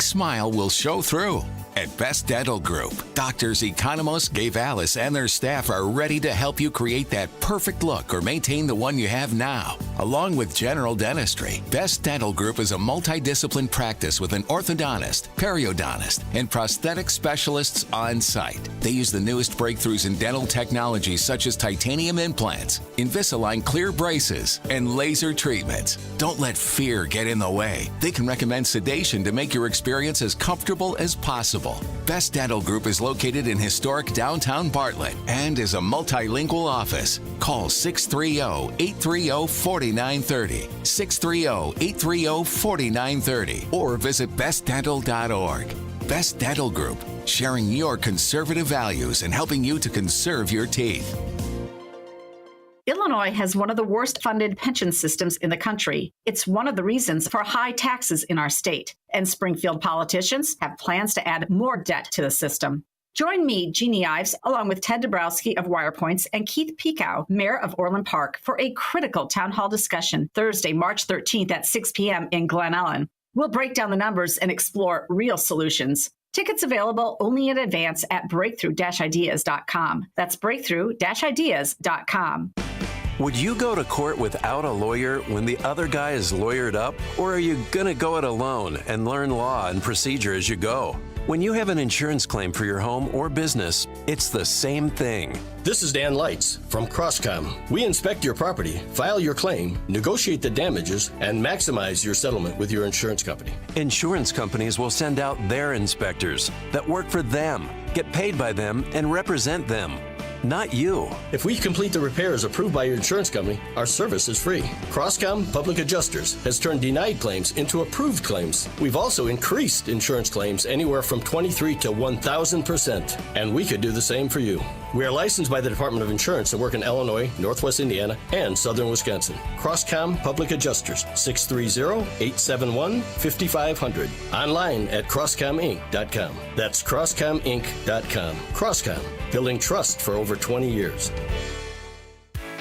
smile will show through. At Best Dental Group, doctors Economos, Gavalis, and their staff are ready to help you create that perfect look or maintain the one you have now. Along with general dentistry, Best Dental Group is a multidiscipline practice with an orthodontist, periodontist, and prosthetic specialists on site. They use the newest breakthroughs in dental technology such as titanium implants, Invisalign clear braces, and laser treatments. Don't let fear get in the way. They can recommend sedation to make your experience as comfortable as possible. Best Dental Group is located in historic downtown Bartlett and is a multilingual office. Call 630-830-4930, 630-830-4930, or visit bestdental.org. Best Dental Group, sharing your conservative values and helping you to conserve your teeth. Illinois has one of the worst funded pension systems in the country. It's one of the reasons for high taxes in our state. And Springfield politicians have plans to add more debt to the system. Join me, Jeannie Ives, along with Ted Dabrowski of WirePoints and Keith Pekow, Mayor of Orland Park, for a critical town hall discussion Thursday, March 13th at 6 p.m. in Glen Ellen. We'll break down the numbers and explore real solutions. Tickets available only in advance at breakthrough-ideas.com. That's breakthrough-ideas.com. Would you go to court without a lawyer when the other guy is lawyered up? Or are you going to go it alone and learn law and procedure as you go? When you have an insurance claim for your home or business, it's the same thing. This is Dan Lights from CrossCom. We inspect your property, file your claim, negotiate the damages, and maximize your settlement with your insurance company. Insurance companies will send out their inspectors that work for them, get paid by them, and represent them. Not you. If we complete the repairs approved by your insurance company, our service is free. CrossCom Public Adjusters has turned denied claims into approved claims. We've also increased insurance claims anywhere from 23 to 1,000%, and we could do the same for you. We are licensed by the Department of Insurance and work in Illinois, Northwest Indiana, and Southern Wisconsin. CrossCom Public Adjusters, 630-871-5500. Online at crosscominc.com. That's crosscominc.com. CrossCom, building trust for over 20 years.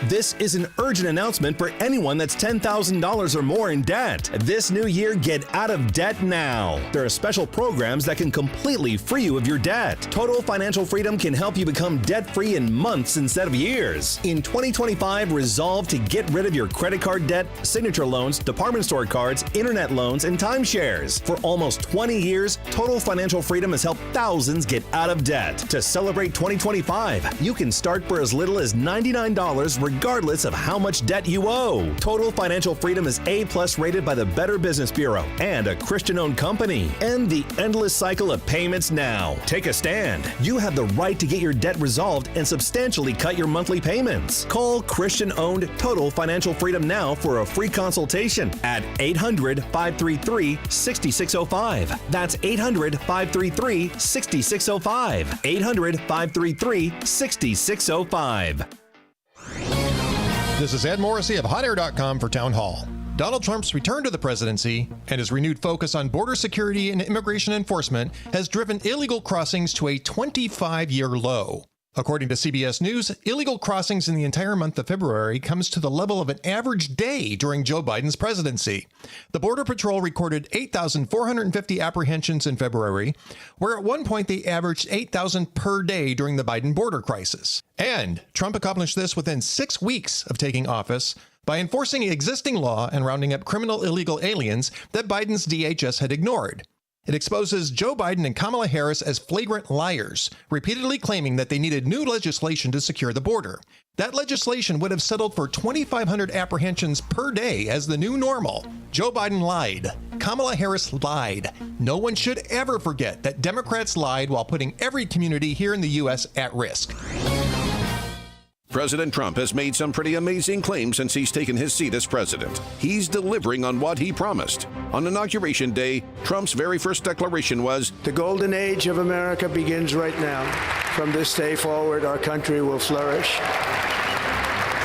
This is an urgent announcement for anyone that's $10,000 or more in debt. This new year, get out of debt now. There are special programs that can completely free you of your debt. Total Financial Freedom can help you become debt-free in months instead of years. In 2025, resolve to get rid of your credit card debt, signature loans, department store cards, internet loans, and timeshares. For almost 20 years, Total Financial Freedom has helped thousands get out of debt. To celebrate 2025, you can start for as little as $99 regardless of how much debt you owe. Total Financial Freedom is A+ rated by the Better Business Bureau and a Christian-owned company. End the endless cycle of payments now. Take a stand. You have the right to get your debt resolved and substantially cut your monthly payments. Call Christian-owned Total Financial Freedom now for a free consultation at 800-533-6605. That's 800-533-6605. 800-533-6605. This is Ed Morrissey of HotAir.com for Town Hall. Donald Trump's return to the presidency and his renewed focus on border security and immigration enforcement has driven illegal crossings to a 25-year low. According to CBS News, illegal crossings in the entire month of February comes to the level of an average day during Joe Biden's presidency. The Border Patrol recorded 8,450 apprehensions in February, where at one point they averaged 8,000 per day during the Biden border crisis. And Trump accomplished this within 6 weeks of taking office by enforcing existing law and rounding up criminal illegal aliens that Biden's DHS had ignored. It exposes Joe Biden and Kamala Harris as flagrant liars, repeatedly claiming that they needed new legislation to secure the border. That legislation would have settled for 2,500 apprehensions per day as the new normal. Joe Biden lied. Kamala Harris lied. No one should ever forget that Democrats lied while putting every community here in the U.S. at risk. President Trump has made some pretty amazing claims since he's taken his seat as president. He's delivering on what he promised. On Inauguration Day, Trump's very first declaration was, "The golden age of America begins right now. From this day forward, our country will flourish."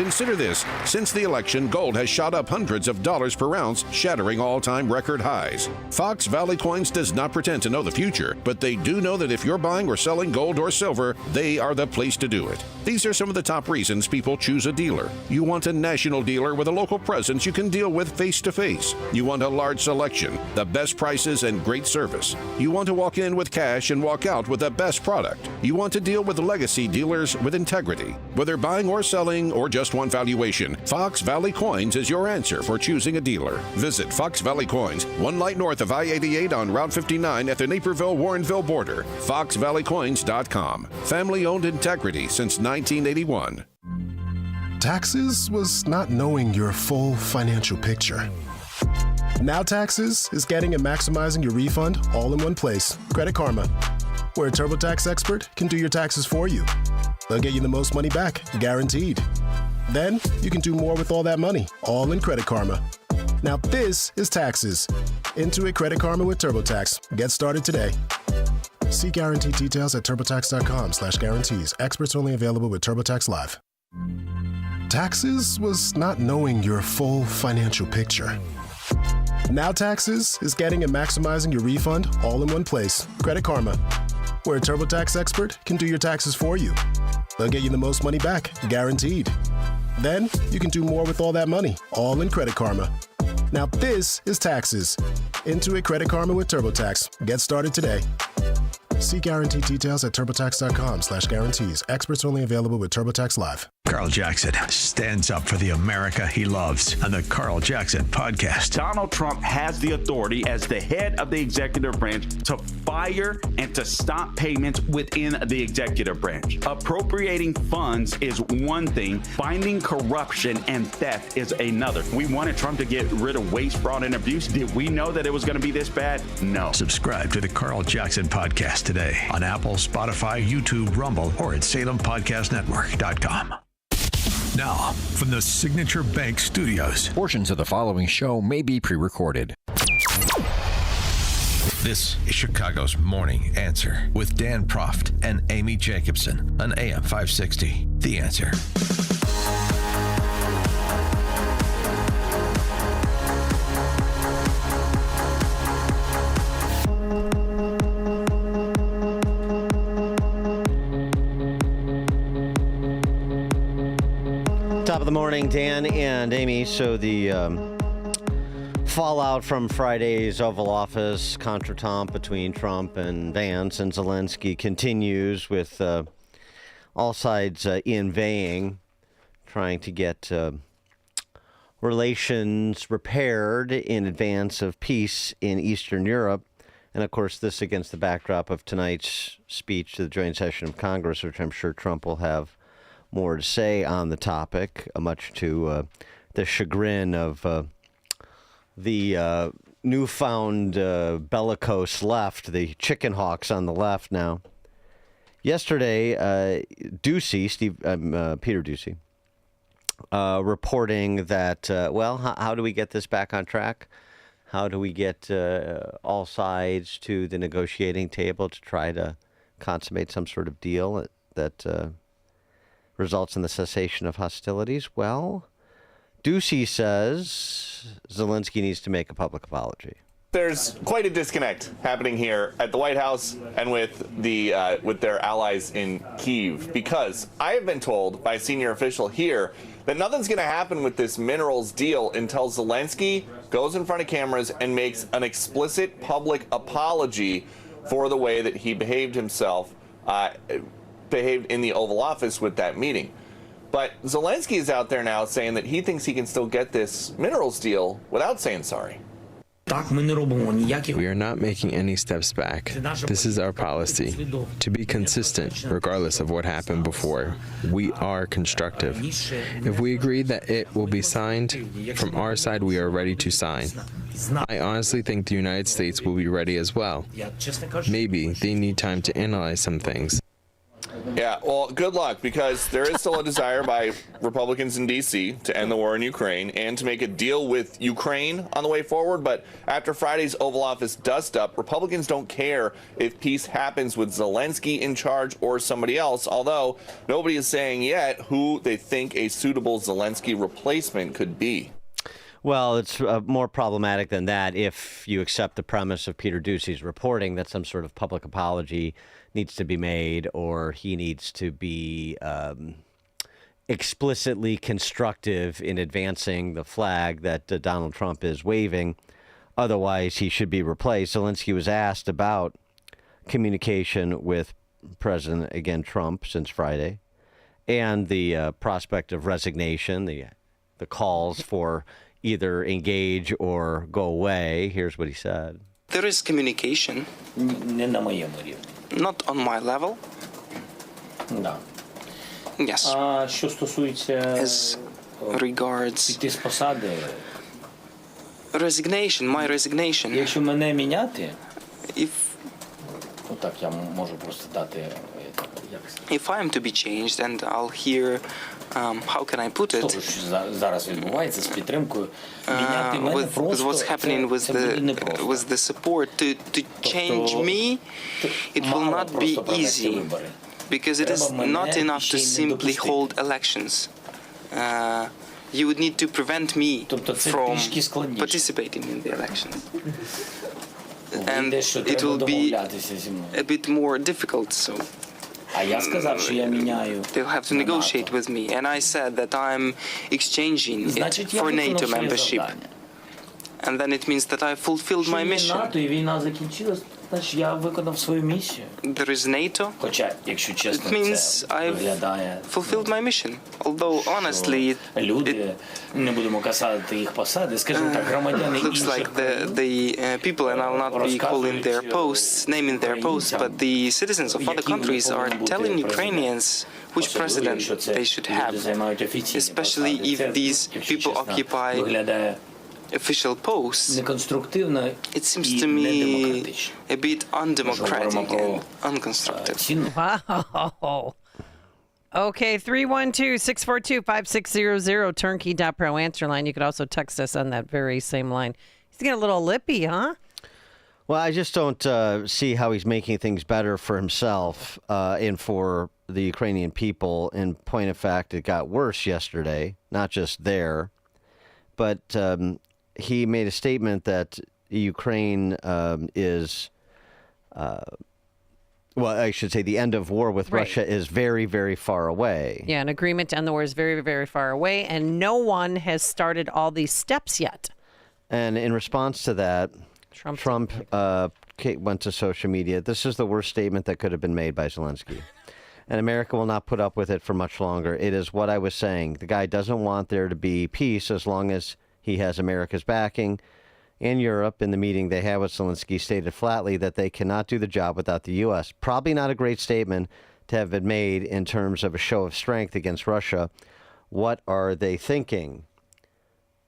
Consider this. Since the election, gold has shot up hundreds of dollars per ounce, shattering all-time record highs. Fox Valley Coins does not pretend to know the future, but they do know that if you're buying or selling gold or silver, they are the place to do it. These are some of the top reasons people choose a dealer. You want a national dealer with a local presence you can deal with face-to-face. You want a large selection, the best prices, and great service. You want to walk in with cash and walk out with the best product. You want to deal with legacy dealers with integrity. Whether buying or selling or just want valuation, Fox Valley Coins is your answer for choosing a dealer. Visit Fox Valley Coins, 1 light north of I-88 on Route 59 at the Naperville-Warrenville border. FoxValleyCoins.com. Family-owned integrity since 1981. Taxes was not knowing your full financial picture. Now Taxes is getting and maximizing your refund all in one place. Credit Karma, where a TurboTax expert can do your taxes for you. They'll get you the most money back, guaranteed. Then you can do more with all that money, all in Credit Karma. Now this is Taxes. Intuit Credit Karma with TurboTax. Get started today. See guarantee details at turbotax.com/guarantees. Experts only available with TurboTax Live. Taxes was not knowing your full financial picture. Now Taxes is getting and maximizing your refund all in one place. Credit Karma, where a TurboTax expert can do your taxes for you. They'll get you the most money back, guaranteed. Then you can do more with all that money, all in Credit Karma. Now this is Taxes. Intuit Credit Karma with TurboTax. Get started today. See guarantee details at turbotax.com/guarantees. Experts only available with TurboTax Live. Carl Jackson stands up for the America he loves on the Carl Jackson podcast. Donald Trump has the authority as the head of the executive branch to fire and to stop payments within the executive branch. Appropriating funds is one thing. Finding corruption and theft is another. We wanted Trump to get rid of waste, fraud, and abuse. Did we know that it was going to be this bad? No. Subscribe to the Carl Jackson podcast today on Apple, Spotify, YouTube, Rumble, or at SalemPodcastNetwork.com. Now, from the Signature Bank Studios. Portions of the following show may be pre-recorded. This is Chicago's Morning Answer with Dan Proft and Amy Jacobson on AM 560. The Answer. Top of the morning, Dan and Amy. So the fallout from Friday's Oval Office contretemps between Trump and Vance and Zelensky continues with all sides inveighing, trying to get relations repaired in advance of peace in Eastern Europe. And, of course, this against the backdrop of tonight's speech to the joint session of Congress, which I'm sure Trump will have more to say on the topic, much to the chagrin of the newfound bellicose left, the chicken hawks on the left now. Yesterday, Peter Doocy, reporting that, how do we get this back on track? How do we get all sides to the negotiating table to try to consummate some sort of deal that results in the cessation of hostilities? Well, Doocy says Zelensky needs to make a public apology. There's quite a disconnect happening here at the White House and with their allies in Kyiv, because I have been told by a senior official here that nothing's going to happen with this minerals deal until Zelensky goes in front of cameras and makes an explicit public apology for the way that he behaved himself, behaved in the Oval Office with that meeting. But Zelensky is out there now saying that he thinks he can still get this minerals deal without saying sorry. We are not making any steps back. This is our policy, to be consistent regardless of what happened before. We are constructive. If we agree that it will be signed, from our side we are ready to sign. I honestly think the United States will be ready as well. Maybe they need time to analyze some things. Yeah, well, good luck, because there is still a desire by Republicans in D.C. to end the war in Ukraine and to make a deal with Ukraine on the way forward. But after Friday's Oval Office dust-up, Republicans don't care if peace happens with Zelensky in charge or somebody else, although nobody is saying yet who they think a suitable Zelensky replacement could be. Well, it's more problematic than that if you accept the premise of Peter Doocy's reporting that some sort of public apology needs to be made, or he needs to be explicitly constructive in advancing the flag that Donald Trump is waving. Otherwise, he should be replaced. Zelensky was asked about communication with President, again, Trump since Friday, and the prospect of resignation, the calls for either engage or go away. Here's what he said. There is communication. Not on my level. Да. Yes. Що стосується As regards resignation, my resignation. Якщо мене міняти, if так я можу просто дати if I am to be changed, and I'll hear how can I put it? Зараз відбувається з підтримкою. Міняти мене просто what's happening with the support to change me, it will not be easy, because it is not enough to simply hold elections. You would need to prevent me from participating in the elections. And it will be a bit more difficult, so they'll have to negotiate with me. And I said that I'm exchanging it for NATO membership. And then it means that I fulfilled my mission. There is NATO. It means I've fulfilled my mission. Although, honestly, it looks like the people, and I'll not be calling their posts, naming their posts, but the citizens of other countries are telling Ukrainians which president they should have, especially if these people occupy official posts. It seems to me a bit undemocratic and unconstructive. Wow. Okay, 312-642-5600, turnkey.pro answer line. You could also text us on that very same line. He's getting a little lippy, huh? Well, I just don't see how he's making things better for himself and for the Ukrainian people. In point of fact, it got worse yesterday, not just there, but he made a statement that Ukraine is, well, I should say the end of war with Russia is very, very far away. Yeah, an agreement to end the war is very, very far away, and no one has started all these steps yet. And in response to that, Trump went to social media. This is the worst statement that could have been made by Zelensky. And America will not put up with it for much longer. It is what I was saying. The guy doesn't want there to be peace as long as he has America's backing. In Europe, in the meeting they had with Zelensky, stated flatly that they cannot do the job without the U.S. Probably not a great statement to have been made in terms of a show of strength against Russia. What are they thinking?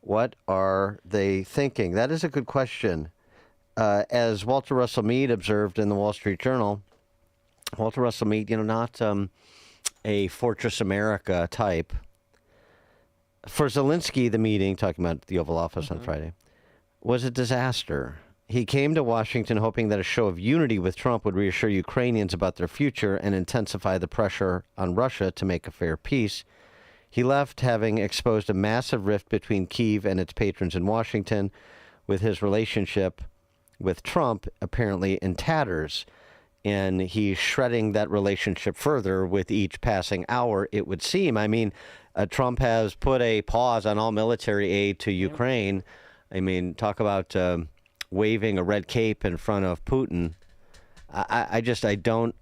What are they thinking? That is a good question. As Walter Russell Mead observed in the Wall Street Journal, Walter Russell Mead, not a Fortress America type. For Zelensky, the meeting, talking about the Oval Office on Friday, was a disaster. He came to Washington hoping that a show of unity with Trump would reassure Ukrainians about their future and intensify the pressure on Russia to make a fair peace. He left having exposed a massive rift between Kyiv and its patrons in Washington, with his relationship with Trump apparently in tatters. And he's shredding that relationship further with each passing hour, it would seem. I mean, Trump has put a pause on all military aid to Ukraine. I mean, talk about waving a red cape in front of Putin. I don't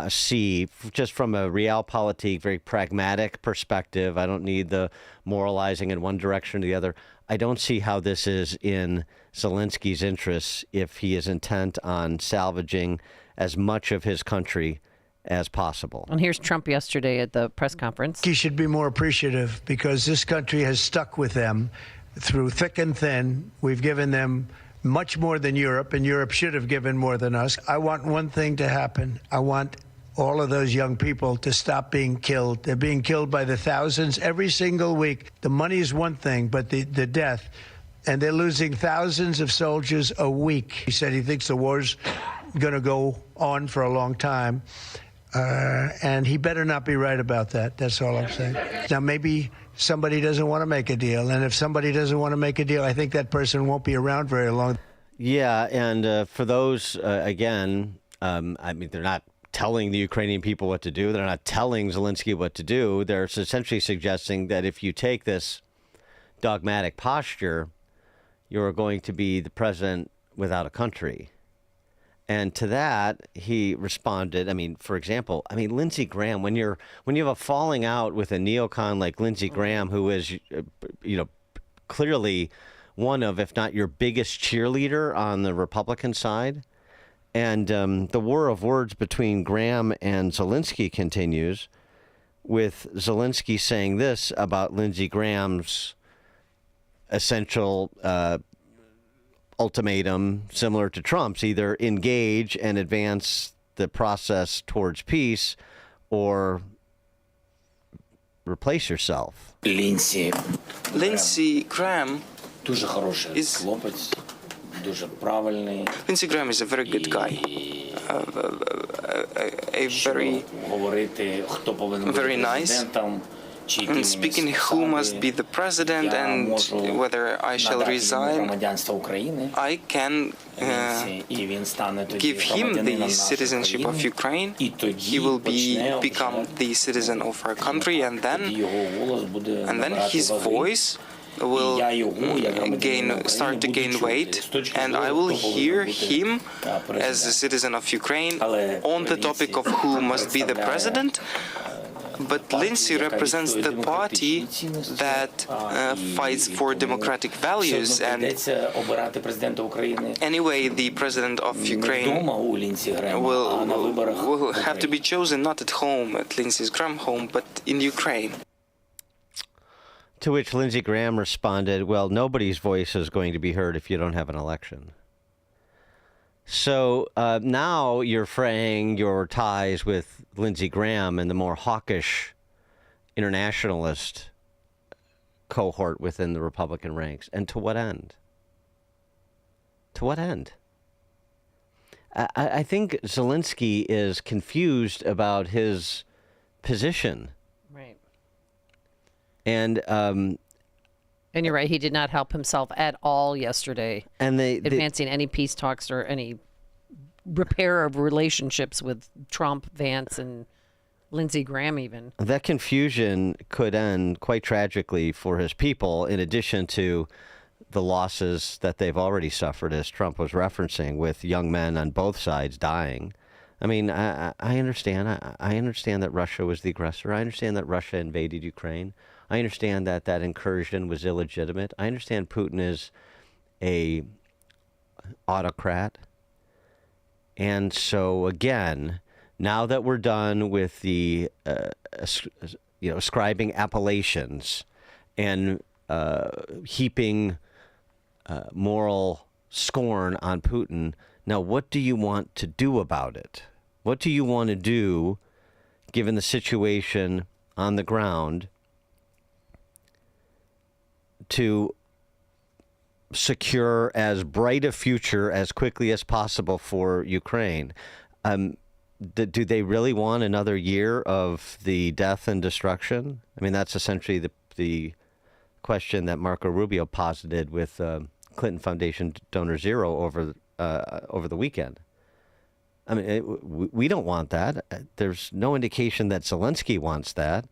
see, just from a realpolitik, very pragmatic perspective, I don't need the moralizing in one direction or the other. I don't see how this is in Zelensky's interests if he is intent on salvaging as much of his country as possible. And here's Trump yesterday at the press conference. He should be more appreciative because this country has stuck with them through thick and thin. We've given them much more than Europe, and Europe should have given more than us. I want one thing to happen. I want all of those young people to stop being killed. They're being killed by the thousands every single week. The money is one thing, but the death. And they're losing thousands of soldiers a week. He said he thinks the war's going to go on for a long time. And he better not be right about that. That's all I'm saying. Now, maybe somebody doesn't want to make a deal. And if somebody doesn't want to make a deal, I think that person won't be around very long. Yeah, and for those, again, I mean, they're not telling the Ukrainian people what to do. They're not telling Zelensky what to do. They're essentially suggesting that if you take this dogmatic posture, you're going to be the president without a country. And to that, he responded, I mean, for example, I mean, Lindsey Graham, when you have a falling out with a neocon like Lindsey Graham, who is, clearly one of, if not your biggest cheerleader on the Republican side, and the war of words between Graham and Zelensky continues, with Zelensky saying this about Lindsey Graham's essential ultimatum, similar to Trump's: either engage and advance the process towards peace or replace yourself. Lindsey Graham is Lindsey Graham is a very good guy, a very nice. And speaking who must be the president and whether I shall resign, I can give him the citizenship of Ukraine. He will become the citizen of our country, and then his voice will start to gain weight, and I will hear him as a citizen of Ukraine on the topic of who must be the president. But Lindsey represents the party that fights for democratic values, and anyway, the president of Ukraine will have to be chosen not at home, at Lindsey Graham's home, but in Ukraine. To which Lindsey Graham responded, well, nobody's voice is going to be heard if you don't have an election. So now you're fraying your ties with Lindsey Graham and the more hawkish internationalist cohort within the Republican ranks. And to what end? To what end? I think Zelensky is confused about his position. Right. And you're right, he did not help himself at all yesterday. And advancing any peace talks or any repair of relationships with Trump, Vance, and Lindsey Graham even. That confusion could end quite tragically for his people, in addition to the losses that they've already suffered, as Trump was referencing, with young men on both sides dying. I mean, I understand. I understand that Russia was the aggressor. I understand that Russia invaded Ukraine. I understand that that incursion was illegitimate. I understand Putin is a autocrat. And so, again, now that we're done with the, ascribing appellations and heaping moral scorn on Putin, now what do you want to do about it? What do you want to do, given the situation on the ground, to secure as bright a future as quickly as possible for Ukraine? Do they really want another year of the death and destruction? I mean, that's essentially the question that Marco Rubio posited with Clinton Foundation donor Zero over the weekend. I mean, we don't want that. There's no indication that Zelensky wants that.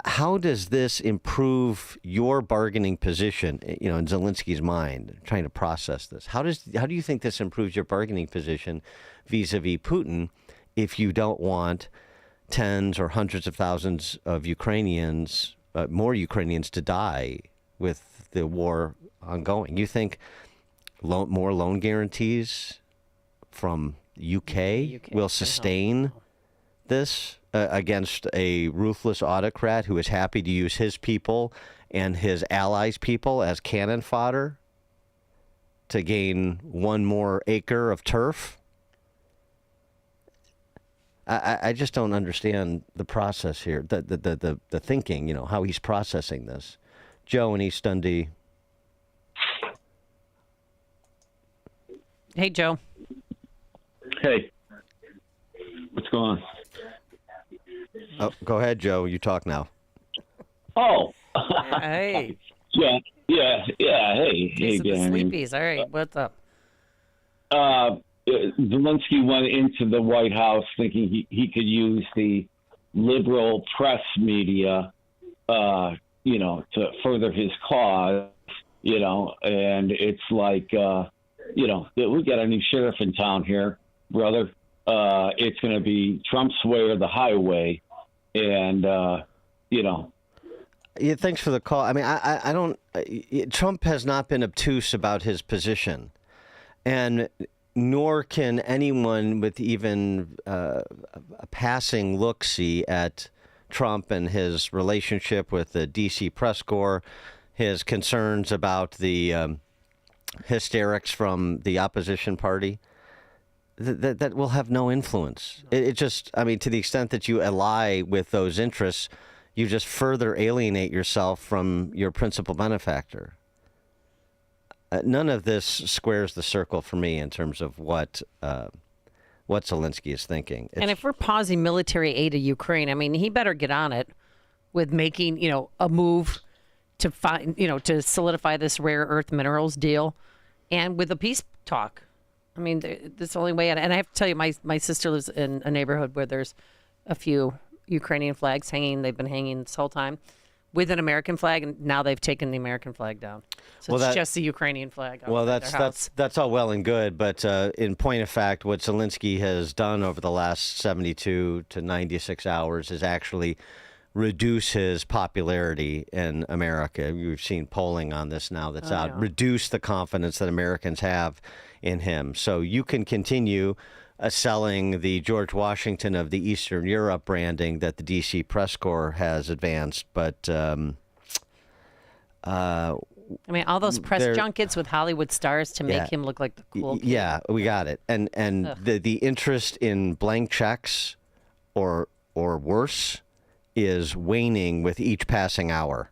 How does this improve your bargaining position, in Zelensky's mind, trying to process this? How do you think this improves your bargaining position vis-a-vis Putin if you don't want tens or hundreds of thousands of Ukrainians, more Ukrainians, to die with the war ongoing? You think more loan guarantees from UK will sustain this against a ruthless autocrat who is happy to use his people and his allies' people as cannon fodder to gain one more acre of turf? I just don't understand the process here, the thinking, how he's processing this. Joe in East Dundee. Hey, Joe. Hey. What's going on? Oh, go ahead, Joe. You talk now. Oh. Hey. Yeah. Hey, Dan. Sleepies. All right. What's up? Zelensky went into the White House thinking he could use the liberal press media, to further his cause, and it's like, we got a new sheriff in town here, brother. It's going to be Trump's way or the highway. And, Yeah, thanks for the call. I mean, I don't. Trump has not been obtuse about his position, and nor can anyone with even a passing look-see at Trump and his relationship with the D.C. press corps, his concerns about the hysterics from the opposition party. That will have no influence. It just, I mean, to the extent that you ally with those interests, you just further alienate yourself from your principal benefactor. None of this squares the circle for me in terms of what Zelensky is thinking. And if we're pausing military aid to Ukraine, I mean, he better get on it with making, a move to find, to solidify this rare earth minerals deal, and with a peace talk. I mean, that's the only way. And I have to tell you, my sister lives in a neighborhood where there's a few Ukrainian flags hanging. They've been hanging this whole time with an American flag, and now they've taken the American flag down. So it's just the Ukrainian flag. Well, that's all well and good, but in point of fact, what Zelensky has done over the last 72 to 96 hours is actually reduce his popularity in America. We've seen polling on this now that's out. Yeah. Reduce the confidence that Americans have in him. So you can continue selling the George Washington of the Eastern Europe branding that the D.C. press corps has advanced, but I mean, all those press junkets with Hollywood stars to make him look like the cool kid. Yeah, we got it. And the interest in blank checks or worse is waning with each passing hour.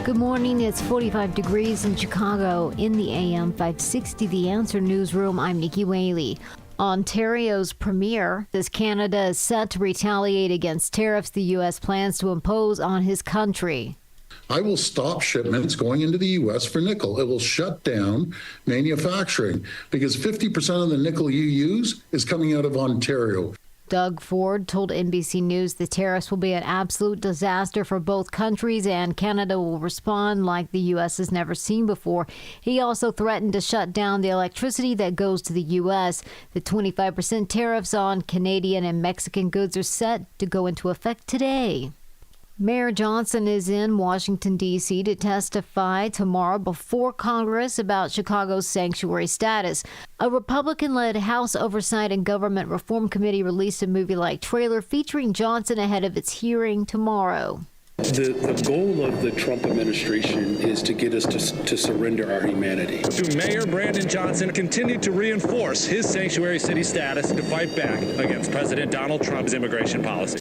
Good morning. It's 45 degrees in Chicago. In the AM 560 The Answer newsroom, I'm Nikki Whaley. Ontario's premier says Canada is set to retaliate against tariffs the U.S. plans to impose on his country. I will stop shipments going into the U.S. for nickel. It will shut down manufacturing because 50% of the nickel you use is coming out of Ontario. Doug Ford told NBC News the tariffs will be an absolute disaster for both countries and Canada will respond like the U.S. has never seen before. He also threatened to shut down the electricity that goes to the U.S. The 25% tariffs on Canadian and Mexican goods are set to go into effect today. Mayor Johnson is in Washington, D.C. to testify tomorrow before Congress about Chicago's sanctuary status. A Republican-led House Oversight and Government Reform Committee released a movie-like trailer featuring Johnson ahead of its hearing tomorrow. The goal of the Trump administration is to get us to surrender our humanity. Mayor Brandon Johnson continued to reinforce his sanctuary city status to fight back against President Donald Trump's immigration policy.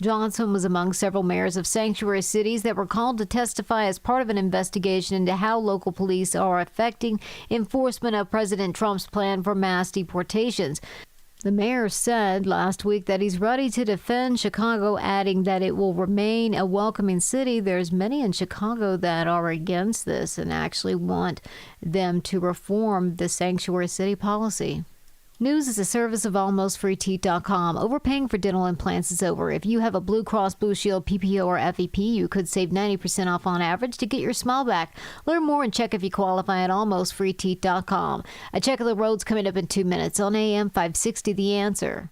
Johnson was among several mayors of sanctuary cities that were called to testify as part of an investigation into how local police are affecting enforcement of President Trump's plan for mass deportations. The mayor said last week that he's ready to defend Chicago, adding that it will remain a welcoming city. There's many in Chicago that are against this and actually want them to reform the sanctuary city policy. News is a service of AlmostFreeTeeth.com. Overpaying for dental implants is over. If you have a Blue Cross Blue Shield, PPO, or FEP, you could save 90% off on average to get your smile back. Learn more and check if you qualify at AlmostFreeTeeth.com. A check of the roads coming up in 2 minutes on AM 560 The Answer.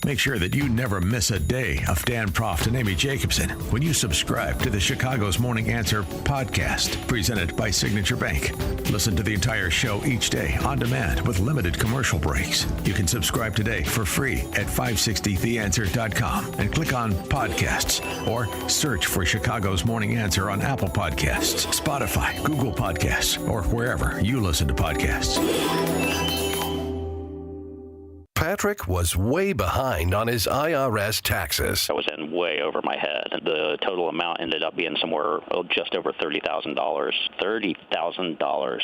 Make sure that you never miss a day of Dan Proft and Amy Jacobson when you subscribe to the Chicago's Morning Answer podcast, presented by Signature Bank. Listen to the entire show each day on demand with limited commercial breaks. You can subscribe today for free at 560theanswer.com and click on podcasts or search for Chicago's Morning Answer on Apple Podcasts, Spotify, Google Podcasts, or wherever you listen to podcasts. Patrick was way behind on his IRS taxes. I was in way over my head. The total amount ended up being somewhere just over $30,000. $30,000.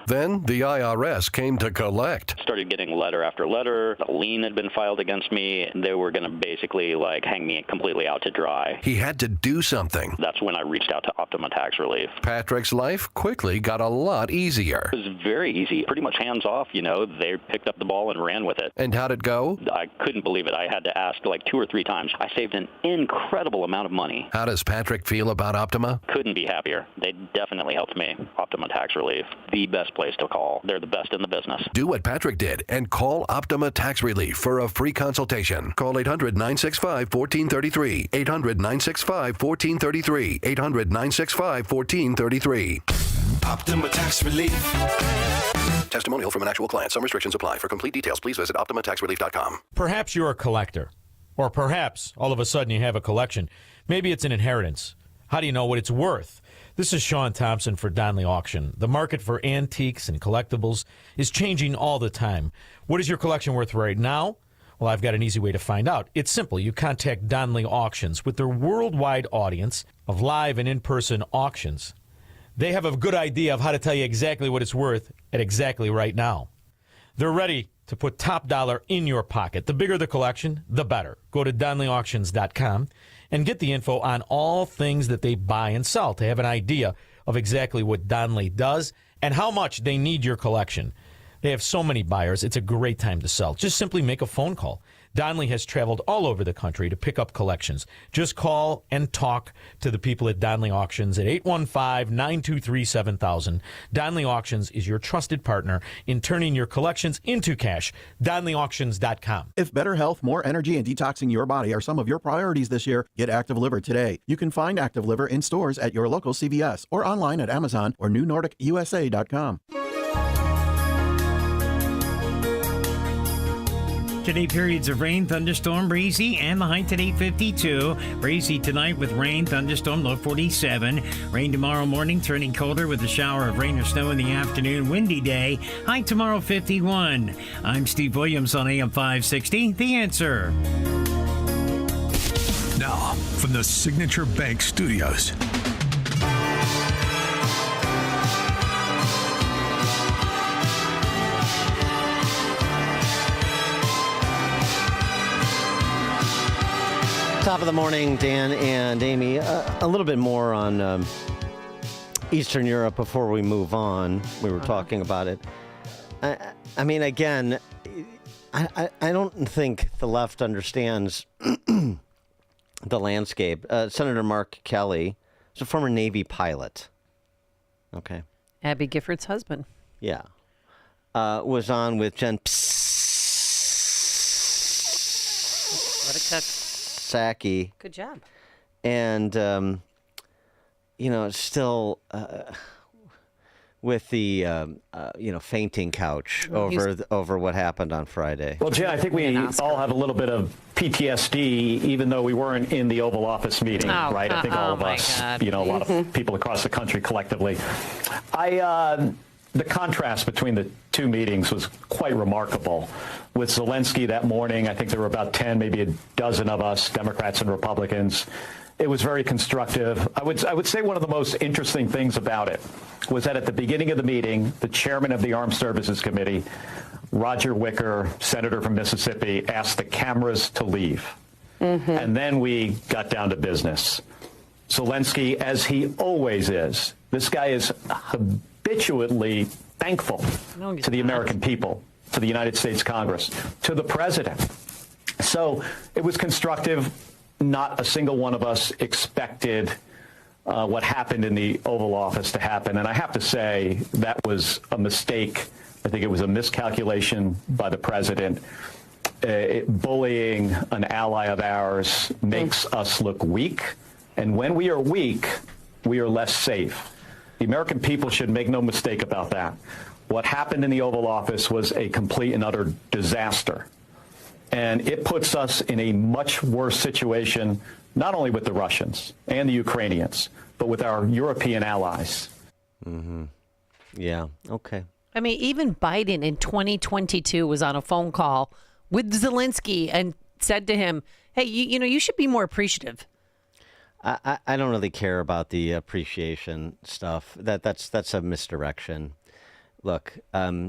Then the IRS came to collect. Started getting letter after letter. A lien had been filed against me. They were going to basically hang me completely out to dry. He had to do something. That's when I reached out to Optima Tax Relief. Patrick's life quickly got a lot easier. It was very easy, pretty much hands off. They picked up the ball and ran with it. And how'd it go? I couldn't believe it. I had to ask 2 or 3 times. I saved an incredible amount of money. How does Patrick feel about Optima? Couldn't be happier. They definitely helped me. Optima Tax Relief, the best place to call. They're the best in the business. Do what Patrick did and call Optima Tax Relief for a free consultation. Call 800-965-1433. 800-965-1433. 800-965-1433. Optima Tax Relief. Testimonial from an actual client. Some restrictions apply. For complete details, please visit OptimaTaxRelief.com. Perhaps you're a collector, or perhaps all of a sudden you have a collection. Maybe it's an inheritance. How do you know what it's worth? This is Sean Thompson for Donley Auction. The market for antiques and collectibles is changing all the time. What is your collection worth right now? Well, I've got an easy way to find out. It's simple. You contact Donley Auctions with their worldwide audience of live and in-person auctions. They have a good idea of how to tell you exactly what it's worth at exactly right now. They're ready to put top dollar in your pocket. The bigger the collection, the better. Go to DonleyAuctions.com and get the info on all things that they buy and sell to have an idea of exactly what Donley does and how much they need your collection. They have so many buyers, it's a great time to sell. Just simply make a phone call. Donley has traveled all over the country to pick up collections. Just call and talk to the people at Donley Auctions at 815-923-7000. Donley Auctions is your trusted partner in turning your collections into cash. DonleyAuctions.com. If better health, more energy, and detoxing your body are some of your priorities this year, get Active Liver today. You can find Active Liver in stores at your local CVS or online at Amazon or NewNordicUSA.com. Today, periods of rain, thunderstorm, breezy, and the high today 52. Breezy tonight with rain, thunderstorm, low 47. Rain tomorrow morning, turning colder with a shower of rain or snow in the afternoon. Windy day, high tomorrow 51. I'm Steve Williams on AM 560, The Answer. Now, from the Signature Bank Studios. Top of the morning, Dan and Amy. A little bit more on Eastern Europe before we move on. We were talking about it. I mean, again, I don't think the left understands the landscape. Senator Mark Kelly is a former Navy pilot. Okay. Abby Gifford's husband. Yeah. Was on with Jen Psaki. Good job. And, still with the, fainting couch over what happened on Friday. Well, Jen, I think we all have a little bit of PTSD, even though we weren't in the Oval Office meeting, right? I think all of us, a lot of people across the country collectively. The contrast between the two meetings was quite remarkable. With Zelensky that morning, I think there were about 10, maybe a dozen of us, Democrats and Republicans. It was very constructive. I would say one of the most interesting things about it was that at the beginning of the meeting, the chairman of the Armed Services Committee, Roger Wicker, senator from Mississippi, asked the cameras to leave. Mm-hmm. And then we got down to business. Zelensky, as he always is, this guy is habitually thankful to the American people, to the United States Congress, to the president. So it was constructive. Not a single one of us expected what happened in the Oval Office to happen. And I have to say that was a mistake. I think it was a miscalculation by the president. bullying an ally of ours makes us look weak. And when we are weak, we are less safe. The American people should make no mistake about that. What happened in the Oval Office was a complete and utter disaster. And it puts us in a much worse situation, not only with the Russians and the Ukrainians, but with our European allies. Mm-hmm. Yeah, okay. I mean, even Biden in 2022 was on a phone call with Zelensky and said to him, hey, you should be more appreciative. I don't really care about the appreciation stuff. That's a misdirection. Look,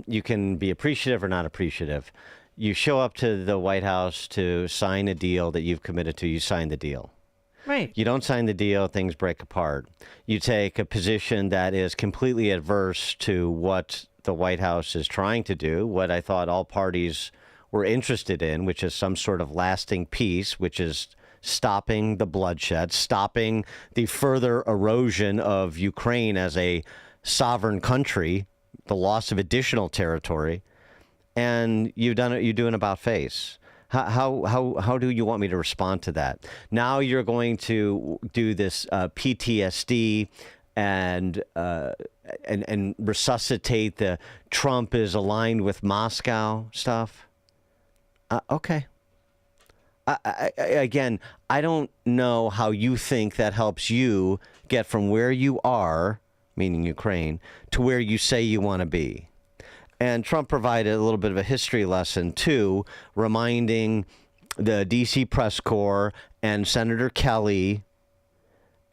you can be appreciative or not appreciative. You show up to the White House to sign a deal that you've committed to, you sign the deal. Right. You don't sign the deal, things break apart. You take a position that is completely adverse to what the White House is trying to do, what I thought all parties were interested in, which is some sort of lasting peace, which is stopping the bloodshed, stopping the further erosion of Ukraine as a sovereign country, the loss of additional territory, and you do an about face. How do you want me to respond to that? Now you're going to do this PTSD and resuscitate the Trump is aligned with Moscow stuff. Okay. Again, I don't know how you think that helps you get from where you are, meaning Ukraine, to where you say you want to be. And Trump provided a little bit of a history lesson, too, reminding the D.C. press corps and Senator Kelly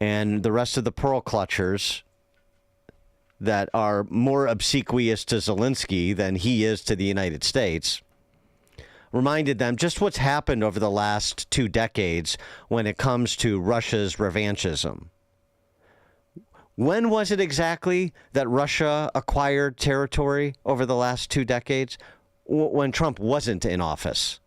and the rest of the pearl clutchers that are more obsequious to Zelensky than he is to the United States, reminded them just what's happened over the last 2 decades when it comes to Russia's revanchism. When was it exactly that Russia acquired territory over the last 2 decades? When Trump wasn't in office.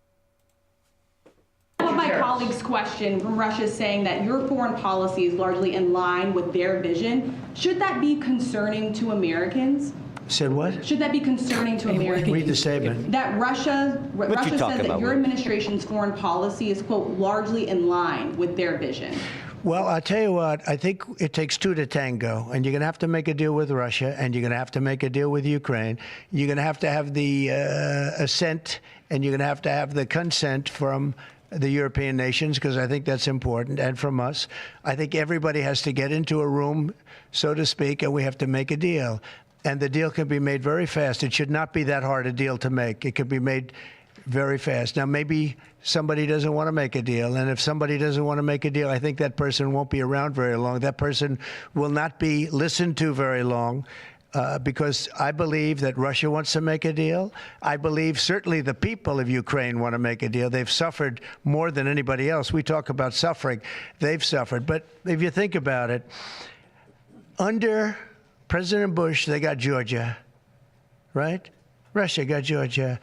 My colleague's question from Russia is saying that your foreign policy is largely in line with their vision. Should that be concerning to Americans? Said what? Should that be concerning to Americans? Read the statement. That Russia says that your administration's foreign policy is, quote, largely in line with their vision. Well, I'll tell you what, I think it takes two to tango, and you're going to have to make a deal with Russia, and you're going to have to make a deal with Ukraine. You're going to have the assent, and you're going to have the consent from the European nations, because I think that's important, and from us. I think everybody has to get into a room, so to speak, and we have to make a deal. And the deal can be made very fast. It should not be that hard a deal to make. It could be made very fast. Now, maybe somebody doesn't want to make a deal. And if somebody doesn't want to make a deal, I think that person won't be around very long. That person will not be listened to very long because I believe that Russia wants to make a deal. I believe certainly the people of Ukraine want to make a deal. They've suffered more than anybody else. We talk about suffering. They've suffered. But if you think about it, under President Bush, they got Georgia, right? Russia got Georgia.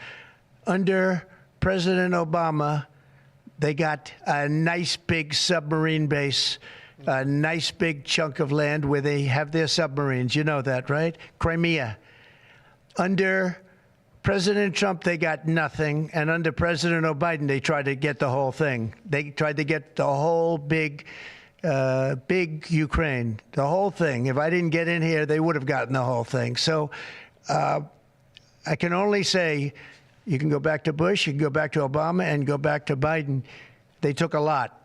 Under President Obama, they got a nice big submarine base, a nice big chunk of land where they have their submarines. You know that, right? Crimea. Under President Trump, they got nothing. And under President Biden, they tried to get the whole thing. They tried to get the whole big Ukraine, the whole thing. If I didn't get in here, they would have gotten the whole thing. So I can only say, you can go back to Bush, you can go back to Obama, and go back to Biden. They took a lot.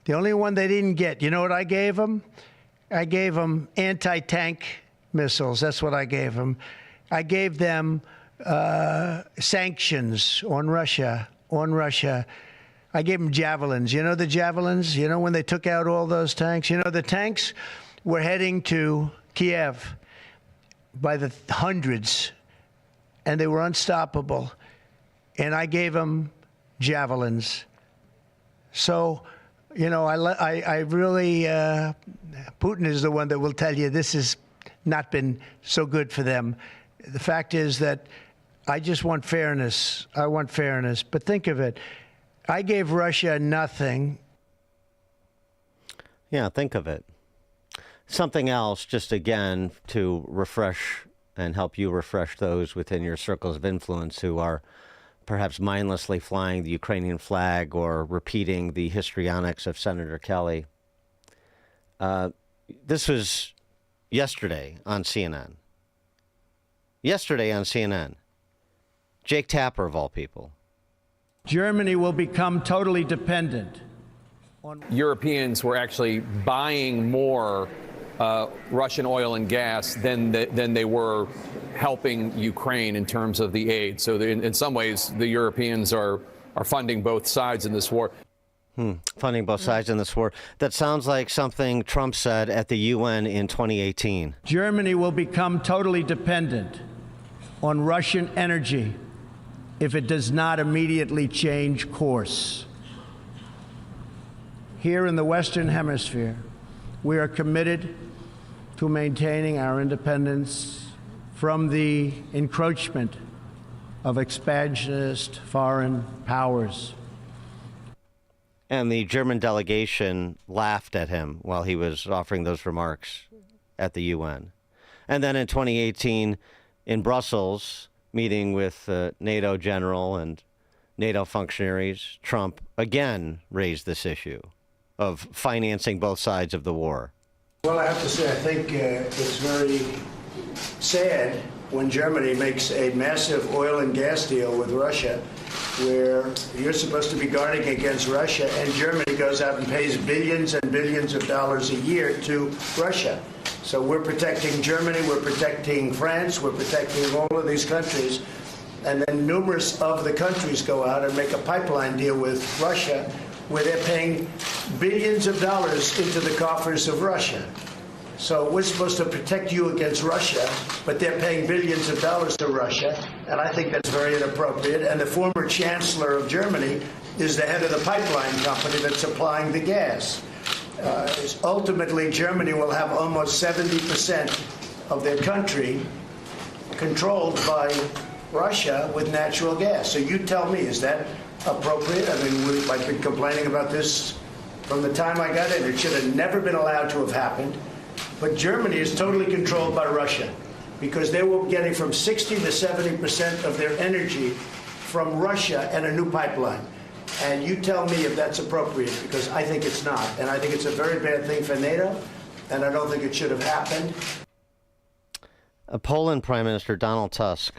The only one they didn't get, you know what I gave them? I gave them anti-tank missiles. That's what I gave them. I gave them sanctions on Russia. I gave them javelins. You know the javelins? You know when they took out all those tanks? You know the tanks were heading to Kiev by the hundreds, and they were unstoppable. And I gave them javelins. So, you know, I really, Putin is the one that will tell you this has not been so good for them. The fact is that I just want fairness. I want fairness. But think of it. I gave Russia nothing. Yeah, think of it. Something else, just again, to refresh and help you refresh those within your circles of influence who are perhaps mindlessly flying the Ukrainian flag or repeating the histrionics of Senator Kelly. This was yesterday on CNN. Jake Tapper, of all people. Germany will become totally dependent. Europeans were actually buying more Russian oil and gas than they were helping Ukraine in terms of the aid. So in some ways, the Europeans are funding both sides in this war. Funding both sides in this war. That sounds like something Trump said at the UN in 2018. Germany will become totally dependent on Russian energy if it does not immediately change course. Here in the Western Hemisphere, we are committed to maintaining our independence from the encroachment of expansionist foreign powers. And the German delegation laughed at him while he was offering those remarks at the UN. And then in 2018, in Brussels, meeting with NATO general and NATO functionaries, Trump again raised this issue of financing both sides of the war. Well, I have to say, I think it's very sad when Germany makes a massive oil and gas deal with Russia, where you're supposed to be guarding against Russia, and Germany goes out and pays billions and billions of dollars a year to Russia. So we're protecting Germany, we're protecting France, we're protecting all of these countries, and then numerous of the countries go out and make a pipeline deal with Russia, where they're paying billions of dollars into the coffers of Russia. So we're supposed to protect you against Russia, but they're paying billions of dollars to Russia, and I think that's very inappropriate. And the former chancellor of Germany is the head of the pipeline company that's supplying the gas. Ultimately, Germany will have almost 70% of their country controlled by Russia with natural gas. So you tell me, is that appropriate? I mean, I've been complaining about this from the time I got in. It should have never been allowed to have happened. But Germany is totally controlled by Russia because they were getting from 60 to 70% of their energy from Russia and a new pipeline. And you tell me if that's appropriate, because I think it's not. And I think it's a very bad thing for NATO, and I don't think it should have happened. Poland Prime Minister Donald Tusk.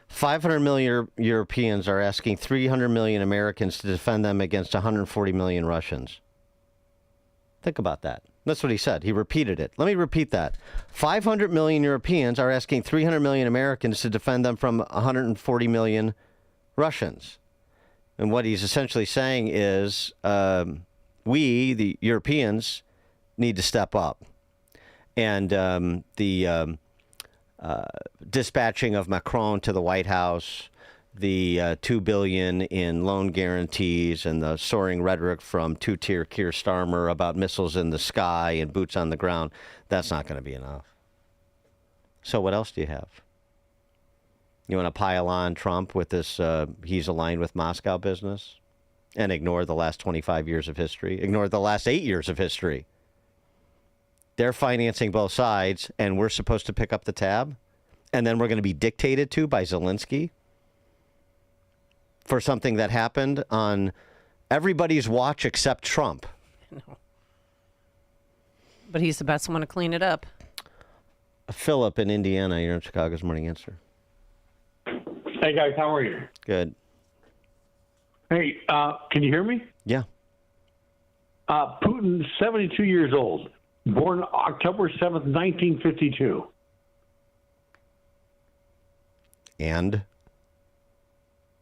500 million Europeans are asking 300 million Americans to defend them against 140 million Russians. Think about that. That's what he said. He repeated it. Let me repeat that. 500 million Europeans are asking 300 million Americans to defend them from 140 million Russians. And what he's essentially saying is we, the Europeans, need to step up. And the dispatching of Macron to the White House, the $2 billion in loan guarantees, and the soaring rhetoric from two-tier Keir Starmer about missiles in the sky and boots on the ground, that's not going to be enough. So what else do you have? You want to pile on Trump with this he's aligned with Moscow business and ignore the last 25 years of history, ignore the last 8 years of history? They're financing both sides, and we're supposed to pick up the tab? And then we're going to be dictated to by Zelensky for something that happened on everybody's watch except Trump. No. But he's the best one to clean it up. Philip in Indiana, you're in Chicago's Morning Answer. Hey, guys, how are you? Good. Hey, can you hear me? Yeah. Putin, 72 years old, born October 7th, 1952. And?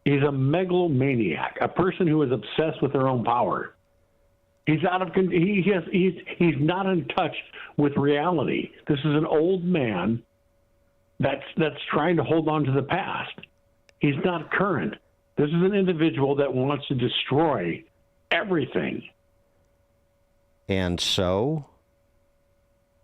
He's a megalomaniac, a person who is obsessed with their own power. He's out of he's not in touch with reality. This is an old man that's trying to hold on to the past. He's not current. This is an individual that wants to destroy everything. And so?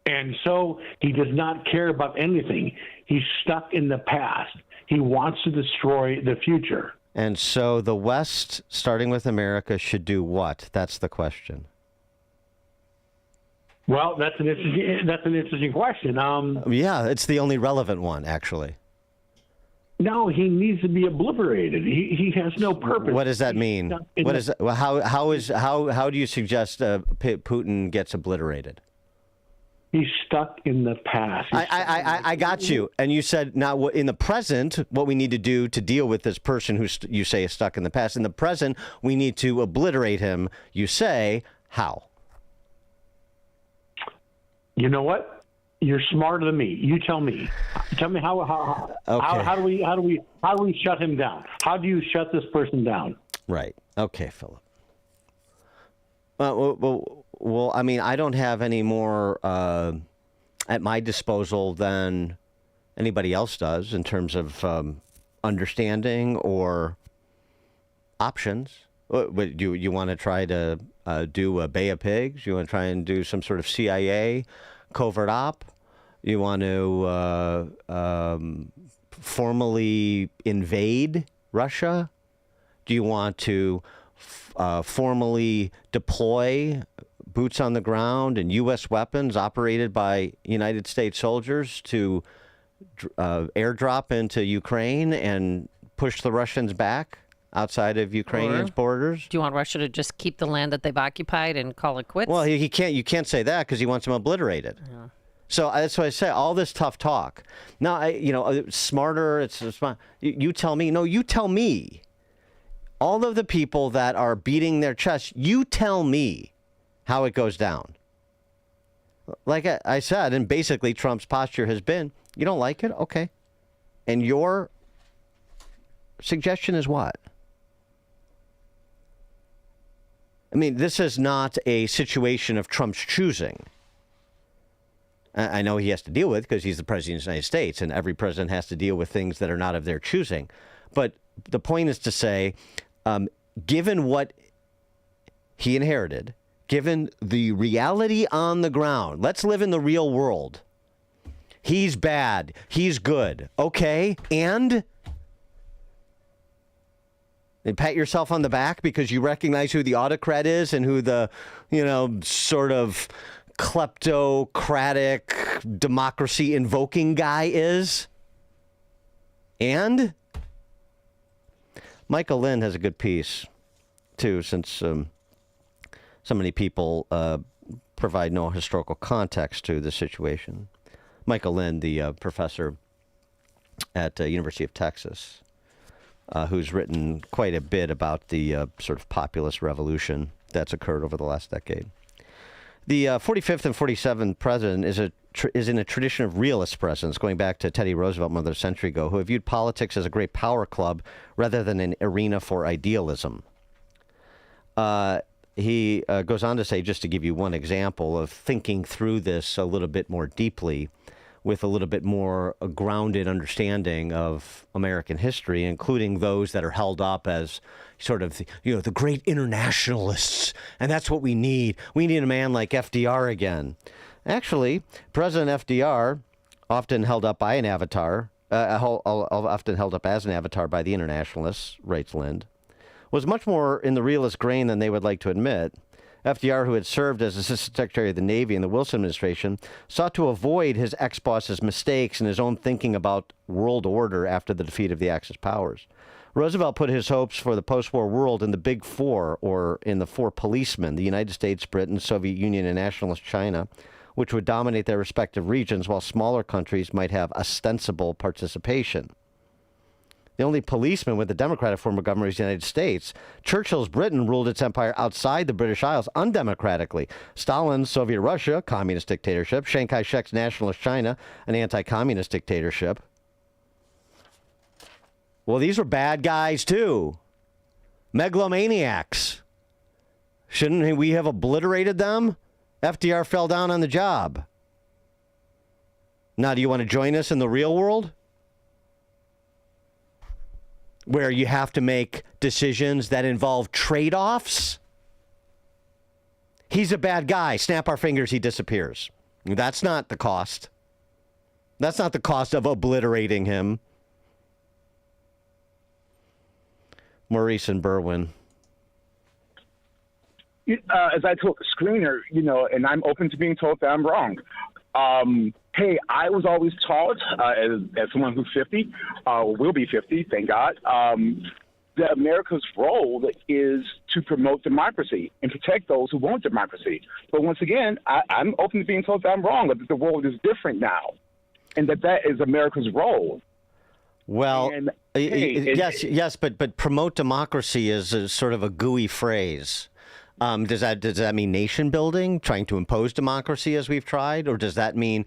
And so he does not care about anything. He's stuck in the past. He wants to destroy the future. And so the West, starting with America, should do what? That's the question. Well, that's an interesting question. Yeah, it's the only relevant one, actually. No, he needs to be obliterated. He has no purpose. What does that mean? What is that? Well, how do you suggest Putin gets obliterated? He's stuck in the past. I got you. And you said now in the present, what we need to do to deal with this person who you say is stuck in the past. In the present, we need to obliterate him. You say how? You know what? You're smarter than me. You tell me. Tell me how do we shut him down? How do you shut this person down? Right. Okay, Philip. Well, I mean, I don't have any more at my disposal than anybody else does in terms of understanding or options. What, you want to try to do a Bay of Pigs? You want to try and do some sort of CIA covert op? You want to formally invade Russia? Do you want to formally deploy boots on the ground and U.S. weapons operated by United States soldiers to airdrop into Ukraine and push the Russians back outside of Ukraine's borders? Do you want Russia to just keep the land that they've occupied and call it quits? Well, you can't say that because he wants them obliterated. Yeah. So that's why I say all this tough talk. Now, smarter. It's smart. You tell me. No, you tell me. All of the people that are beating their chest, you tell me how it goes down. Like I said, and basically Trump's posture has been, you don't like it? Okay. And your suggestion is what? I mean, this is not a situation of Trump's choosing. I know he has to deal with because he's the president of the United States, and every president has to deal with things that are not of their choosing. But the point is to say, given what he inherited, given the reality on the ground, let's live in the real world. He's bad. He's good. Okay. And pat yourself on the back because you recognize who the autocrat is and who the, sort of kleptocratic, democracy-invoking guy is. And Michael Lind has a good piece, too, since so many people provide no historical context to the situation. Michael Lind, the professor at University of Texas, who's written quite a bit about the sort of populist revolution that's occurred over the last decade. The 45th and 47th president is in a tradition of realist presidents, going back to Teddy Roosevelt more than a century ago, who have viewed politics as a great power club rather than an arena for idealism. He goes on to say, just to give you one example of thinking through this a little bit more deeply, with a little bit more grounded understanding of American history, including those that are held up as sort of, the great internationalists. And that's what we need. We need a man like FDR again. Actually, President FDR, often held up by an avatar, often held up as an avatar by the internationalists, writes Lind, was much more in the realist grain than they would like to admit. FDR, who had served as Assistant Secretary of the Navy in the Wilson administration, sought to avoid his ex-boss's mistakes and his own thinking about world order after the defeat of the Axis powers. Roosevelt put his hopes for the post-war world in the Big Four, or in the four policemen, the United States, Britain, Soviet Union, and nationalist China, which would dominate their respective regions while smaller countries might have ostensible participation. The only policeman with the democratic form of government is the United States. Churchill's Britain ruled its empire outside the British Isles undemocratically. Stalin's Soviet Russia, communist dictatorship. Chiang Kai-shek's nationalist China, an anti-communist dictatorship. Well, these were bad guys, too. Megalomaniacs. Shouldn't we have obliterated them? FDR fell down on the job. Now, do you want to join us in the real world? Where you have to make decisions that involve trade-offs? He's a bad guy. Snap our fingers, he disappears. That's not the cost. That's not the cost of obliterating him. Maurice and Berwyn. As I told the screener, and I'm open to being told that I'm wrong. hey, I was always taught, as someone who's 50, will be 50, thank God, that America's role is to promote democracy and protect those who want democracy. But once again, I'm open to being told that I'm wrong, that the world is different now, and that is America's role. Well, And, yes, but promote democracy is a sort of a gooey phrase. Does that mean nation building, trying to impose democracy as we've tried, or does that mean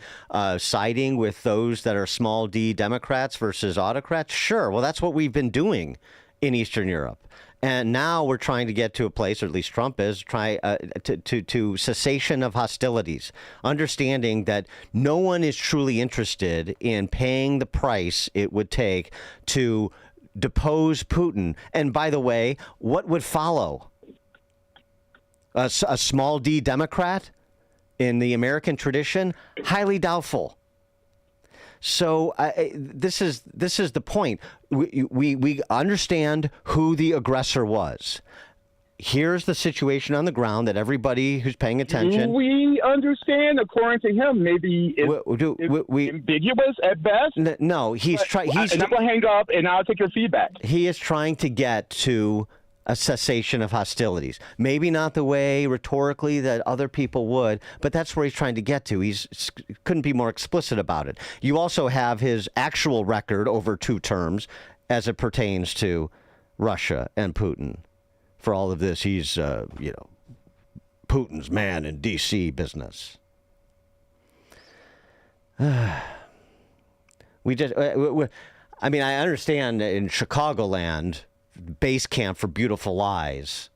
siding with those that are small d Democrats versus autocrats? Sure. Well, that's what we've been doing in Eastern Europe. And now we're trying to get to a place, or at least Trump is, to cessation of hostilities, understanding that no one is truly interested in paying the price it would take to depose Putin. And by the way, what would follow? A small d Democrat in the American tradition? Highly doubtful. So this is the point. We understand who the aggressor was. Here's the situation on the ground that everybody who's paying attention. We understand, according to him, maybe it's ambiguous at best. No, he's trying. And I'm going to hang up, and I'll take your feedback. He is trying to get to a cessation of hostilities. Maybe not the way rhetorically that other people would, but that's where he's trying to get to. He's couldn't be more explicit about it. You also have his actual record over 2 terms as it pertains to Russia and Putin. For all of this, he's, Putin's man in D.C. business. I understand in Chicagoland, base camp for beautiful lies.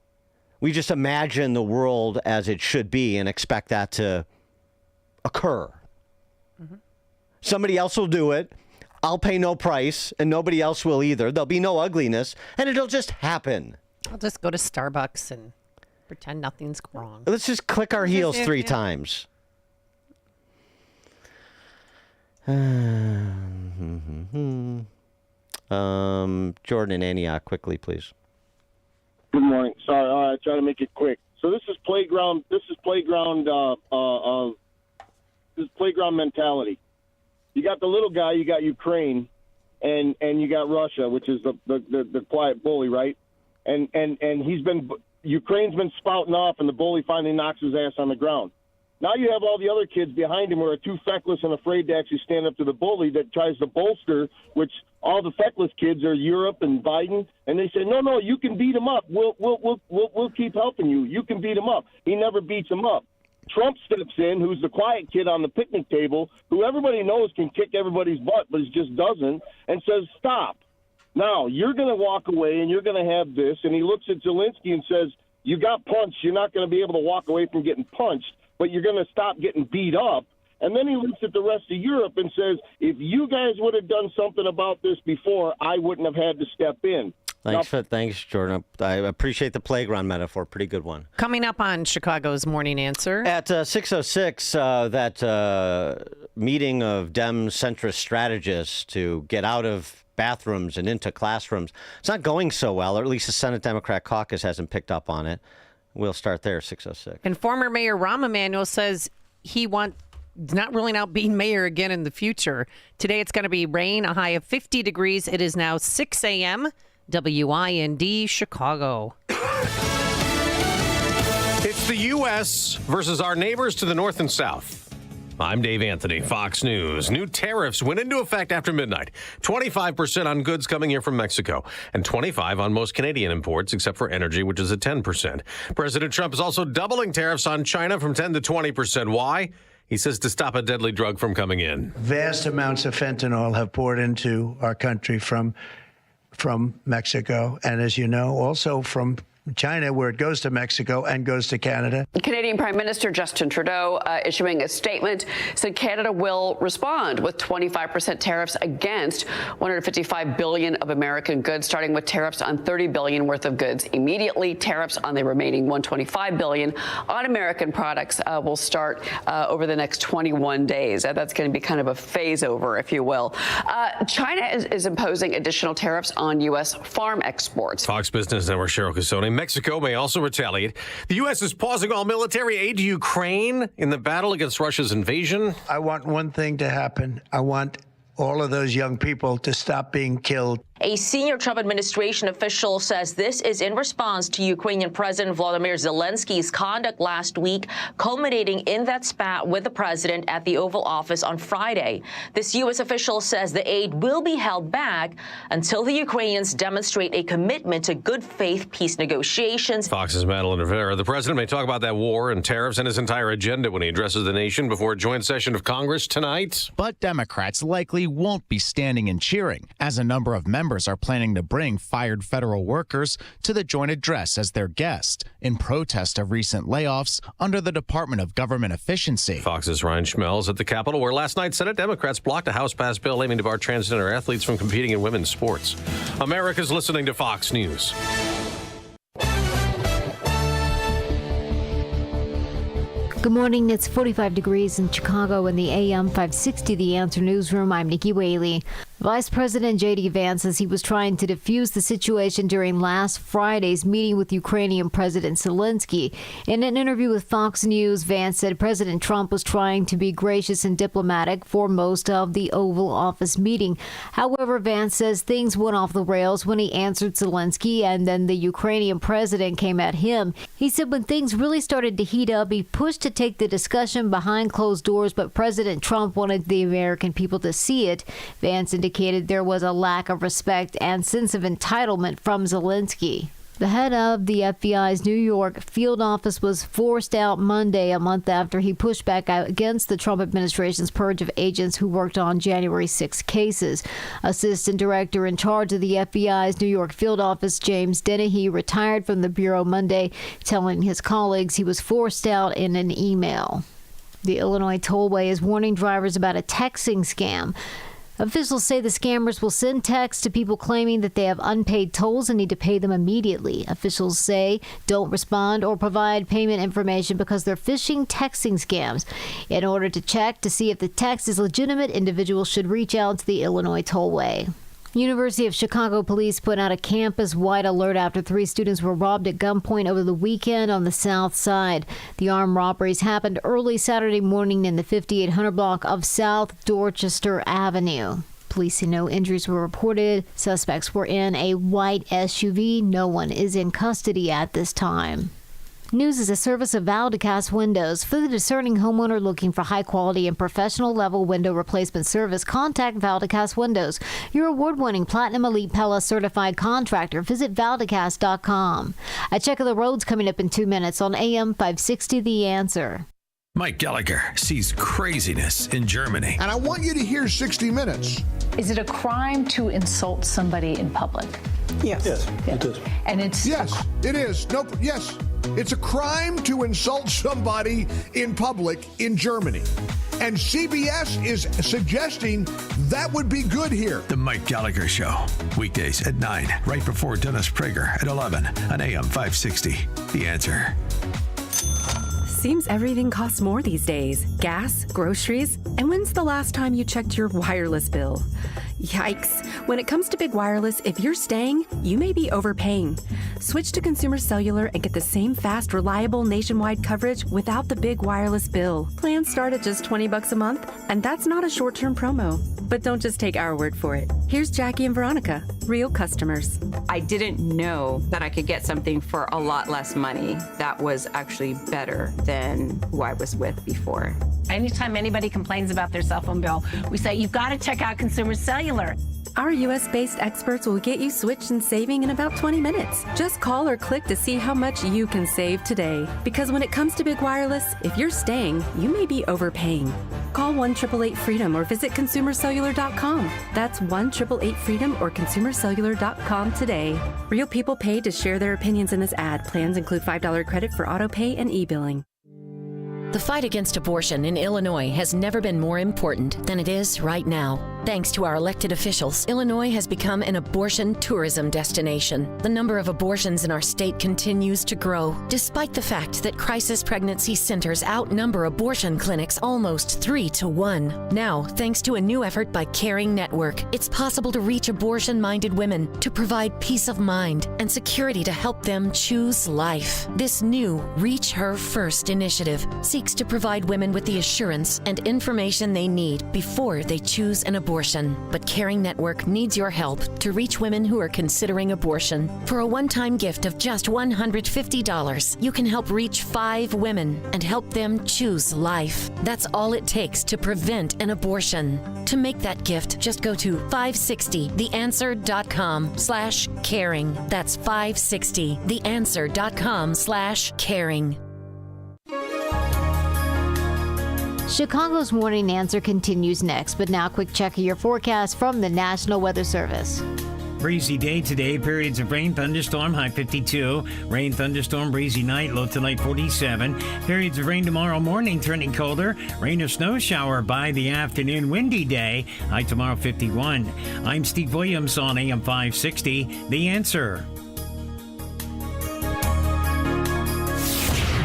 We just imagine the world as it should be and expect that to occur. Mm-hmm. Somebody else will do it. I'll pay no price, and nobody else will either. There'll be no ugliness, and it'll just happen. I'll just go to Starbucks and pretend nothing's wrong. Let's just click our heels 3 times. Jordan and Antioch, quickly, please. Good morning. Sorry, I'll try to make it quick. So this is playground mentality. You got the little guy, you got Ukraine, and you got Russia, which is the quiet bully, right? And Ukraine's been spouting off, and the bully finally knocks his ass on the ground. Now you have all the other kids behind him who are too feckless and afraid to actually stand up to the bully that tries to bolster, which all the feckless kids are Europe and Biden, and they say, no, you can beat him up. We'll keep helping you. You can beat him up. He never beats him up. Trump steps in, who's the quiet kid on the picnic table, who everybody knows can kick everybody's butt, but he just doesn't, and says, stop. Now, you're going to walk away, and you're going to have this, and he looks at Zelensky and says, you got punched. You're not going to be able to walk away from getting punched, but you're going to stop getting beat up. And then he looks at the rest of Europe and says, if you guys would have done something about this before, I wouldn't have had to step in. Thanks, Jordan. I appreciate the playground metaphor. Pretty good one. Coming up on Chicago's Morning Answer. At 6:06, that meeting of Dem centrist strategists to get out of bathrooms and into classrooms, it's not going so well, or at least the Senate Democrat caucus hasn't picked up on it. We'll start there, 6:06. And former Mayor Rahm Emanuel says he not ruling out being mayor again in the future. Today it's going to be rain, a high of 50 degrees. It is now 6 a.m. WIND, Chicago. It's the U.S. versus our neighbors to the north and south. I'm Dave Anthony, Fox News. New tariffs went into effect after midnight. 25% on goods coming here from Mexico and 25% on most Canadian imports, except for energy, which is at 10%. President Trump is also doubling tariffs on China from 10 to 20%. Why? He says to stop a deadly drug from coming in. Vast amounts of fentanyl have poured into our country from Mexico, and as you know, also from China, where it goes to Mexico and goes to Canada. Canadian Prime Minister Justin Trudeau issuing a statement said Canada will respond with 25% tariffs against $155 billion of American goods, starting with tariffs on $30 billion worth of goods immediately. Tariffs on the remaining $125 billion on American products will start over the next 21 days. That's going to be kind of a phase over, if you will. China is imposing additional tariffs on U.S. farm exports. Fox Business Network Cheryl Casone. Mexico may also retaliate. The U.S. is pausing all military aid to Ukraine in the battle against Russia's invasion. I want one thing to happen. I want all of those young people to stop being killed. A senior Trump administration official says this is in response to Ukrainian President Volodymyr Zelensky's conduct last week, culminating in that spat with the president at the Oval Office on Friday. This U.S. official says the aid will be held back until the Ukrainians demonstrate a commitment to good faith peace negotiations. Fox's Madeline Rivera. The president may talk about that war and tariffs and his entire agenda when he addresses the nation before a joint session of Congress tonight. But Democrats likely won't be standing and cheering, as a number of members are planning to bring fired federal workers to the joint address as their guest in protest of recent layoffs under the Department of Government Efficiency. Fox's Ryan Schmelz at the Capitol, where last night Senate Democrats blocked a House-passed bill aiming to bar transgender athletes from competing in women's sports. America's listening to Fox News. Good morning. It's 45 degrees in Chicago in the AM 560 The Answer newsroom. I'm Nikki Whaley. Vice President J.D. Vance says he was trying to defuse the situation during last Friday's meeting with Ukrainian President Zelensky. In an interview with Fox News, Vance said President Trump was trying to be gracious and diplomatic for most of the Oval Office meeting. However, Vance says things went off the rails when he answered Zelensky, and then the Ukrainian president came at him. He said when things really started to heat up, he pushed to take the discussion behind closed doors, but President Trump wanted the American people to see it. Vance indicated there was a lack of respect and sense of entitlement from Zelensky. The head of the FBI's New York field office was forced out Monday, a month after he pushed back against the Trump administration's purge of agents who worked on January 6 cases. Assistant director in charge of the FBI's New York field office, James Dennehy, retired from the bureau Monday, telling his colleagues he was forced out in an email. The Illinois Tollway is warning drivers about a texting scam. Officials say the scammers will send texts to people claiming that they have unpaid tolls and need to pay them immediately. Officials say don't respond or provide payment information because they're phishing texting scams. In order to check to see if the text is legitimate, individuals should reach out to the Illinois Tollway. University of Chicago police put out a campus-wide alert after 3 students were robbed at gunpoint over the weekend on the south side. The armed robberies happened early Saturday morning in the 5800 block of South Dorchester Avenue. Police say no injuries were reported. Suspects were in a white SUV. No one is in custody at this time. News is a service of Valdecast Windows. For the discerning homeowner looking for high-quality and professional-level window replacement service, contact Valdecast Windows, your award-winning Platinum Elite Pella certified contractor. Visit Valdecast.com. A check of the roads coming up in 2 minutes on AM 560 The Answer. Mike Gallagher sees craziness in Germany. And I want you to hear 60 Minutes. Is it a crime to insult somebody in public? Yes. Yes, it is. And it's... Yes, it is. No, yes. It's a crime to insult somebody in public in Germany. And CBS is suggesting that would be good here. The Mike Gallagher Show. Weekdays at 9, right before Dennis Prager at 11 on AM 560. The Answer. Seems everything costs more these days. Gas, groceries, and when's the last time you checked your wireless bill? Yikes. When it comes to big wireless, if you're staying, you may be overpaying. Switch to Consumer Cellular and get the same fast, reliable nationwide coverage without the big wireless bill. Plans start at just $20 a month, and that's not a short-term promo. But don't just take our word for it. Here's Jackie and Veronica, real customers. I didn't know that I could get something for a lot less money that was actually better than who I was with before. Anytime anybody complains about their cell phone bill, we say, you've got to check out Consumer Cellular. Our U.S.-based experts will get you switched and saving in about 20 minutes. Just call or click to see how much you can save today. Because when it comes to big wireless, if you're staying, you may be overpaying. Call 1-888-FREEDOM or visit ConsumerCellular.com. That's 1-888-FREEDOM or ConsumerCellular.com today. Real people paid to share their opinions in this ad. Plans include $5 credit for auto pay and e-billing. The fight against abortion in Illinois has never been more important than it is right now. Thanks to our elected officials, Illinois has become an abortion tourism destination. The number of abortions in our state continues to grow, despite the fact that crisis pregnancy centers outnumber abortion clinics almost 3 to 1. Now, thanks to a new effort by Caring Network, it's possible to reach abortion-minded women to provide peace of mind and security to help them choose life. This new Reach Her First initiative seeks to provide women with the assurance and information they need before they choose an abortion. But Caring Network needs your help to reach women who are considering abortion. For a one-time gift of just $150, you can help reach 5 women and help them choose life. That's all it takes to prevent an abortion. To make that gift, just go to 560theanswer.com/caring. That's 560theanswer.com/caring. Chicago's Morning Answer continues next, but now a quick check of your forecast from the National Weather Service. Breezy day today, periods of rain, thunderstorm, high 52. Rain, thunderstorm, breezy night, low tonight 47. Periods of rain tomorrow morning, turning colder. Rain or snow shower by the afternoon, windy day, high tomorrow 51. I'm Steve Williams on AM 560, The Answer.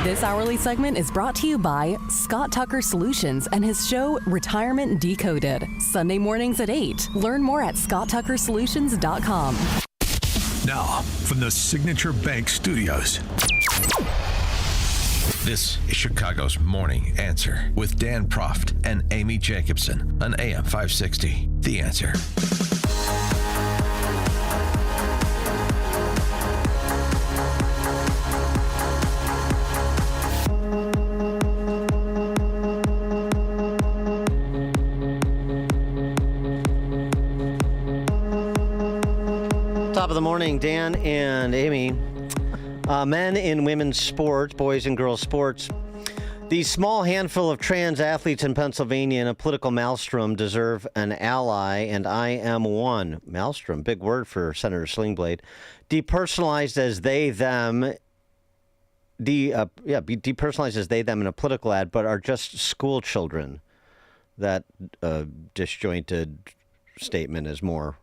This hourly segment is brought to you by Scott Tucker Solutions and his show Retirement Decoded. Sunday mornings at 8. Learn more at scotttuckersolutions.com. Now, from the Signature Bank Studios, this is Chicago's Morning Answer with Dan Proft and Amy Jacobson on AM 560. The Answer. Top of the morning, Dan and Amy. Men in women's sports, boys and girls sports. The small handful of trans athletes in Pennsylvania in a political maelstrom deserve an ally, and I am one. Maelstrom, big word for Senator Slingblade. Depersonalized as they, them. Depersonalized as they, them in a political ad, but are just school children. That disjointed statement is more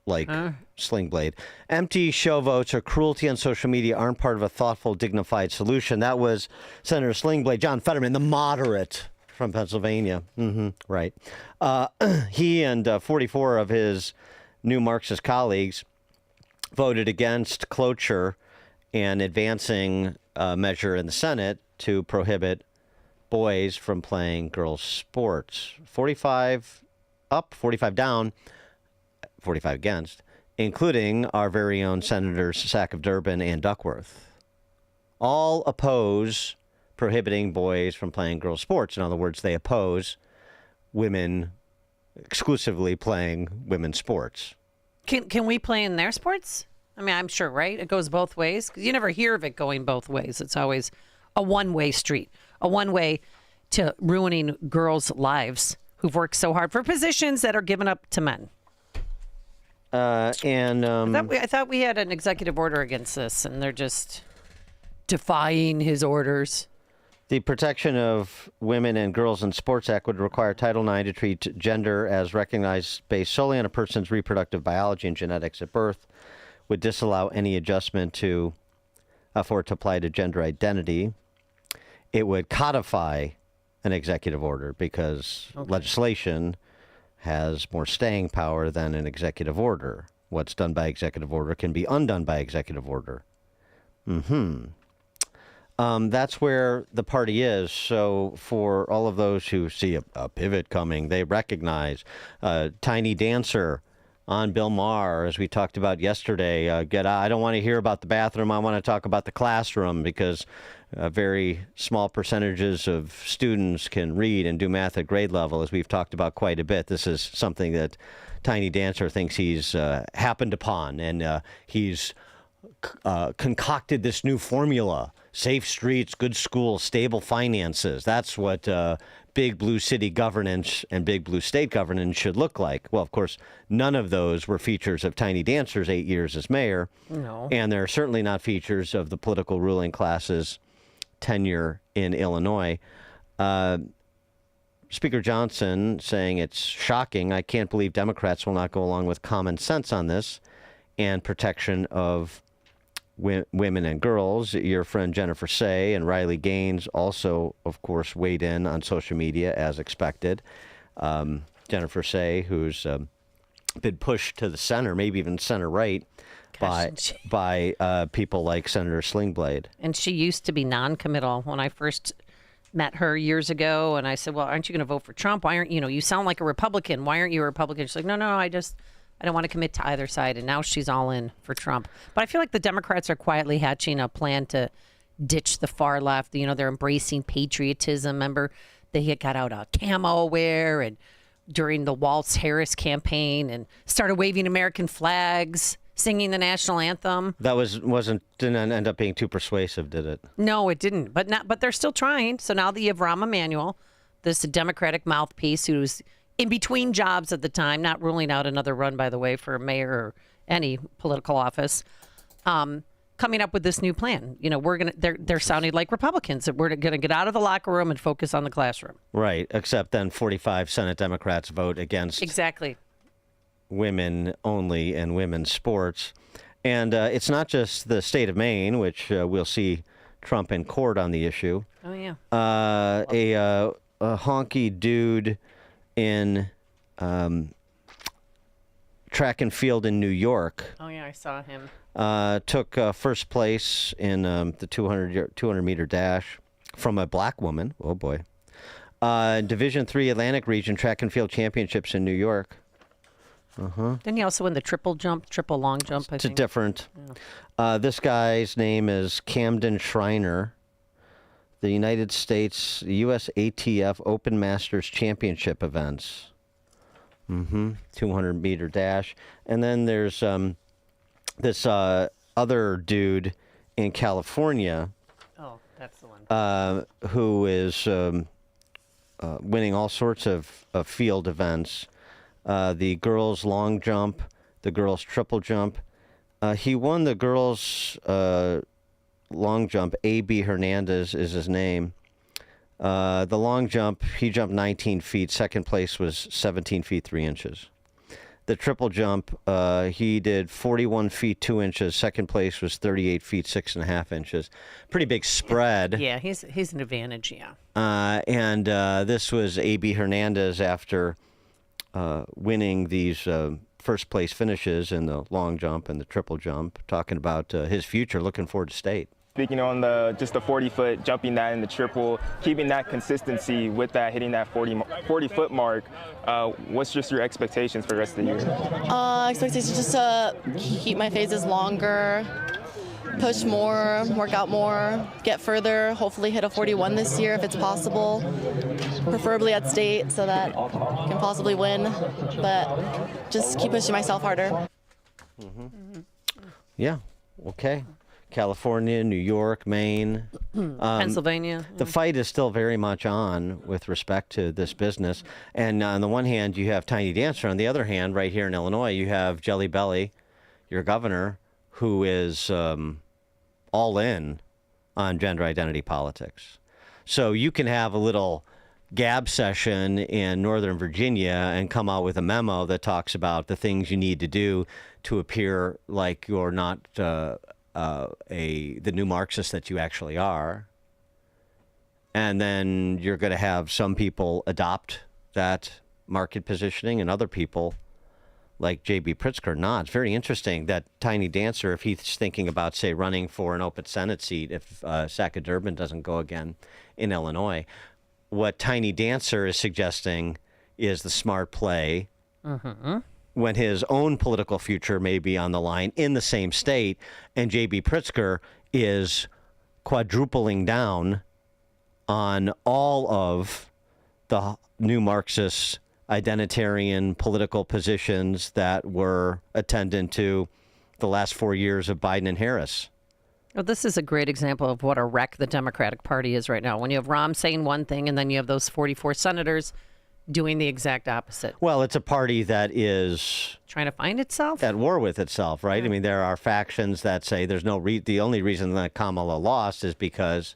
like Slingblade. Empty show votes or cruelty on social media aren't part of a thoughtful, dignified solution. That was Senator Slingblade, John Fetterman, the moderate from Pennsylvania. Right. He and 44 of his new Marxist colleagues voted against cloture and advancing a measure in the Senate to prohibit boys from playing girls' sports. 45 up, 45 down. 45 against, including our very own Senators Sack of Durbin and Duckworth. All oppose prohibiting boys from playing girls' sports. In other words, they oppose women exclusively playing women's sports. Can we play in their sports? I mean, I'm sure, right? It goes both ways. 'Cause you never hear of it going both ways. It's always a one-way street, a one-way to ruining girls' lives who've worked so hard for positions that are given up to men. I thought we had an executive order against this, and they're just defying his orders. The Protection of Women and Girls in Sports Act would require Title IX to treat gender as recognized based solely on a person's reproductive biology and genetics at birth, would disallow any adjustment for it to apply to gender identity. It would codify an executive order because legislation has more staying power than an executive order. What's done by executive order can be undone by executive order. That's where the party is. So for all of those who see a pivot coming, they recognize Tiny Dancer on Bill Maher, as we talked about yesterday. I don't want to hear about the bathroom. I want to talk about the classroom, because very small percentages of students can read and do math at grade level, as we've talked about quite a bit. This is something that Tiny Dancer thinks he's happened upon, and he's concocted this new formula: safe streets, good schools, stable finances. That's what big blue city governance and big blue state governance should look like. Well, of course, none of those were features of Tiny Dancer's 8 years as mayor. No. And they're certainly not features of the political ruling class's tenure in Illinois. Speaker Johnson saying it's shocking. I can't believe Democrats will not go along with common sense on this and protection of women and girls. Your friend Jennifer Say and Riley Gaines also, of course, weighed in on social media as expected. Jennifer Say, who's been pushed to the center, maybe even center right, by people like Senator Slingblade. And she used to be non-committal when I first met her years ago, and I said, well, aren't you going to vote for Trump? Why aren't you sound like a Republican. Why aren't you a Republican? She's like, no, I don't want to commit to either side. And now she's all in for Trump. But I feel like the Democrats are quietly hatching a plan to ditch the far left. They're embracing patriotism. Remember, they got out a camo wear and during the Waltz Harris campaign and started waving American flags, singing the national anthem. That didn't end up being too persuasive, did it? No, it didn't. But they're still trying. So now you have Rahm Emanuel, this Democratic mouthpiece who's in between jobs at the time, not ruling out another run, by the way, for mayor or any political office, coming up with this new plan. They're sounding like Republicans, that we're going to get out of the locker room and focus on the classroom. Right, except then 45 Senate Democrats vote against women only and women's sports. And it's not just the state of Maine, which we'll see Trump in court on the issue. Oh, yeah. A honky dude in track and field in New York. Oh, yeah, I saw him. Took first place in the 200-meter dash from a black woman. Oh, boy. Division III Atlantic Region Track and Field Championships in New York. Didn't he also win the triple long jump, I think? It's different. Yeah. This guy's name is Camden Schreiner. The United States U.S. ATF Open Masters Championship events. 200-meter dash. And then there's this other dude in California. Oh, that's the one. Who is winning all sorts of field events. The girls' long jump, the girls' triple jump. He won the girls' long jump. A.B. Hernandez is his name. The long jump, he jumped 19 feet. Second place was 17 feet 3 inches. The triple jump, he did 41 feet 2 inches. Second place was 38 feet 6.5 inches. Pretty big spread. Yeah, he's an advantage. Yeah. And this was A.B. Hernandez after winning these first place finishes in the long jump and the triple jump, talking about his future, looking forward to state. Speaking on the 40-foot, jumping that in the triple, keeping that consistency with that, hitting that 40-foot mark, what's just your expectations for the rest of the year? Expectations just to keep my phases longer, push more, work out more, get further, hopefully hit a 41 this year if it's possible, preferably at state so that I can possibly win, but just keep pushing myself harder. Yeah, okay. California, New York, Maine, Pennsylvania. The fight is still very much on with respect to this business. And on the one hand, you have Tiny Dancer. On the other hand, right here in Illinois, you have Jelly Belly, your governor, who is all in on gender identity politics. So you can have a little gab session in Northern Virginia and come out with a memo that talks about the things you need to do to appear like you're not the new Marxist that you actually are. And then you're going to have some people adopt that market positioning and other people like J.B. Pritzker not. It's very interesting that Tiny Dancer, if he's thinking about, say, running for an open Senate seat, if Saca Durbin doesn't go again in Illinois, what Tiny Dancer is suggesting is the smart play when his own political future may be on the line in the same state, and J.B. Pritzker is quadrupling down on all of the new Marxist identitarian political positions that were attendant to the last 4 years of Biden and Harris. Well, this is a great example of what a wreck the Democratic Party is right now. When you have Rahm saying one thing and then you have those 44 senators doing the exact opposite. Well, it's a party that is trying to find itself, at war with itself, right? I mean, there are factions that say there's no the only reason that Kamala lost is because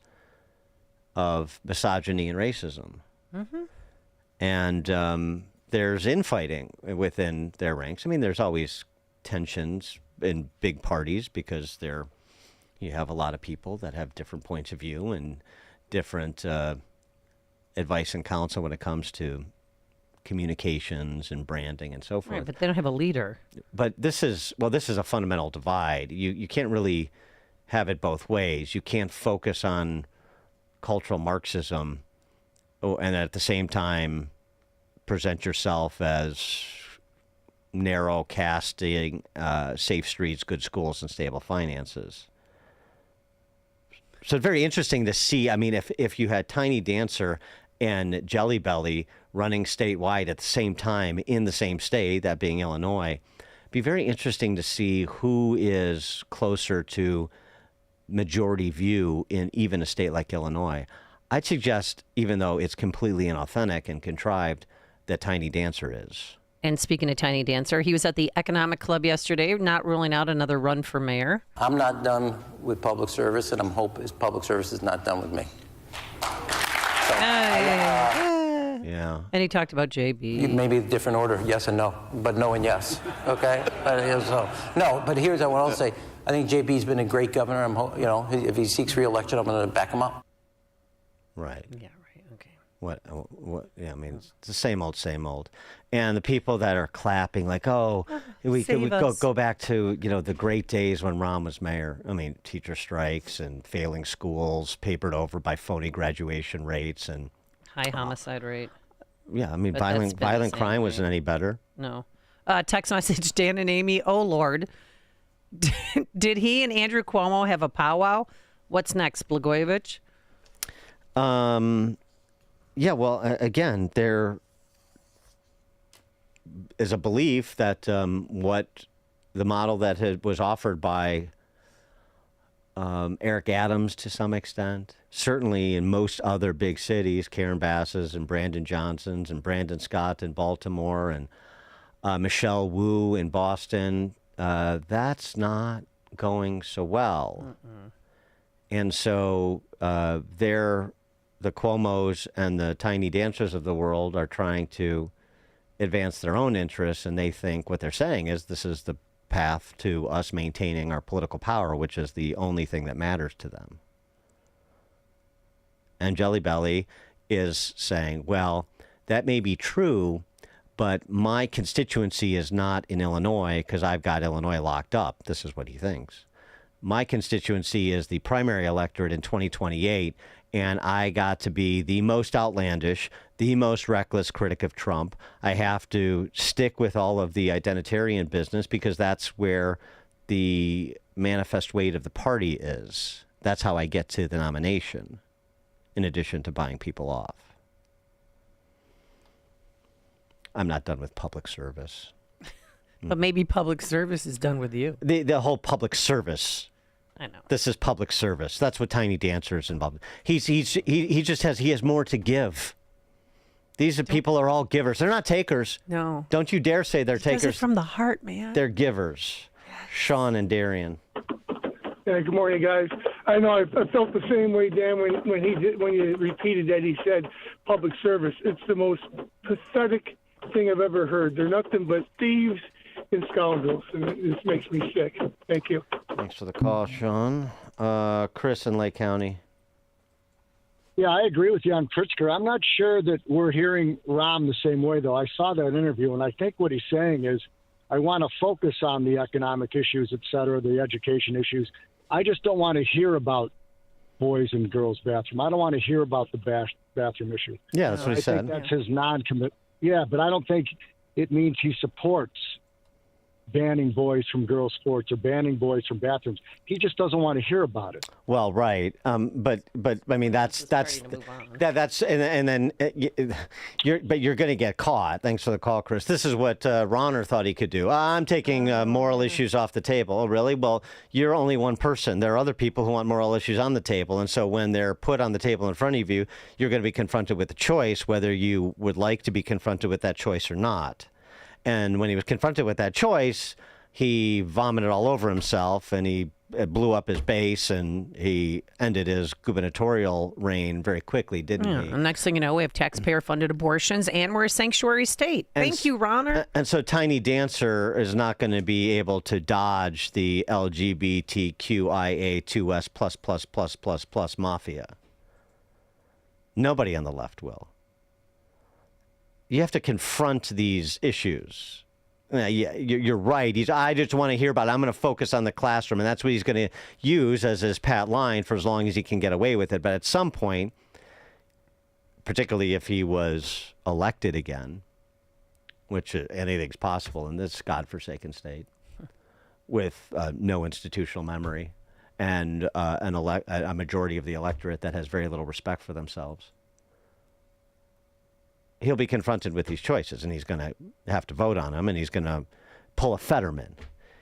of misogyny and racism. And there's infighting within their ranks. I mean, there's always tensions in big parties because you have a lot of people that have different points of view and different advice and counsel when it comes to communications and branding and so forth. Right, but they don't have a leader. But this is a fundamental divide. You can't really have it both ways. You can't focus on cultural Marxism and at the same time present yourself as narrow casting, safe streets, good schools, and stable finances. So it's very interesting to see. I mean, if you had Tiny Dancer and Jelly Belly running statewide at the same time in the same state, that being Illinois, it'd be very interesting to see who is closer to majority view in even a state like Illinois. I'd suggest, even though it's completely inauthentic and contrived, that Tiny Dancer is. And speaking of Tiny Dancer, he was at the Economic Club yesterday, not ruling out another run for mayor. I'm not done with public service, and I'm hoping public service is not done with me. Yeah. And he talked about JB. Maybe a different order, yes and no, but no and yes, okay? But here's what I'll say. I think JB's been a great governor. If he seeks re-election, I'm going to back him up. Right. Yeah, right, okay. What, yeah, I mean, it's the same old. And the people that are clapping like, we go back to, the great days when Ron was mayor. I mean, teacher strikes and failing schools papered over by phony graduation rates and high homicide rate. Yeah, I mean, violent crime wasn't any better. No. Text message, Dan and Amy, oh, Lord. Did he and Andrew Cuomo have a powwow? What's next, Blagojevich? Yeah, well, again, there is a belief that what the model that was offered by Eric Adams to some extent, certainly in most other big cities, Karen Bass's and Brandon Johnson's and Brandon Scott in Baltimore and Michelle Wu in Boston, that's not going so well. And so the Cuomos and the Tiny Dancers of the world are trying to advance their own interests, and they think what they're saying is this is the path to us maintaining our political power, which is the only thing that matters to them. And Jelly Belly is saying, well, that may be true, but my constituency is not in Illinois because I've got Illinois locked up. This is what he thinks. My constituency is the primary electorate in 2028, and I got to be the most outlandish, the most reckless critic of Trump. I have to stick with all of the identitarian business because that's where the manifest weight of the party is. That's how I get to the nomination, in addition to buying people off. I'm not done with public service. But maybe public service is done with you. The whole public service. I know. This is public service. That's what Tiny Dancer is involved in. He has more to give. These people are all givers. They're not takers. No. Don't you dare say they're takers. It from the heart, man. They're givers. Sean and Darian. Yeah, good morning, guys. I know I felt the same way, Dan, when you repeated that. He said public service. It's the most pathetic thing I've ever heard. They're nothing but thieves and scoundrels, and this makes me sick. Thank you. Thanks for the call, Sean. Chris in Lake County. Yeah, I agree with you on Pritzker. I'm not sure that we're hearing Rahm the same way, though. I saw that interview, and I think what he's saying is, I want to focus on the economic issues, et cetera, the education issues. I just don't want to hear about boys and girls' bathroom. I don't want to hear about the bathroom issue. Yeah, that's what he said. I think that's his non-commit. Yeah, but I don't think it means he supports banning boys from girls' sports or banning boys from bathrooms. He just doesn't want to hear about it. Well, right, but I mean that's and then you're going to get caught. Thanks for the call, Chris. This is what Ronner thought he could do. I'm taking moral issues off the table. Oh, really? Well, you're only one person. There are other people who want moral issues on the table, and so when they're put on the table in front of you, you're going to be confronted with a choice whether you would like to be confronted with that choice or not. And when he was confronted with that choice, he vomited all over himself and he it blew up his base, and he ended his gubernatorial reign very quickly, didn't he? And next thing you know, we have taxpayer-funded abortions, and we're a sanctuary state. Thank you, Ronner. And so Tiny Dancer is not going to be able to dodge the LGBTQIA2S++++ mafia. Nobody on the left will. You have to confront these issues. Yeah, you're right. I just want to hear about it. I'm going to focus on the classroom, and that's what he's going to use as his pat line for as long as he can get away with it. But at some point, particularly if he was elected again, which anything's possible in this godforsaken state, with no institutional memory and a majority of the electorate that has very little respect for themselves, he'll be confronted with these choices, and he's going to have to vote on them, and he's going to pull a Fetterman.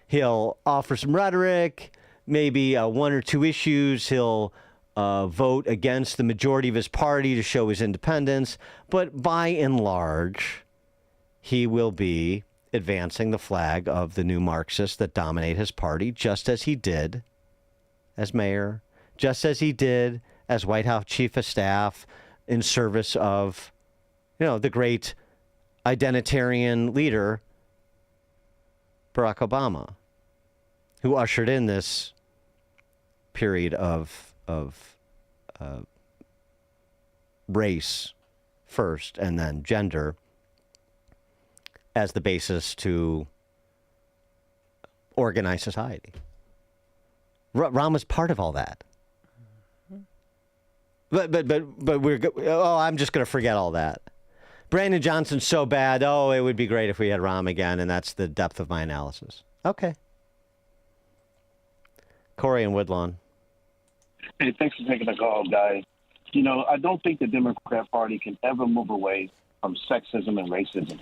He'll offer some rhetoric, maybe one or two issues. He'll vote against the majority of his party to show his independence. But by and large, he will be advancing the flag of the new Marxists that dominate his party, just as he did as mayor, just as he did as White House chief of staff in service of the great identitarian leader, Barack Obama, who ushered in this period of race first and then gender as the basis to organize society. Rahm was part of all that. But I'm just going to forget all that. Brandon Johnson's so bad. Oh, it would be great if we had Rahm again, and that's the depth of my analysis. Okay. Corey and Woodlawn. Hey, thanks for taking the call, guys. I don't think the Democrat Party can ever move away from sexism and racism,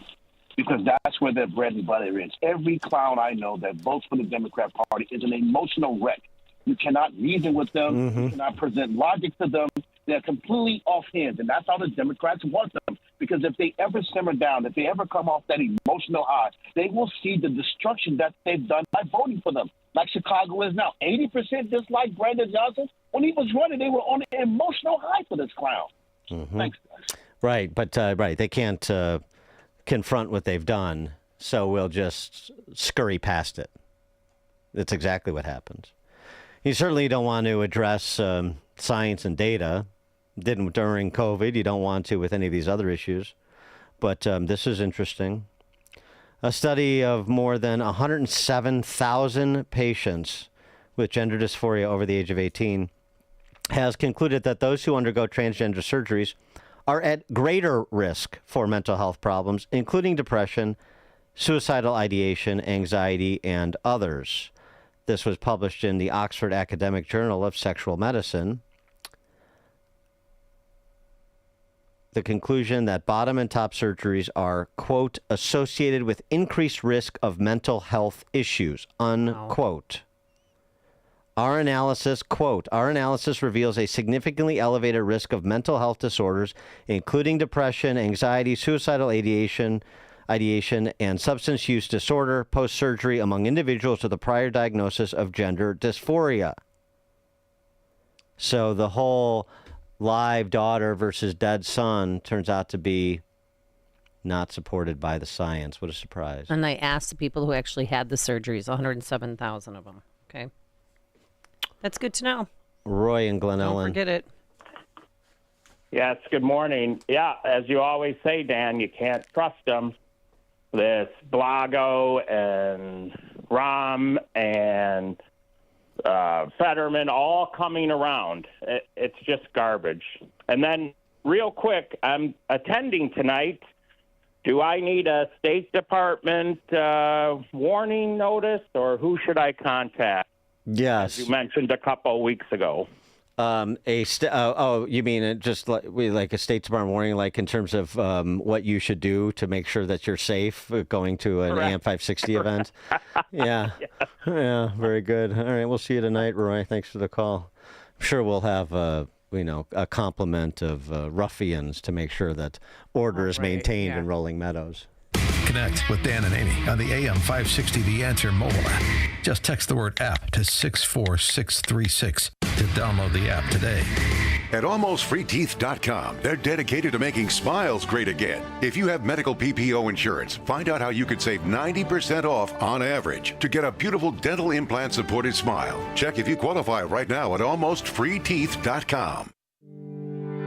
because that's where their bread and butter is. Every clown I know that votes for the Democrat Party is an emotional wreck. You cannot reason with them. You cannot present logic to them. They're completely off hands, and that's how the Democrats want them. Because if they ever simmer down, if they ever come off that emotional high, they will see the destruction that they've done by voting for them. Like Chicago is now. 80% dislike Brandon Johnson. When he was running, they were on an emotional high for this clown. Thanks, guys. Right, but they can't confront what they've done, so we'll just scurry past it. That's exactly what happens. You certainly don't want to address science and data. Didn't during COVID. You don't want to with any of these other issues. But this is interesting. A study of more than 107,000 patients with gender dysphoria over the age of 18 has concluded that those who undergo transgender surgeries are at greater risk for mental health problems, including depression, suicidal ideation, anxiety, and others. This was published in the Oxford Academic Journal of Sexual Medicine. The conclusion that bottom and top surgeries are, quote, associated with increased risk of mental health issues, unquote. Our analysis, quote, our analysis reveals a significantly elevated risk of mental health disorders, including depression, anxiety, suicidal ideation, and substance use disorder post-surgery among individuals with a prior diagnosis of gender dysphoria. So the whole live daughter versus dead son turns out to be not supported by the science. What a surprise. And they asked the people who actually had the surgeries, 107,000 of them. Okay. That's good to know. Roy and Glen Ellen. Don't forget it. Yes, good morning. Yeah, as you always say, Dan, you can't trust them. This Blago and Rahm and Fetterman all coming around. It's just garbage. And then real quick, I'm attending tonight. Do I need a State Department warning notice, or who should I contact? Yes. As you mentioned a couple of weeks ago. You mean just like a State Department warning, like in terms of what you should do to make sure that you're safe going to an AM 560 event? Yeah. Yeah, very good. All right, we'll see you tonight, Roy. Thanks for the call. I'm sure we'll have a complement of ruffians to make sure that order is maintained in Rolling Meadows. Connect with Dan and Amy on the AM 560 The Answer mobile app. Just text the word app to 64636 to download the app today. At almostfreeteeth.com, they're dedicated to making smiles great again. If you have medical PPO insurance, find out how you could save 90% off on average to get a beautiful dental implant supported smile. Check if you qualify right now at almostfreeteeth.com.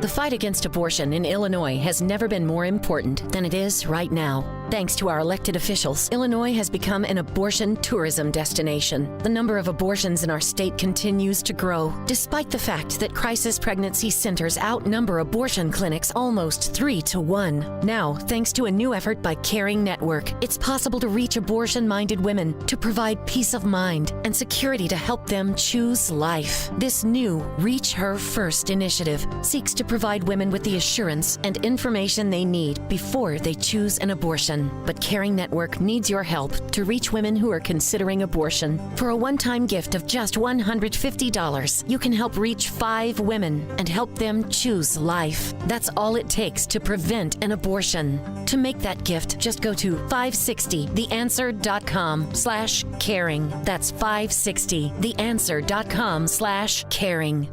The fight against abortion in Illinois has never been more important than it is right now. Thanks to our elected officials, Illinois has become an abortion tourism destination. The number of abortions in our state continues to grow, despite the fact that crisis pregnancy centers outnumber abortion clinics almost 3 to 1. Now, thanks to a new effort by Caring Network, it's possible to reach abortion-minded women to provide peace of mind and security to help them choose life. This new Reach Her First initiative seeks to provide women with the assurance and information they need before they choose an abortion. But Caring Network needs your help to reach women who are considering abortion. For a one-time gift of just $150, you can help reach 5 women and help them choose life. That's all it takes to prevent an abortion. To make that gift, just go to 560theanswer.com/caring. That's 560theanswer.com/caring.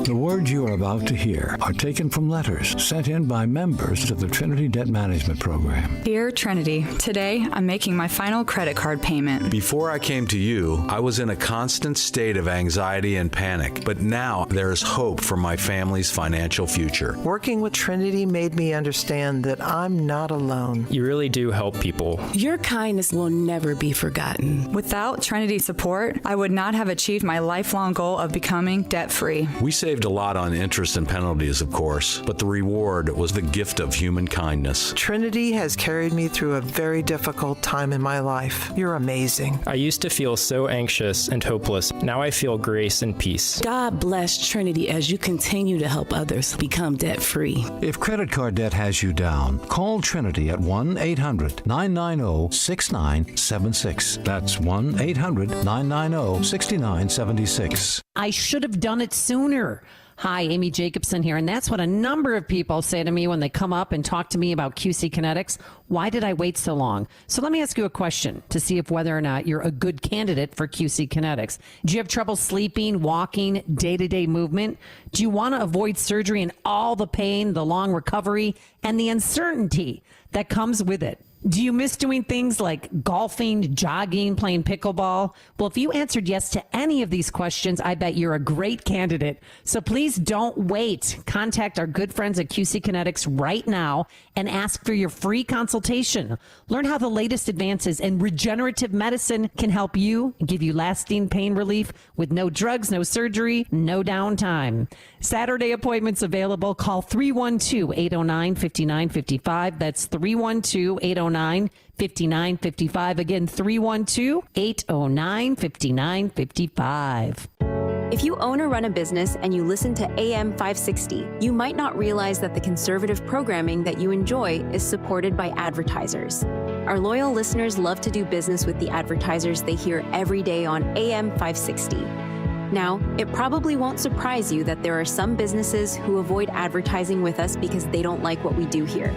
The words you are about to hear are taken from letters sent in by members of the Trinity Debt Management Program. Dear Trinity, today I'm making my final credit card payment. Before I came to you, I was in a constant state of anxiety and panic, but now there is hope for my family's financial future. Working with Trinity made me understand that I'm not alone. You really do help people. Your kindness will never be forgotten. Without Trinity's support, I would not have achieved my lifelong goal of becoming debt-free. We saved a lot on interest and penalties, of course, but the reward was the gift of human kindness. Trinity has carried me through a very difficult time in my life. You're amazing. I used to feel so anxious and hopeless. Now I feel grace and peace. God bless Trinity as you continue to help others become debt-free. If credit card debt has you down, call Trinity at 1-800-990-6976. That's 1-800-990-6976. I should have done it sooner. Hi, Amy Jacobson here, and that's what a number of people say to me when they come up and talk to me about QC Kinetics. Why did I wait so long? So let me ask you a question to see if whether or not you're a good candidate for QC Kinetics. Do you have trouble sleeping, walking, day-to-day movement? Do you want to avoid surgery and all the pain, the long recovery, and the uncertainty that comes with it? Do you miss doing things like golfing, jogging, playing pickleball? Well, if you answered yes to any of these questions, I bet you're a great candidate. So please don't wait. Contact our good friends at QC Kinetics right now and ask for your free consultation. Learn how the latest advances in regenerative medicine can help you and give you lasting pain relief with no drugs, no surgery, no downtime. Saturday appointments available. Call 312-809-5955. That's 312-809-5955. Again, 312-809-5955. If you own or run a business and you listen to AM 560, you might not realize that the conservative programming that you enjoy is supported by advertisers. Our loyal listeners love to do business with the advertisers they hear every day on AM 560. Now, it probably won't surprise you that there are some businesses who avoid advertising with us because they don't like what we do here.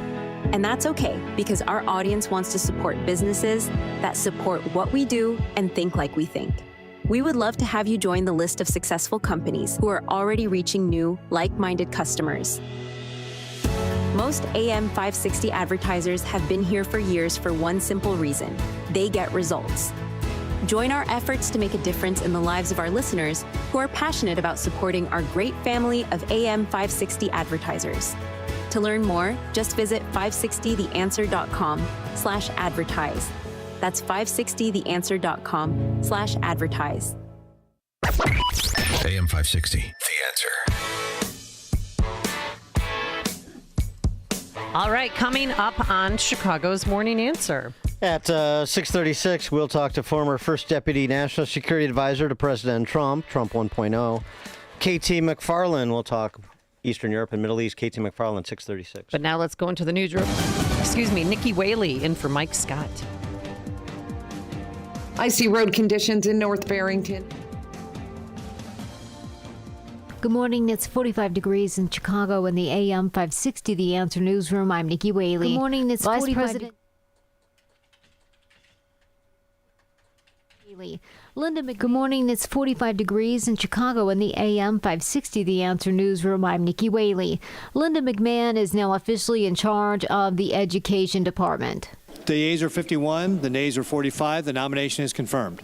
And that's okay, because our audience wants to support businesses that support what we do and think like we think. We would love to have you join the list of successful companies who are already reaching new, like-minded customers. Most AM 560 advertisers have been here for years for one simple reason: they get results. Join our efforts to make a difference in the lives of our listeners who are passionate about supporting our great family of AM 560 advertisers. To learn more, just visit 560theanswer.com/advertise. That's 560theanswer.com/advertise. AM 560, The Answer. All right, coming up on Chicago's Morning Answer. At 6:36, we'll talk to former First Deputy National Security Advisor to President Trump 1.0. KT McFarland will talk Eastern Europe and Middle East. KT McFarland, 6:36. But now let's go into the newsroom. Nikki Whaley in for Mike Scott. Icy road conditions in North Barrington. Good morning. It's 45 degrees in Chicago in the AM 560 The Answer newsroom. I'm Nikki Whaley. Good morning. It's Vice President. Good morning. It's 45 degrees in Chicago in the AM 560 The Answer newsroom. I'm Nikki Whaley. Linda McMahon is now officially in charge of the Education Department. The yeas are 51, the nays are 45. The nomination is confirmed.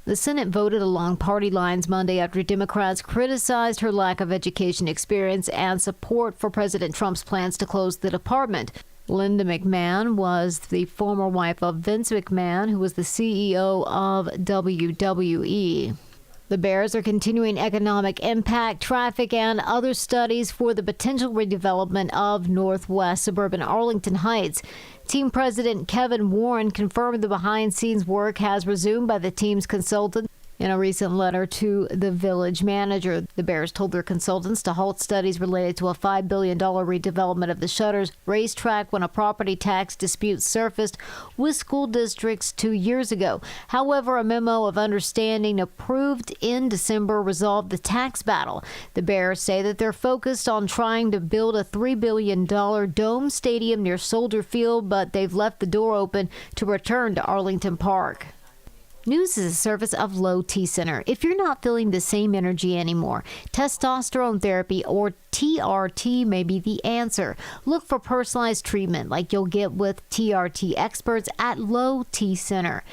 The Senate voted along party lines Monday after Democrats criticized her lack of education experience and support for President Trump's plans to close the department. Linda McMahon was the former wife of Vince McMahon, who was the CEO of WWE. The Bears are continuing economic impact, traffic, and other studies for the potential redevelopment of northwest suburban Arlington Heights. Team president Kevin Warren confirmed the behind-scenes work has resumed by the team's consultant. In a recent letter to the village manager, the Bears told their consultants to halt studies related to a $5 billion redevelopment of the Shutters racetrack when a property tax dispute surfaced with school districts 2 years ago. However, a memo of understanding approved in December resolved the tax battle. The Bears say that they're focused on trying to build a $3 billion dome stadium near Soldier Field, but they've left the door open to return to Arlington Park. News is a service of Low T Center. If you're not feeling the same energy anymore, testosterone therapy or TRT may be the answer. Look for personalized treatment like you'll get with TRT experts at Low T Center.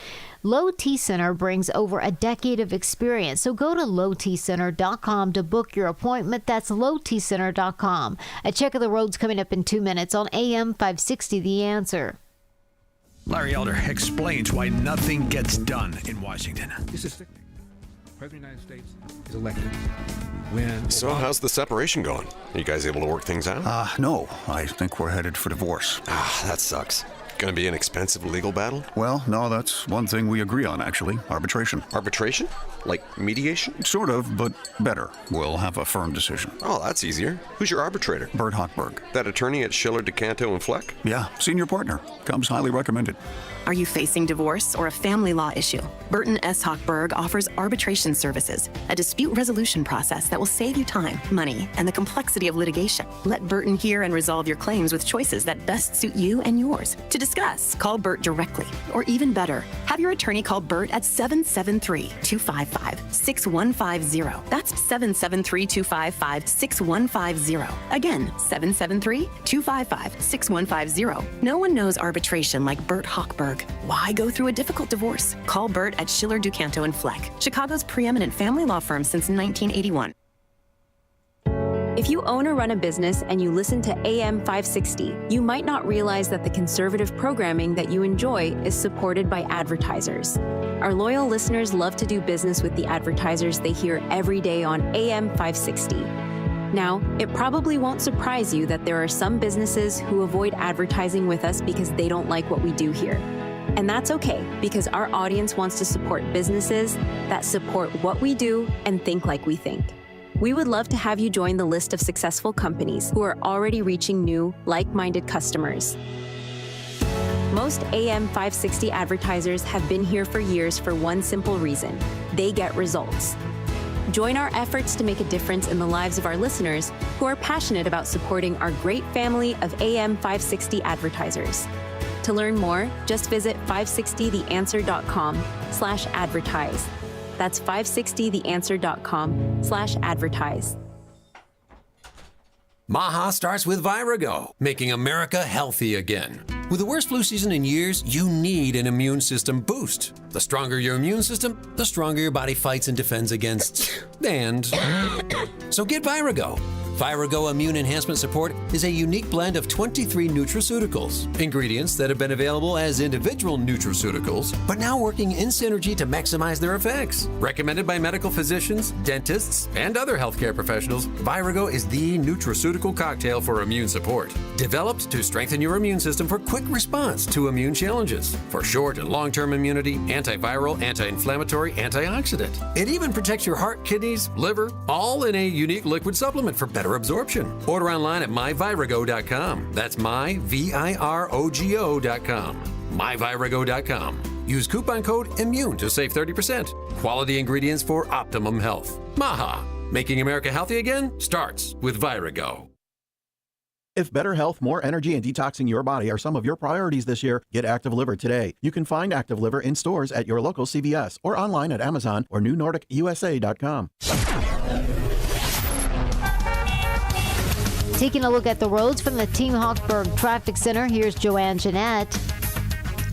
Low T Center brings over a decade of experience, so go to lowtcenter.com to book your appointment. That's lowtcenter.com. A check of the roads coming up in 2 minutes on AM 560 The Answer. Larry Elder explains why nothing gets done in Washington. This is sickening. The President of the United States is elected when... So how's the separation going? Are you guys able to work things out? No. I think we're headed for divorce. That sucks. Gonna be an expensive legal battle? Well, no, that's one thing we agree on, actually. Arbitration. Arbitration? Like mediation? Sort of, but better. We'll have a firm decision. Oh, that's easier. Who's your arbitrator? Bert Hochberg. That attorney at Schiller, DeCanto, and Fleck? Yeah, senior partner. Comes highly recommended. Are you facing divorce or a family law issue? Burton S. Hochberg offers arbitration services, a dispute resolution process that will save you time, money, and the complexity of litigation. Let Burton hear and resolve your claims with choices that best suit you and yours. To discuss, call Bert directly. Or even better, have your attorney call Bert at 773-255-6150. That's 773-255-6150. Again, 773-255-6150. No one knows arbitration like Bert Hochberg. Why go through a difficult divorce? Call Bert at Schiller, DeCanto, and Fleck, Chicago's preeminent family law firm since 1981. If you own or run a business and you listen to AM 560, you might not realize that the conservative programming that you enjoy is supported by advertisers. Our loyal listeners love to do business with the advertisers they hear every day on AM 560. Now, it probably won't surprise you that there are some businesses who avoid advertising with us because they don't like what we do here. And that's okay, because our audience wants to support businesses that support what we do and think like we think. We would love to have you join the list of successful companies who are already reaching new, like-minded customers. Most AM 560 advertisers have been here for years for one simple reason: they get results. Join our efforts to make a difference in the lives of our listeners who are passionate about supporting our great family of AM 560 advertisers. To learn more, just visit 560theanswer.com/advertise. That's 560theanswer.com/advertise. Maha starts with Virago, making America healthy again. With the worst flu season in years, you need an immune system boost. The stronger your immune system, the stronger your body fights and defends against So get Virago. Virago Immune Enhancement Support is a unique blend of 23 nutraceuticals, ingredients that have been available as individual nutraceuticals, but now working in synergy to maximize their effects. Recommended by medical physicians, dentists, and other healthcare professionals, Virago is the nutraceutical cocktail for immune support. Developed to strengthen your immune system for quick response to immune challenges, for short and long-term immunity, antiviral, anti-inflammatory, antioxidant. It even protects your heart, kidneys, liver, all in a unique liquid supplement for better absorption. Order online at myvirago.com. That's myvirago.com. myvirago.com. Use coupon code IMMUNE to save 30%. Quality ingredients for optimum health. Maha. Making America healthy again starts with Virago. If better health, more energy, and detoxing your body are some of your priorities this year, get Active Liver today. You can find Active Liver in stores at your local CVS or online at Amazon or newnordicusa.com. Taking a look at the roads from the Team Hawkesburg Traffic Center, here's Joanne Jeanette.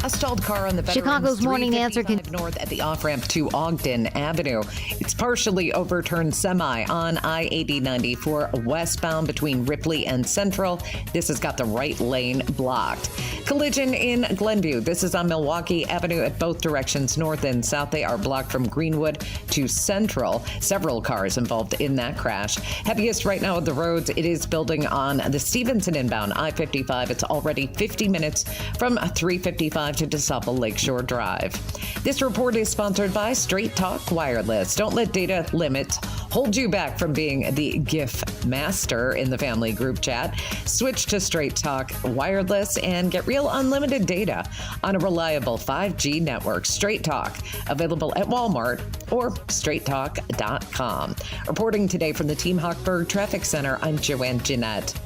A stalled car on the Chicago's Morning Answer north at the off-ramp to Ogden Avenue. It's partially overturned semi on I-8094 westbound between Ripley and Central. This has got the right lane blocked. Collision in Glenview. This is on Milwaukee Avenue at both directions, north and south. They are blocked from Greenwood to Central. Several cars involved in that crash. Heaviest right now of the roads, it is building on the Stevenson inbound I-55. It's already 50 minutes from 355 to DeSable Lakeshore Drive. This report is sponsored by Straight Talk Wireless. Don't let data limits hold you back from being the GIF master in the family group chat. Switch to Straight Talk Wireless and get real unlimited data on a reliable 5G network. Straight Talk, available at Walmart or straighttalk.com. Reporting today from the Team Hawkesburg Traffic Center, I'm Joanne Jeanette.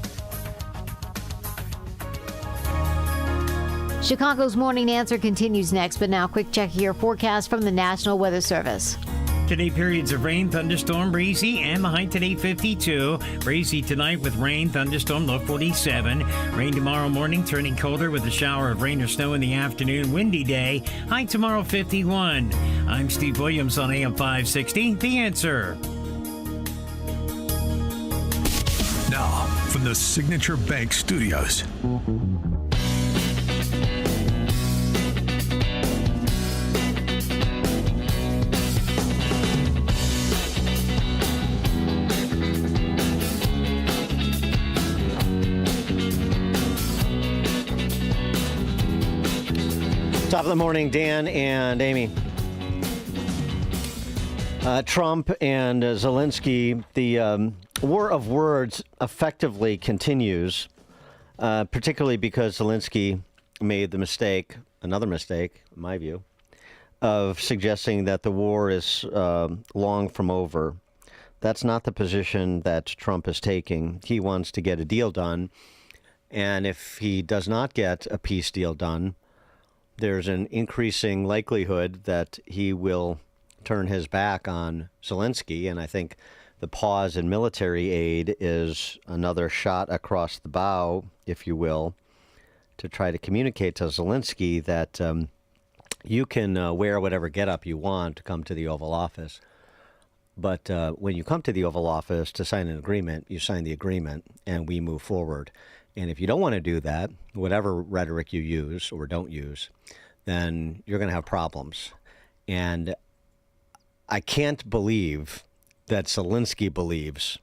Chicago's Morning Answer continues next, but now quick check of your forecast from the National Weather Service. Today, periods of rain, thunderstorm, breezy, and the high today 52. Breezy tonight with rain, thunderstorm, low 47. Rain tomorrow morning, turning colder with a shower of rain or snow in the afternoon. Windy day, high tomorrow 51. I'm Steve Williams on AM 560, The Answer. Now, from the Signature Bank Studios. Top of the morning, Dan and Amy. Trump and Zelensky, the war of words effectively continues, particularly because Zelensky made the mistake, another mistake, in my view, of suggesting that the war is long from over. That's not the position that Trump is taking. He wants to get a deal done, and if he does not get a peace deal done, there's an increasing likelihood that he will turn his back on Zelensky, and I think the pause in military aid is another shot across the bow, if you will, to try to communicate to Zelensky that you can wear whatever getup you want to come to the Oval Office. But when you come to the Oval Office to sign an agreement, you sign the agreement, and we move forward. And if you don't want to do that, whatever rhetoric you use or don't use, then you're going to have problems. And I can't believe that Zelensky believes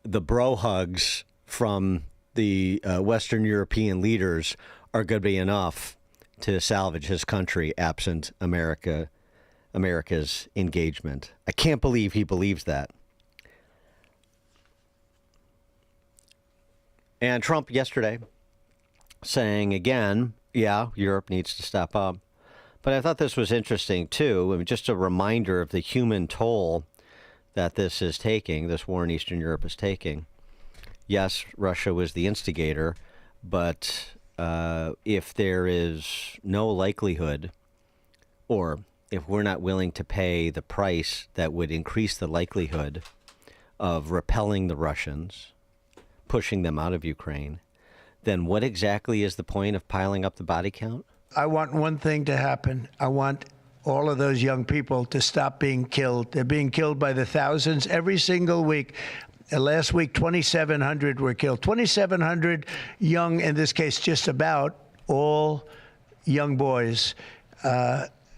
the bro hugs from the Western European leaders are going to be enough to salvage his country absent America's engagement. I can't believe he believes that. And Trump yesterday saying again, yeah, Europe needs to step up. But I thought this was interesting, too. I mean, just a reminder of the human toll that this is taking, this war in Eastern Europe is taking. Yes, Russia was the instigator, but if there is no likelihood, or if we're not willing to pay the price that would increase the likelihood of repelling the Russians, pushing them out of Ukraine, then what exactly is the point of piling up the body count? I want one thing to happen. I want all of those young people to stop being killed. They're being killed by the thousands every single week. Last week, 2,700 were killed. 2,700 young, in this case, just about all young boys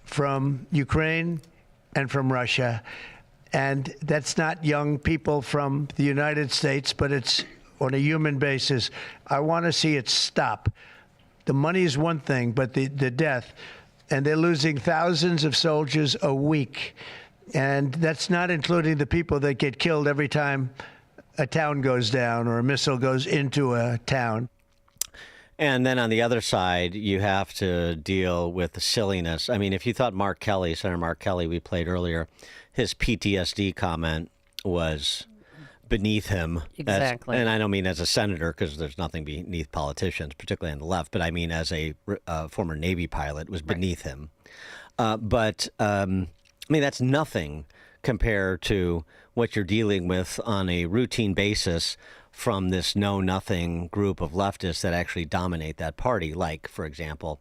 from Ukraine and from Russia. And that's not young people from the United States, but it's on a human basis. I want to see it stop. The money is one thing, but the death, and they're losing thousands of soldiers a week. And that's not including the people that get killed every time a town goes down or a missile goes into a town. And then on the other side, you have to deal with the silliness. I mean, if you thought Mark Kelly, Senator Mark Kelly, we played earlier, his PTSD comment was beneath him. Exactly. And I don't mean as a senator, because there's nothing beneath politicians, particularly on the left, but I mean as a former Navy pilot, was beneath him. But I mean, that's nothing compared to what you're dealing with on a routine basis from this know-nothing group of leftists that actually dominate that party. Like, for example,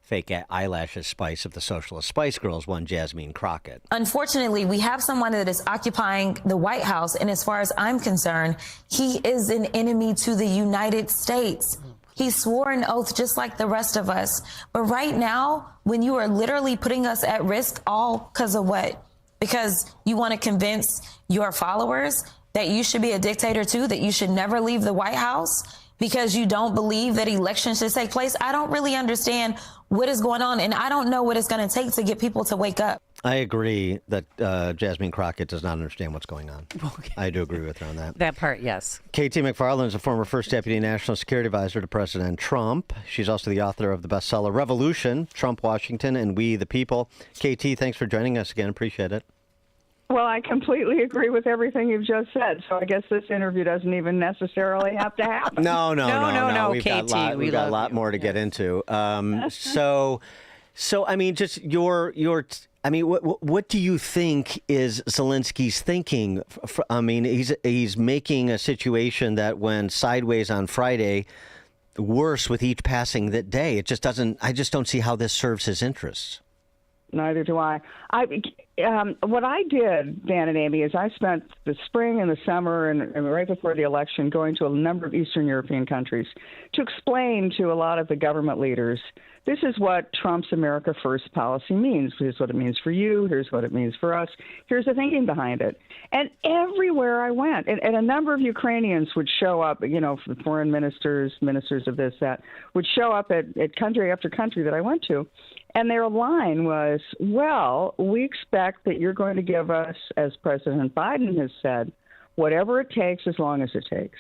fake eyelashes Spice of the Socialist Spice Girls, one Jasmine Crockett. Unfortunately, we have someone that is occupying the White House, and as far as I'm concerned, he is an enemy to the United States. He swore an oath just like the rest of us. But right now, when you are literally putting us at risk, all because of what? Because you want to convince your followers that you should be a dictator too, that you should never leave the White House because you don't believe that elections should take place. I don't really understand what is going on, and I don't know what it's going to take to get people to wake up. I agree that Jasmine Crockett does not understand what's going on. Okay. I do agree with her on that. That part, yes. KT McFarland is a former first deputy national security advisor to President Trump. She's also the author of the bestseller Revolution, Trump, Washington, and We the People. KT, thanks for joining us again. Appreciate it. Well, I completely agree with everything you've just said. So I guess this interview doesn't even necessally have to happen. No. We've KT, got a lot more to get into. So I mean, just I mean, what do you think is Zelensky's thinking? I mean, he's making a situation that went sideways on Friday worse with each passing that day. It just doesn't. I just don't see how this serves his interests. Neither do I. What I did, Dan and Amy, is I spent the spring and the summer and right before the election going to a number of Eastern European countries to explain to a lot of the government leaders, this is what Trump's America First policy means. Here's what it means for you. Here's what it means for us. Here's the thinking behind it. And everywhere I went, and a number of Ukrainians would show up, foreign ministers of this, that, would show up at country after country that I went to. And their line was, well, we expect that you're going to give us, as President Biden has said, whatever it takes as long as it takes.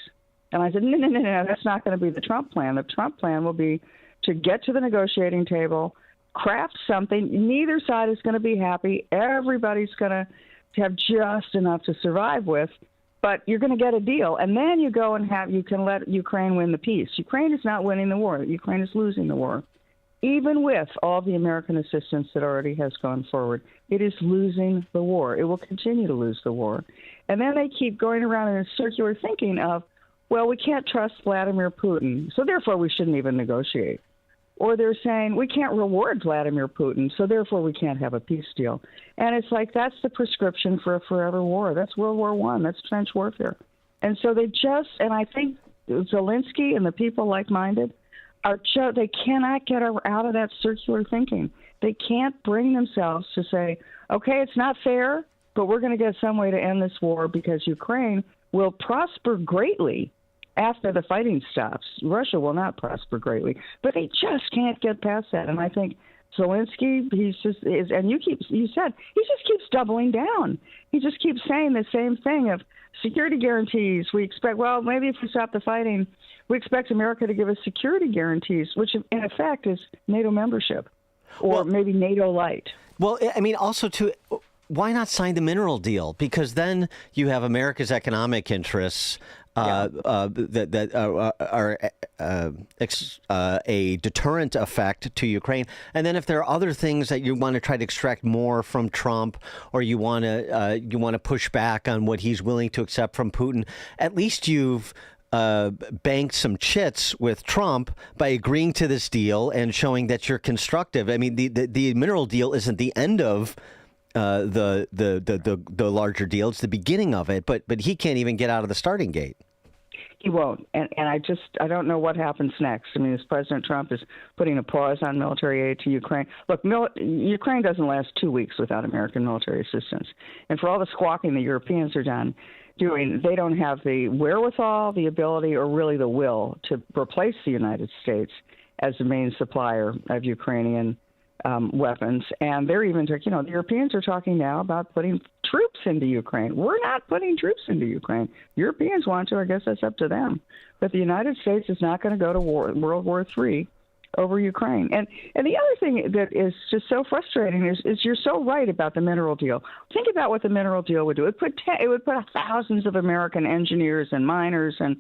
And I said, no, that's not going to be the Trump plan. The Trump plan will be to get to the negotiating table, craft something. Neither side is going to be happy. Everybody's going to have just enough to survive with. But you're going to get a deal. And then you go and you can let Ukraine win the peace. Ukraine is not winning the war. Ukraine is losing the war. Even with all the American assistance that already has gone forward, it is losing the war. It will continue to lose the war. And then they keep going around in a circular thinking of, well, we can't trust Vladimir Putin, so therefore we shouldn't even negotiate. Or they're saying, we can't reward Vladimir Putin, so therefore we can't have a peace deal. And it's like, that's the prescription for a forever war. That's World War I. That's trench warfare. And so and I think Zelensky and the people like-minded, they cannot get out of that circular thinking. They can't bring themselves to say, okay, it's not fair, but we're going to get some way to end this war because Ukraine will prosper greatly after the fighting stops. Russia will not prosper greatly, but they just can't get past that. And I think Zelensky, he just keeps doubling down. He just keeps saying the same thing of security guarantees. We expect, well, maybe if we stop the fighting, we expect America to give us security guarantees, which in effect is NATO membership or maybe NATO light. Well, I mean, also why not sign the mineral deal? Because then you have America's economic interests that are a deterrent effect to Ukraine. And then if there are other things that you want to try to extract more from Trump, or you want to push back on what he's willing to accept from Putin, at least you've banked some chits with Trump by agreeing to this deal and showing that you're constructive. I mean, the mineral deal isn't the end of the larger deal. It's the beginning of it, but he can't even get out of the starting gate. He won't. And I don't know what happens next. I mean, as President Trump is putting a pause on military aid to Ukraine. Look, Ukraine doesn't last 2 weeks without American military assistance. And for all the squawking the Europeans are doing, they don't have the wherewithal, the ability, or really the will to replace the United States as the main supplier of Ukrainian weapons. And they're even, the Europeans are talking now about putting troops into Ukraine. We're not putting troops into Ukraine. Europeans want to. I guess that's up to them. But the United States is not going to go to World War III over Ukraine. And the other thing that is just so frustrating is you're so right about the mineral deal. Think about what the mineral deal would do. It would put thousands of American engineers and miners and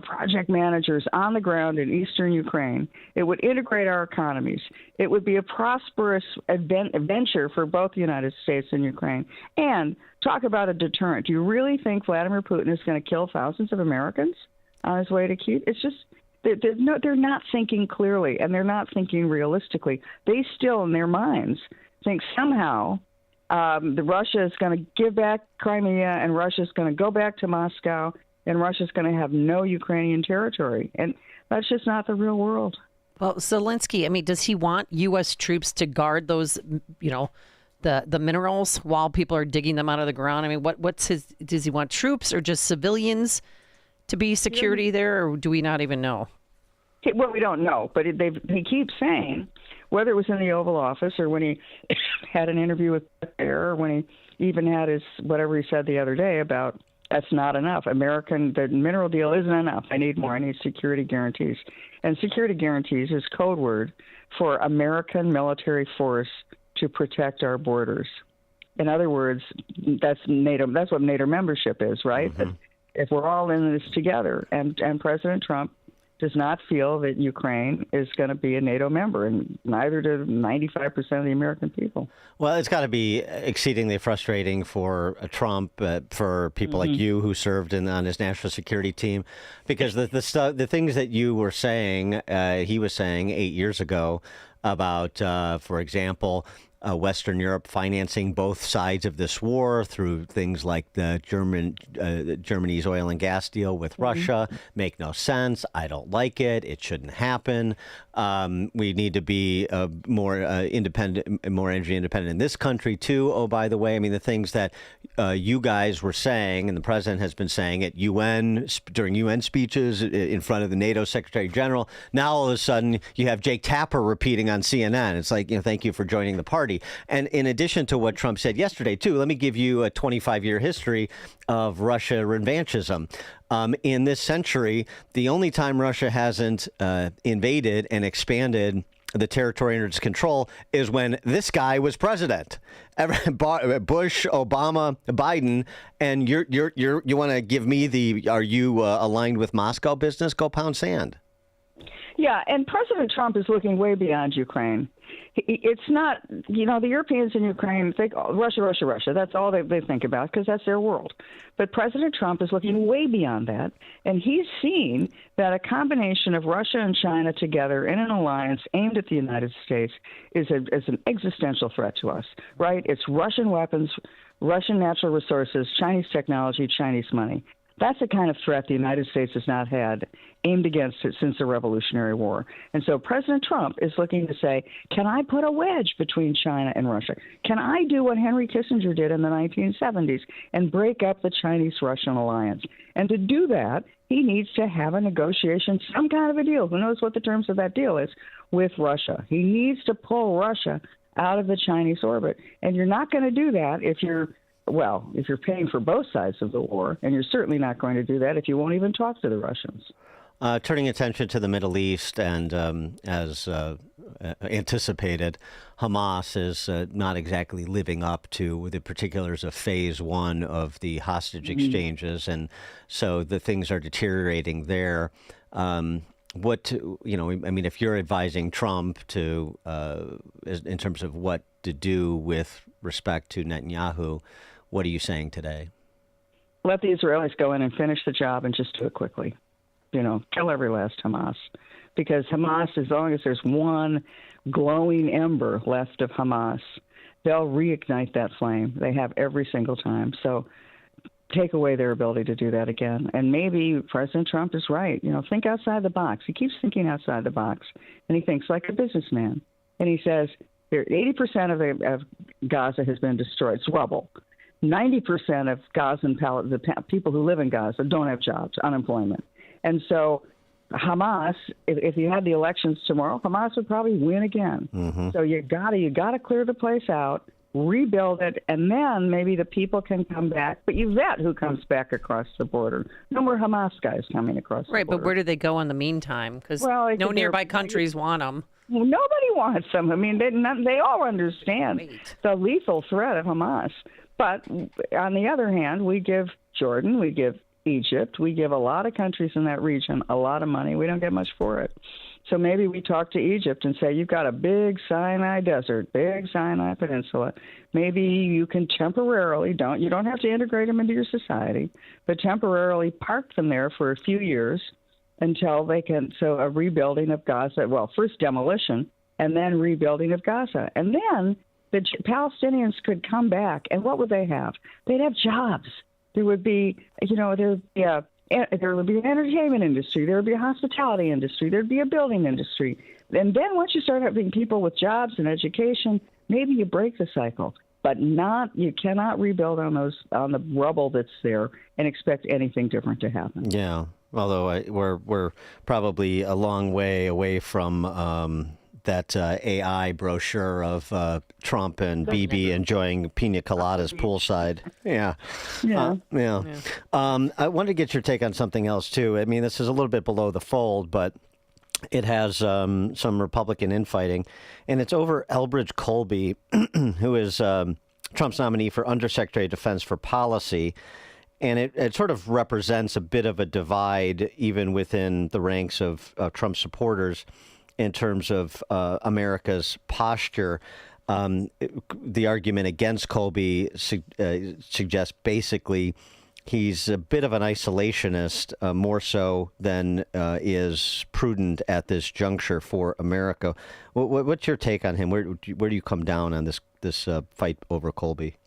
project managers on the ground in eastern Ukraine. It would integrate our economies. It would be a prosperous adventure for both the United States and Ukraine. And talk about a deterrent. Do you really think Vladimir Putin is going to kill thousands of Americans on his way to Kyiv? It's just they're not thinking clearly, and they're not thinking realistically. They still, in their minds, think somehow Russia is going to give back Crimea, and Russia is going to go back to Moscow, and Russia's going to have no Ukrainian territory. And that's just not the real world. Well, Zelensky, I mean, does he want U.S. troops to guard those, the minerals while people are digging them out of the ground? I mean, does he want troops or just civilians to be security there, or do we not even know? Well, we don't know, but he keeps saying, whether it was in the Oval Office or when he had an interview with Bear, or when he even had his, whatever he said the other day about that's not enough. The mineral deal isn't enough. I need more. I need security guarantees. And security guarantees is code word for American military force to protect our borders. In other words, that's NATO. That's what NATO membership is, right? Mm-hmm. If we're all in this together, and President Trump does not feel that Ukraine is going to be a NATO member, and neither do 95% of the American people. Well, it's got to be exceedingly frustrating for Trump, for people like you who served on his national security team, because the things that you were saying, he was saying 8 years ago about, for example, Western Europe financing both sides of this war through things like the Germany's oil and gas deal with Russia make no sense. I don't like it. It shouldn't happen. We need to be more independent, more energy independent in this country too. Oh, by the way, I mean the things that you guys were saying and the president has been saying at UN during UN speeches in front of the NATO Secretary General. Now all of a sudden you have Jake Tapper repeating on CNN. It's like, thank you for joining the party. And in addition to what Trump said yesterday, too, let me give you a 25-year history of Russia revanchism. In this century, the only time Russia hasn't invaded and expanded the territory under its control is when this guy was president. Bush, Obama, Biden, and you want to give me are you aligned with Moscow business? Go pound sand. Yeah, and President Trump is looking way beyond Ukraine. It's not, the Europeans in Ukraine think, Russia, Russia, Russia. That's all they think about because that's their world. But President Trump is looking way beyond that, and he's seen that a combination of Russia and China together in an alliance aimed at the United States is an existential threat to us, right? It's Russian weapons, Russian natural resources, Chinese technology, Chinese money. That's the kind of threat the United States has not had aimed against it since the Revolutionary War. And so President Trump is looking to say, can I put a wedge between China and Russia? Can I do what Henry Kissinger did in the 1970s and break up the Chinese-Russian alliance? And to do that, he needs to have a negotiation, some kind of a deal. Who knows what the terms of that deal is with Russia? He needs to pull Russia out of the Chinese orbit. And you're not going to do that if you're paying for both sides of the war, and you're certainly not going to do that if you won't even talk to the Russians. Turning attention to the Middle East, and as anticipated, Hamas is not exactly living up to the particulars of phase one of the hostage exchanges, and so the things are deteriorating there. If you're advising Trump to, in terms of what to do with respect to Netanyahu, what are you saying today? Let the Israelis go in and finish the job and just do it quickly. Kill every last Hamas. Because Hamas, as long as there's one glowing ember left of Hamas, they'll reignite that flame. They have every single time. So take away their ability to do that again. And maybe President Trump is right. Think outside the box. He keeps thinking outside the box. And he thinks like a businessman. And he says, 80% of Gaza has been destroyed. It's rubble. 90% of Gaza and the people who live in Gaza don't have jobs, unemployment. And so Hamas, if you had the elections tomorrow, Hamas would probably win again. So you gotta clear the place out rebuild it, and then maybe the people can come back. But you vet who comes back across the border. No more Hamas guys coming across the border. Right, but where do they go in the meantime? Because no nearby countries want them. Well, nobody wants them. I mean, they all understand the lethal threat of Hamas. But on the other hand, we give Jordan, we give Egypt, we give a lot of countries in that region a lot of money. We don't get much for it. So maybe we talk to Egypt and say, you've got a big Sinai desert, big Sinai Peninsula. Maybe you can temporarily, you don't have to integrate them into your society, but temporarily park them there for a few years until they can, so a rebuilding of Gaza, well, first demolition and then rebuilding of Gaza. And then the Palestinians could come back, and what would they have? They'd have jobs. There would be, there would be an entertainment industry. There would be a hospitality industry. There'd be a building industry. And then once you start having people with jobs and education, maybe you break the cycle. But you cannot rebuild on the rubble that's there and expect anything different to happen. Yeah, although we're probably a long way away from that AI brochure of Trump and Bibi enjoying pina coladas poolside. Yeah. I wanted to get your take on something else, too. I mean, this is a little bit below the fold, but it has some Republican infighting, and it's over Elbridge Colby, who is Trump's nominee for Undersecretary of Defense for Policy. And it sort of represents a bit of a divide even within the ranks of Trump supporters in terms of America's posture. The argument against Colby suggests basically he's a bit of an isolationist, more so than is prudent at this juncture for America. What's your take on him? Where do you come down on this fight over Colby?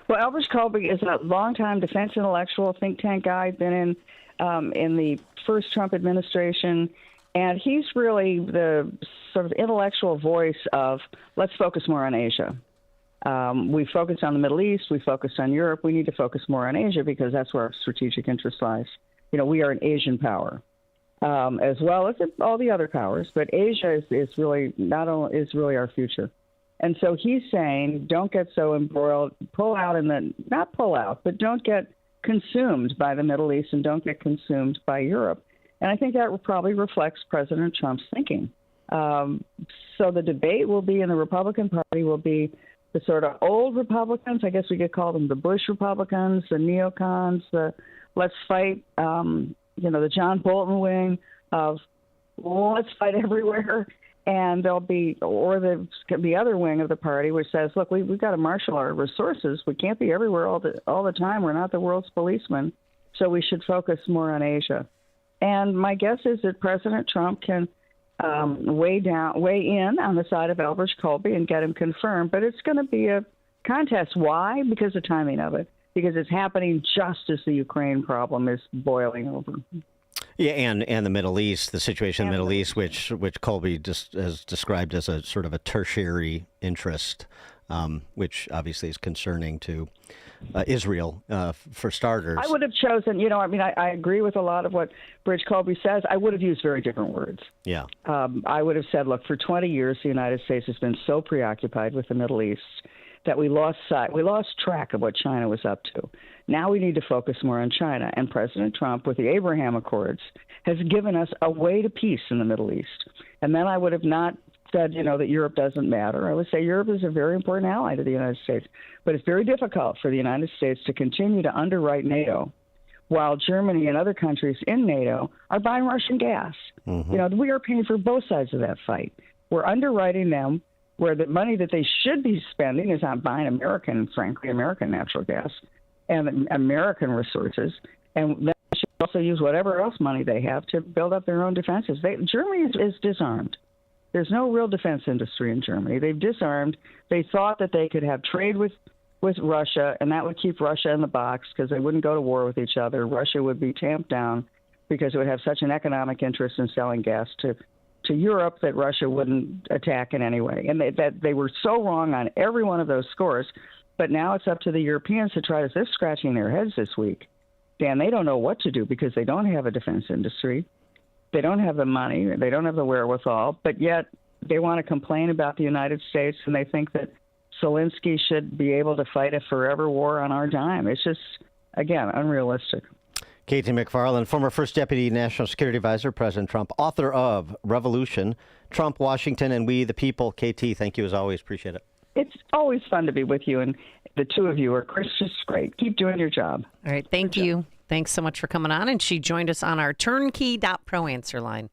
Well, Elbridge Colby is a longtime defense intellectual, think tank guy, been in the first Trump administration. And he's really the sort of intellectual voice of let's focus more on Asia. We focus on the Middle East. We focus on Europe. We need to focus more on Asia because that's where our strategic interest lies. We are an Asian power, as well as all the other powers. But Asia is really really our future. And so he's saying, don't get so embroiled. Not pull out, but don't get consumed by the Middle East and don't get consumed by Europe. And I think that probably reflects President Trump's thinking. So the debate will be in the Republican Party will be the sort of old Republicans. I guess we could call them the Bush Republicans, the neocons, the let's fight, the John Bolton wing of let's fight everywhere. And there'll be, or the other wing of the party, which says, look, we've got to marshal our resources. We can't be everywhere all the time. We're not the world's policemen. So we should focus more on Asia. And my guess is that President Trump can weigh in on the side of Elbridge Colby and get him confirmed. But it's going to be a contest. Why? Because of the timing of it. Because it's happening just as the Ukraine problem is boiling over. Yeah, and the Middle East, the situation in the Middle East, which Colby just has described as a sort of a tertiary interest, which obviously is concerning to Israel, for starters. I would have chosen, I agree with a lot of what Bridge Colby says. I would have used very different words. Yeah. I would have said, look, for 20 years, the United States has been so preoccupied with the Middle East that we lost track of what China was up to. Now we need to focus more on China. And President Trump, with the Abraham Accords, has given us a way to peace in the Middle East. And then I would have not said, that Europe doesn't matter. I would say Europe is a very important ally to the United States. But it's very difficult for the United States to continue to underwrite NATO while Germany and other countries in NATO are buying Russian gas. Mm-hmm. We are paying for both sides of that fight. We're underwriting them where the money that they should be spending is on buying American natural gas and American resources. And they should also use whatever else money they have to build up their own defenses. Germany is disarmed. There's no real defense industry in Germany. They've disarmed. They thought that they could have trade with Russia, and that would keep Russia in the box because they wouldn't go to war with each other. Russia would be tamped down because it would have such an economic interest in selling gas to Europe that Russia wouldn't attack in any way. And they were so wrong on every one of those scores. But now it's up to the Europeans to try to, they're scratching their heads this week. Dan, they don't know what to do because they don't have a defense industry. They don't have the money. They don't have the wherewithal. But yet they want to complain about the United States, and they think that Zelensky should be able to fight a forever war on our dime. It's just, again, unrealistic. Katie McFarland, former First Deputy National Security Advisor, President Trump, author of Revolution, Trump, Washington, and We the People. KT, thank you as always. Appreciate it. It's always fun to be with you, and the two of you are just great. Keep doing your job. All right, thank you. Thanks so much for coming on, and she joined us on our turnkey.pro answer line.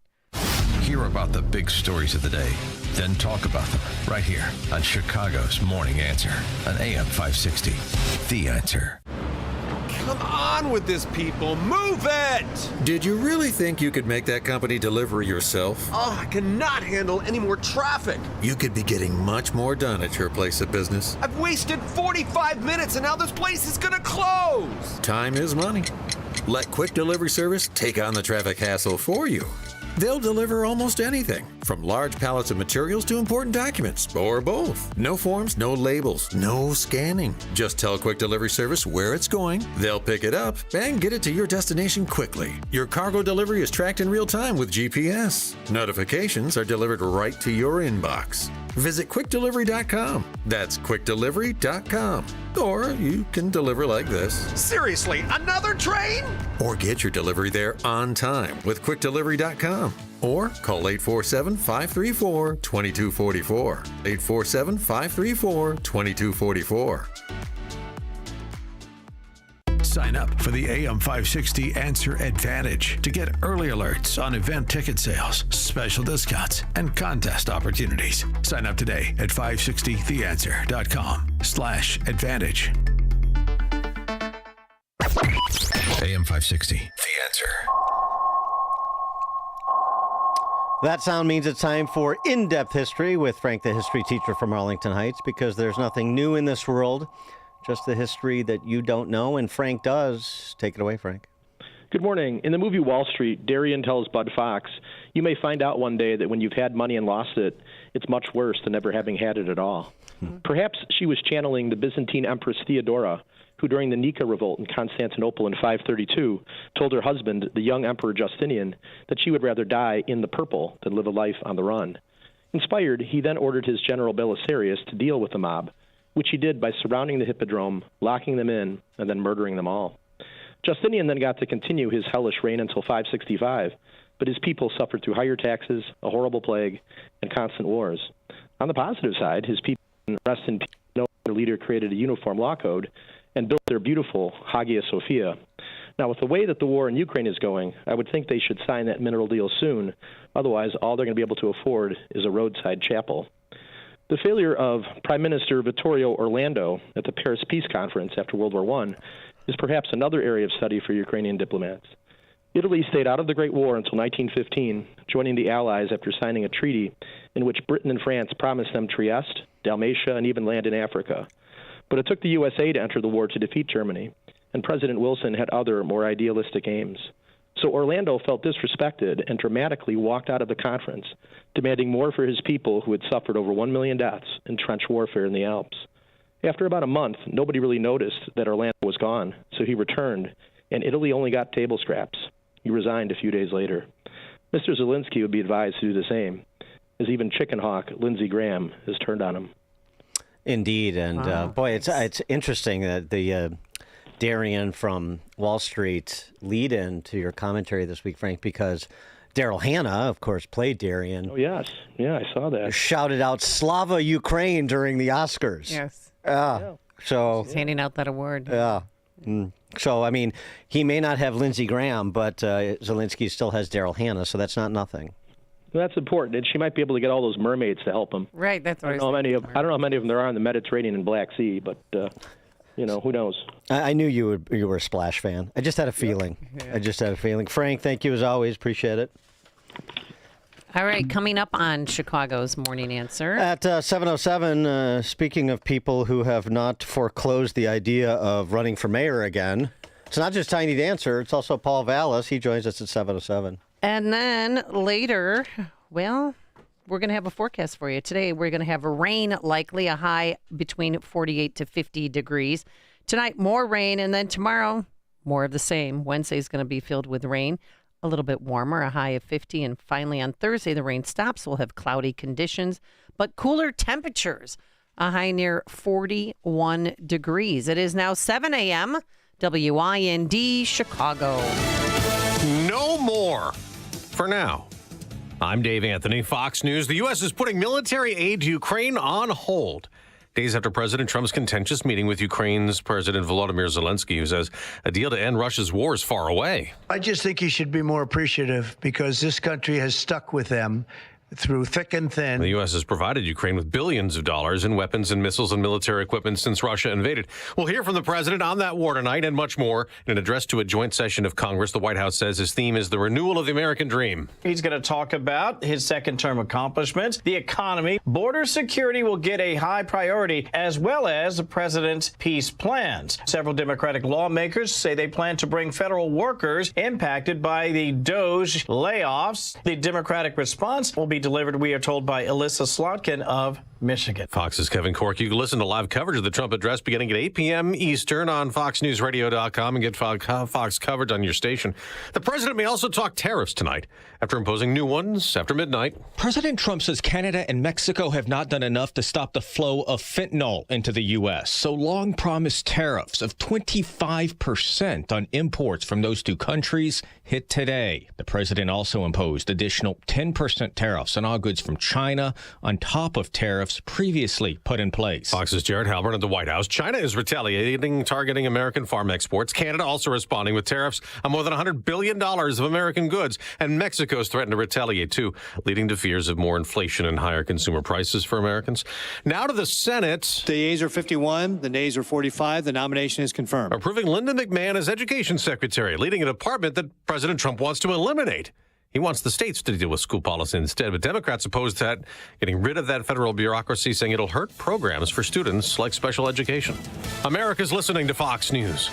Hear about the big stories of the day, then talk about them right here on Chicago's Morning Answer on AM 560. The Answer. Come on with this, people. Move it! Did you really think you could make that company deliver yourself? Oh, I cannot handle any more traffic. You could be getting much more done at your place of business. I've wasted 45 minutes and now this place is gonna close. Time is money. Let Quick Delivery Service take on the traffic hassle for you. They'll deliver almost anything, from large pallets of materials to important documents, or both. No forms, no labels, no scanning. Just tell Quick Delivery Service where it's going, they'll pick it up, and get it to your destination quickly. Your cargo delivery is tracked in real time with GPS. Notifications are delivered right to your inbox. Visit quickdelivery.com. That's quickdelivery.com. Or you can deliver like this. Seriously, another train? Or get your delivery there on time with quickdelivery.com. Or call 847-534-2244. 847-534-2244. Sign up for the AM 560 Answer Advantage to get early alerts on event ticket sales, special discounts, and contest opportunities. Sign up today at 560theanswer.com/advantage. AM 560, The Answer. That sound means it's time for In-Depth History with Frank, the history teacher from Arlington Heights, because there's nothing new in this world. Just the history that you don't know, and Frank does. Take it away, Frank. Good morning. In the movie Wall Street, Darien tells Bud Fox, you may find out one day that when you've had money and lost it, it's much worse than never having had it at all. Perhaps she was channeling the Byzantine Empress Theodora, who during the Nika revolt in Constantinople in 532 told her husband, the young Emperor Justinian, that she would rather die in the purple than live a life on the run. Inspired, he then ordered his general Belisarius to deal with the mob, which he did by surrounding the hippodrome, locking them in, and then murdering them all. Justinian then got to continue his hellish reign until 565, but his people suffered through higher taxes, a horrible plague, and constant wars. On the positive side, his people, rest in peace, no other leader created a uniform law code and built their beautiful Hagia Sophia. Now, with the way that the war in Ukraine is going, I would think they should sign that mineral deal soon. Otherwise, all they're going to be able to afford is a roadside chapel. The failure of Prime Minister Vittorio Orlando at the Paris Peace Conference after World War I is perhaps another area of study for Ukrainian diplomats. Italy stayed out of the Great War until 1915, joining the Allies after signing a treaty in which Britain and France promised them Trieste, Dalmatia, and even land in Africa. But it took the USA to enter the war to defeat Germany, and President Wilson had other, more idealistic aims. So Orlando felt disrespected and dramatically walked out of the conference, demanding more for his people who had suffered over 1 million deaths in trench warfare in the Alps. After about a month, nobody really noticed that Orlando was gone, so he returned, and Italy only got table scraps. He resigned a few days later. Mr. Zelensky would be advised to do the same, as even chicken hawk Lindsey Graham has turned on him. Indeed, and boy, it's interesting that the Darien from Wall Street lead in to your commentary this week, Frank, because Daryl Hannah, of course, played Darien. Oh, yes. Yeah, I saw that. Shouted out Slava Ukraine during the Oscars. Yes. So he's handing out that award. Yeah. So, I mean, he may not have Lindsey Graham, but Zelensky still has Daryl Hannah, so that's not nothing. Well, that's important, and she might be able to get all those mermaids to help him. Right, that's what I don't know how many of them there are in the Mediterranean and Black Sea, but who knows? I knew you were a Splash fan. I just had a feeling. Yeah. I just had a feeling. Frank, thank you as always. Appreciate it. All right, coming up on Chicago's Morning Answer. At 7:07, speaking of people who have not foreclosed the idea of running for mayor again, it's not just Tiny Dancer, it's also Paul Vallis. He joins us at 7:07. And then later, well, we're going to have a forecast for you. Today, we're going to have rain, likely a high between 48 to 50 degrees. Tonight, more rain, and then tomorrow, more of the same. Wednesday's going to be filled with rain, a little bit warmer, a high of 50. And finally, on Thursday, the rain stops. We'll have cloudy conditions, but cooler temperatures. a high near 41 degrees. It is now 7 a.m. WIND Chicago. No more for now. I'm Dave Anthony, Fox News. The U.S. is putting military aid to Ukraine on hold, days after President Trump's contentious meeting with Ukraine's President Volodymyr Zelensky, who says a deal to end Russia's war is far away. I just think he should be more appreciative because this country has stuck with them through thick and thin. The U.S. has provided Ukraine with billions of dollars in weapons and missiles and military equipment since Russia invaded. We'll hear from the president on that war tonight and much more. In an address to a joint session of Congress, the White House says his theme is the renewal of the American dream. He's going to talk about his second-term accomplishments, the economy. Border security will get a high priority, as well as the president's peace plans. Several Democratic lawmakers say they plan to bring federal workers impacted by the DOJ layoffs. The Democratic response will be delivered, we are told, by Alyssa Slotkin of Michigan. Fox's Kevin Corke. You can listen to live coverage of the Trump address beginning at 8 p.m. Eastern on FoxNewsRadio.com and get Fox coverage on your station. The president may also talk tariffs tonight after imposing new ones after midnight. President Trump says Canada and Mexico have not done enough to stop the flow of fentanyl into the U.S. So long promised tariffs of 25% on imports from those two countries hit today. The president also imposed additional 10% tariffs on all goods from China on top of tariffs previously put in place. Fox's Jared Halpern at the White House. China is retaliating, targeting American farm exports. Canada also responding with tariffs on more than $100 billion of American goods. And Mexico's threatened to retaliate, too, leading to fears of more inflation and higher consumer prices for Americans. Now to the Senate. The yeas are 51. The nays are 45. The nomination is confirmed. Approving Linda McMahon as Education Secretary, leading a department that President Trump wants to eliminate. He wants the states to deal with school policy instead, but Democrats oppose that, getting rid of that federal bureaucracy, saying it'll hurt programs for students like special education. America's listening to Fox News.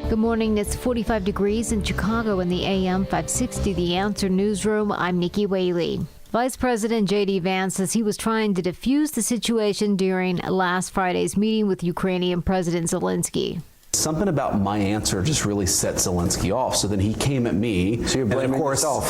Good morning. It's 45 degrees in Chicago in the AM 560 The Answer Newsroom. I'm Nikki Whaley. Vice President J.D. Vance says he was trying to defuse the situation during last Friday's meeting with Ukrainian President Zelensky. Something about my answer just really set Zelensky off. So then he came at me. So you're blaming yourself.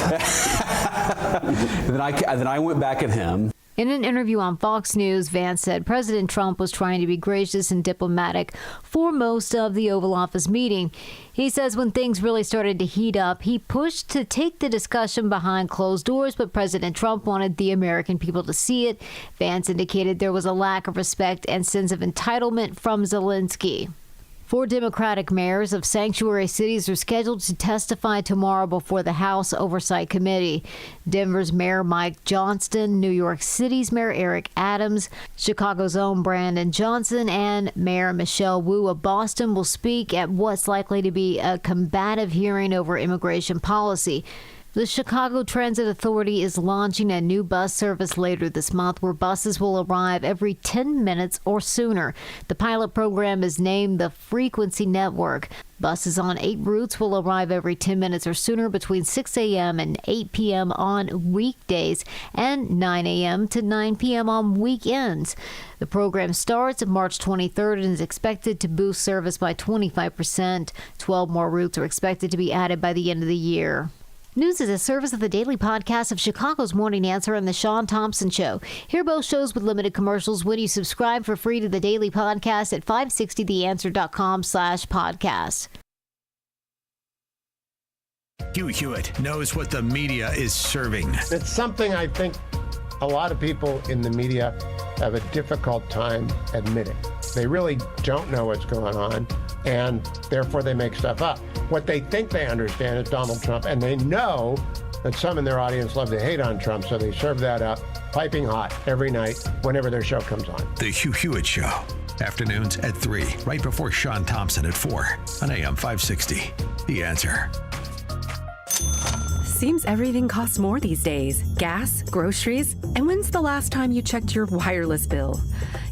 then I went back at him. In an interview on Fox News, Vance said President Trump was trying to be gracious and diplomatic for most of the Oval Office meeting. He says when things really started to heat up, he pushed to take the discussion behind closed doors, but President Trump wanted the American people to see it. Vance indicated there was a lack of respect and sense of entitlement from Zelensky. 4 Democratic mayors of sanctuary cities are scheduled to testify tomorrow before the House Oversight Committee. Denver's Mayor Mike Johnston, New York City's Mayor Eric Adams, Chicago's own Brandon Johnson, and Mayor Michelle Wu of Boston will speak at what's likely to be a combative hearing over immigration policy. The Chicago Transit Authority is launching a new bus service later this month where buses will arrive every 10 minutes or sooner. The pilot program is named the Frequency Network. Buses on 8 routes will arrive every 10 minutes or sooner between 6 a.m. and 8 p.m. on weekdays and 9 a.m. to 9 p.m. on weekends. The program starts March 23rd and is expected to boost service by 25%. 12 more routes are expected to be added by the end of the year. News is a service of the daily podcast of Chicago's Morning Answer and The Sean Thompson Show. Hear both shows with limited commercials when you subscribe for free to the daily podcast at 560theanswer.com/podcast. Hugh Hewitt knows what the media is serving. It's something I think a lot of people in the media have a difficult time admitting. They really don't know what's going on, and therefore they make stuff up. What they think they understand is Donald Trump, and they know that some in their audience love to hate on Trump, so they serve that up piping hot every night whenever their show comes on. The Hugh Hewitt Show. Afternoons at 3, right before Sean Thompson at 4 on AM 560. The Answer. Seems everything costs more these days. Gas, groceries, and when's the last time you checked your wireless bill?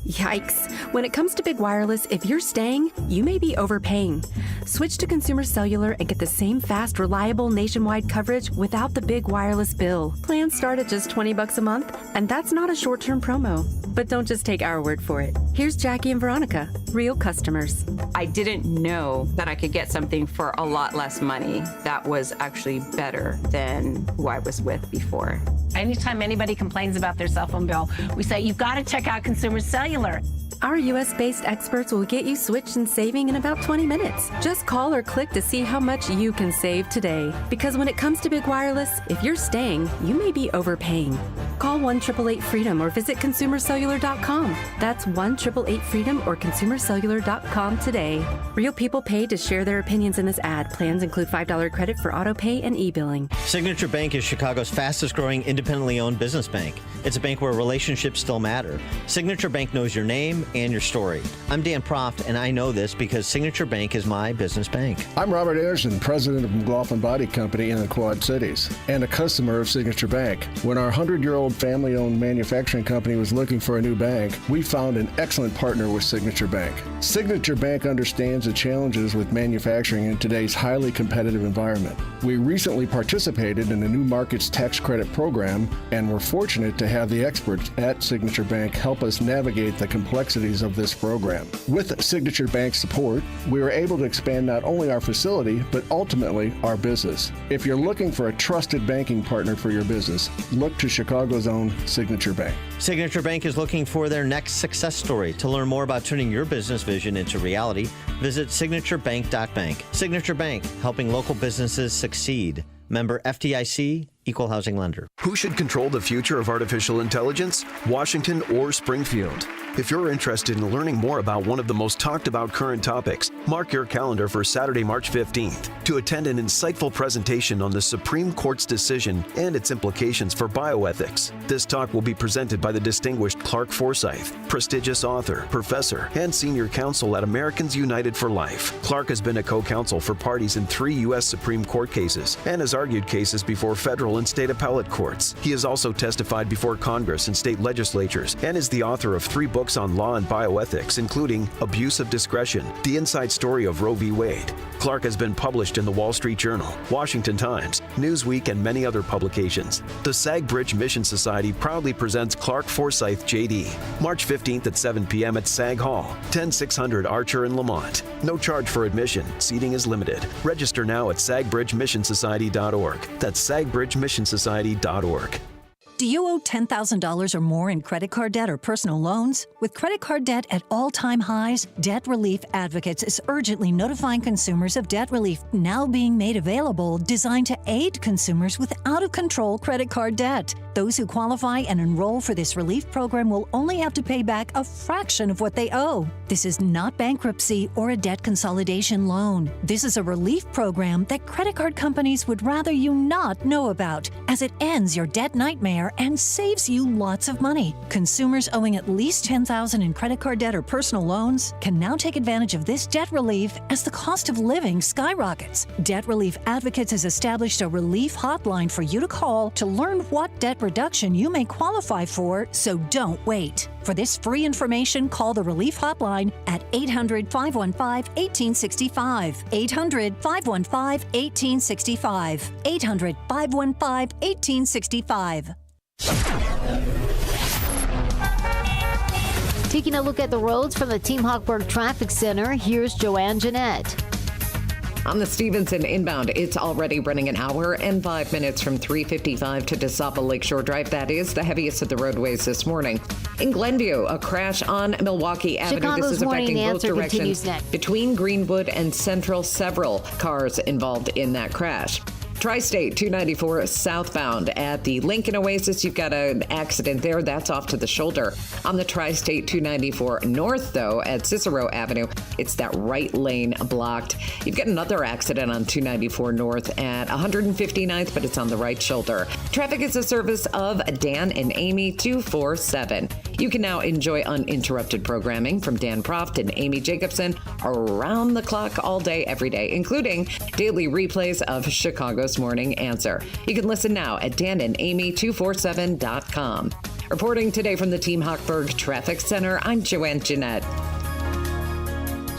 Yikes. When it comes to big wireless, if you're staying, you may be overpaying. Switch to Consumer Cellular and get the same fast, reliable nationwide coverage without the big wireless bill. Plans start at just $20 a month, and that's not a short-term promo. But don't just take our word for it. Here's Jackie and Veronica, real customers. I didn't know that I could get something for a lot less money that was actually better than who I was with before. Anytime anybody complains about their cell phone bill, we say, you've got to check out Consumer Cellular. Our U.S.-based experts will get you switched and saving in about 20 minutes. Just call or click to see how much you can save today. Because when it comes to big wireless, if you're staying, you may be overpaying. Call 1-888-FREEDOM or visit ConsumerCellular.com. That's 1-888-FREEDOM or ConsumerCellular.com today. Real people paid to share their opinions in this ad. Plans include $5 credit for auto pay and e-billing. Signature Bank is Chicago's fastest growing independently owned business bank. It's a bank where relationships still matter. Signature Bank knows your name and your story. I'm Dan Proft, and I know this because Signature Bank is my business bank. I'm Robert Anderson, president of McLaughlin Body Company in the Quad Cities, and a customer of Signature Bank. When our 100-year-old family-owned manufacturing company was looking for a new bank, we found an excellent partner with Signature Bank. Signature Bank understands the challenges with manufacturing in today's highly competitive environment. We recently participated in the New Markets Tax Credit Program, and we're fortunate to have the experts at Signature Bank help us navigate the complexities of this program. With Signature Bank's support, we were able to expand not only our facility, but ultimately our business. If you're looking for a trusted banking partner for your business, look to Chicago's own Signature Bank. Signature Bank is looking for their next success story. To learn more about turning your business vision into reality, visit signaturebank.bank. Signature Bank, helping local businesses succeed. Member FDIC, Equal Housing Lender. Who should control the future of artificial intelligence? Washington or Springfield? If you're interested in learning more about one of the most talked about current topics, mark your calendar for Saturday, March 15th to attend an insightful presentation on the Supreme Court's decision and its implications for bioethics. This talk will be presented by the distinguished Clark Forsyth, prestigious author, professor, and senior counsel at Americans United for Life. Clark has been a co-counsel for parties in 3 U.S. Supreme Court cases and has argued cases before federal and state appellate courts. He has also testified before Congress and state legislatures and is the author of 3 books on law and bioethics, including Abuse of Discretion, The Inside Story of Roe v. Wade. Clark has been published in the Wall Street Journal, Washington Times, Newsweek, and many other publications. The Sag Bridge Mission Society proudly presents Clark Forsyth, J.D., March 15th at 7 p.m. at Sag Hall, 10600 Archer in Lamont. No charge for admission. Seating is limited. Register now at sagbridgemissonsociety.org. That's sagbridgemissonsociety.org. Do you owe $10,000 or more in credit card debt or personal loans? With credit card debt at all-time highs, Debt Relief Advocates is urgently notifying consumers of debt relief now being made available, designed to aid consumers with out-of-control credit card debt. Those who qualify and enroll for this relief program will only have to pay back a fraction of what they owe. This is not bankruptcy or a debt consolidation loan. This is a relief program that credit card companies would rather you not know about, as it ends your debt nightmare and saves you lots of money. Consumers owing at least $10,000 in credit card debt or personal loans can now take advantage of this debt relief as the cost of living skyrockets. Debt Relief Advocates has established a relief hotline for you to call to learn what debt reduction you may qualify for, so don't wait. For this free information, call the Relief Hotline at 800-515-1865. 800-515-1865. 800-515-1865. Taking a look at the roads from the Team Hochberg Traffic Center, here's Joanne Jeanette. On the Stevenson inbound, it's already running an hour and 5 minutes from 355 to DeSapa Lakeshore Drive. That is the heaviest of the roadways this morning. In Glenview, a crash on Milwaukee Avenue. Chicago's this is affecting both continues directions. next. Between Greenwood and Central, several cars involved in that crash. Tri-State 294 southbound at the Lincoln Oasis. You've got an accident there. That's off to the shoulder. On the Tri-State 294 north, though, at Cicero Avenue, it's that right lane blocked. You've got another accident on 294 north at 159th, but it's on the right shoulder. Traffic is a service of Dan and Amy 247. You can now enjoy uninterrupted programming from Dan Proft and Amy Jacobson around the clock all day, every day, including daily replays of Chicago's Morning Answer. You can listen now at danandamy247.com. Reporting today from the Team Hochberg Traffic Center, I'm Joanne Jeanette.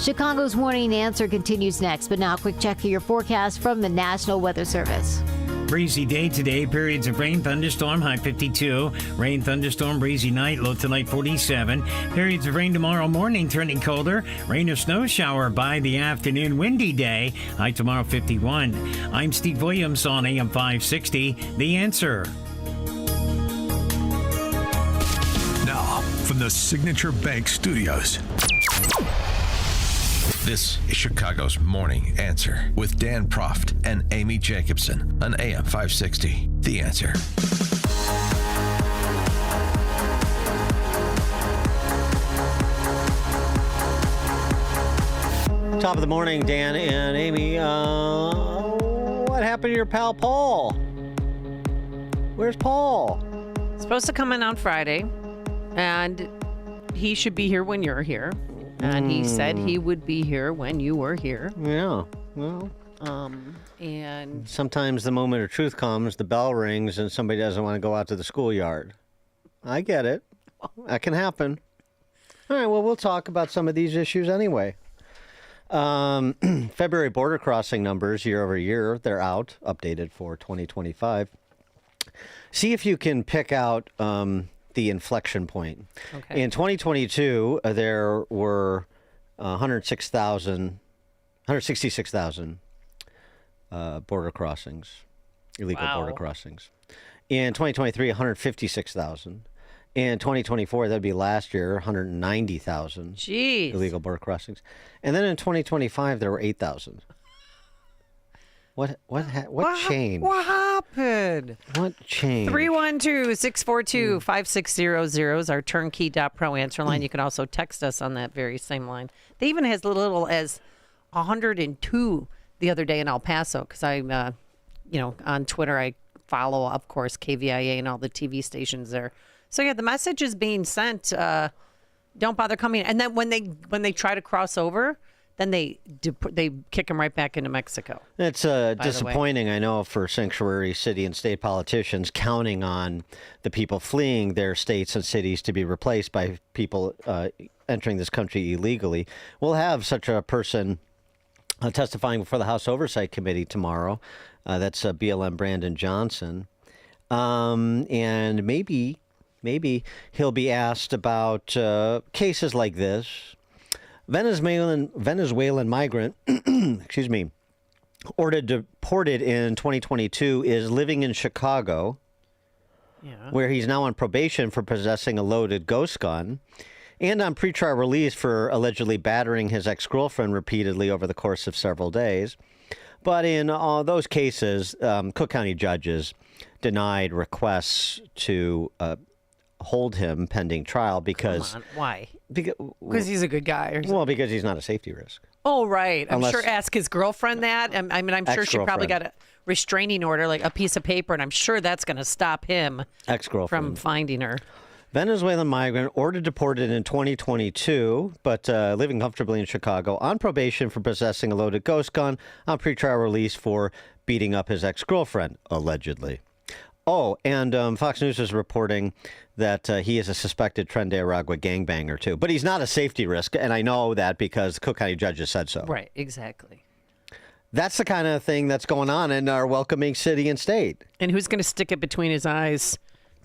Chicago's Morning Answer continues next, but now a quick check of your forecast from the National Weather Service. Breezy day today. Periods of rain, thunderstorm, high 52. Rain, thunderstorm, breezy night, low tonight 47. Periods of rain tomorrow morning, turning colder. Rain or snow shower by the afternoon. Windy day, high tomorrow 51. I'm Steve Williams on AM 560. The Answer. Now, from the Signature Bank Studios. This is Chicago's Morning Answer with Dan Proft and Amy Jacobson on AM 560. The Answer. Top of the morning, Dan and Amy. What happened to your pal Paul? Where's Paul? Supposed to come in on Friday, and he should be here when you're here. And he said he would be here when you were here. Yeah, well. And sometimes the moment of truth comes, the bell rings, and somebody doesn't want to go out to the schoolyard. I get it. That can happen. All right, well, we'll talk about some of these issues anyway. February border crossing numbers year over year, they're out, updated for 2025. See if you can pick out the inflection point. Okay. In 2022, there were 166,000 border crossings, illegal border crossings. In 2023, 156,000. In 2024, that'd be last year, 190,000 illegal border crossings. And then in 2025, there were 8,000. What changed? What happened? What changed? 312-642-5600 is our turnkey.pro answer line. You can also text us on that very same line. They even has little as 102 the other day in El Paso because I'm, on Twitter I follow, of course, KVIA and all the TV stations there. So yeah, the message is being sent. Don't bother coming. And then when they try to cross over, then they kick them right back into Mexico. It's disappointing, I know, for sanctuary city and state politicians counting on the people fleeing their states and cities to be replaced by people entering this country illegally. We'll have such a person testifying before the House Oversight Committee tomorrow. That's BLM Brandon Johnson. And maybe he'll be asked about cases like this. Venezuelan migrant, excuse me, ordered deported in 2022 is living in Chicago, where he's now on probation for possessing a loaded ghost gun and on pretrial release for allegedly battering his ex-girlfriend repeatedly over the course of several days. But in all those cases, Cook County judges denied requests to hold him pending trial because... Come on. Why? Because he's a good guy or something. Well, because he's not a safety risk. Oh, right. I'm sure ask his girlfriend that. I mean, I'm sure she probably got a restraining order, like a piece of paper, and I'm sure that's going to stop him from finding her. Venezuelan migrant ordered deported in 2022, but living comfortably in Chicago on probation for possessing a loaded ghost gun on pretrial release for beating up his ex-girlfriend, allegedly. Oh, and Fox News is reporting that he is a suspected Tren de Aragua gangbanger, too. But he's not a safety risk, and I know that because Cook County judges said so. Right, exactly. That's the kind of thing that's going on in our welcoming city and state. And who's going to stick it between his eyes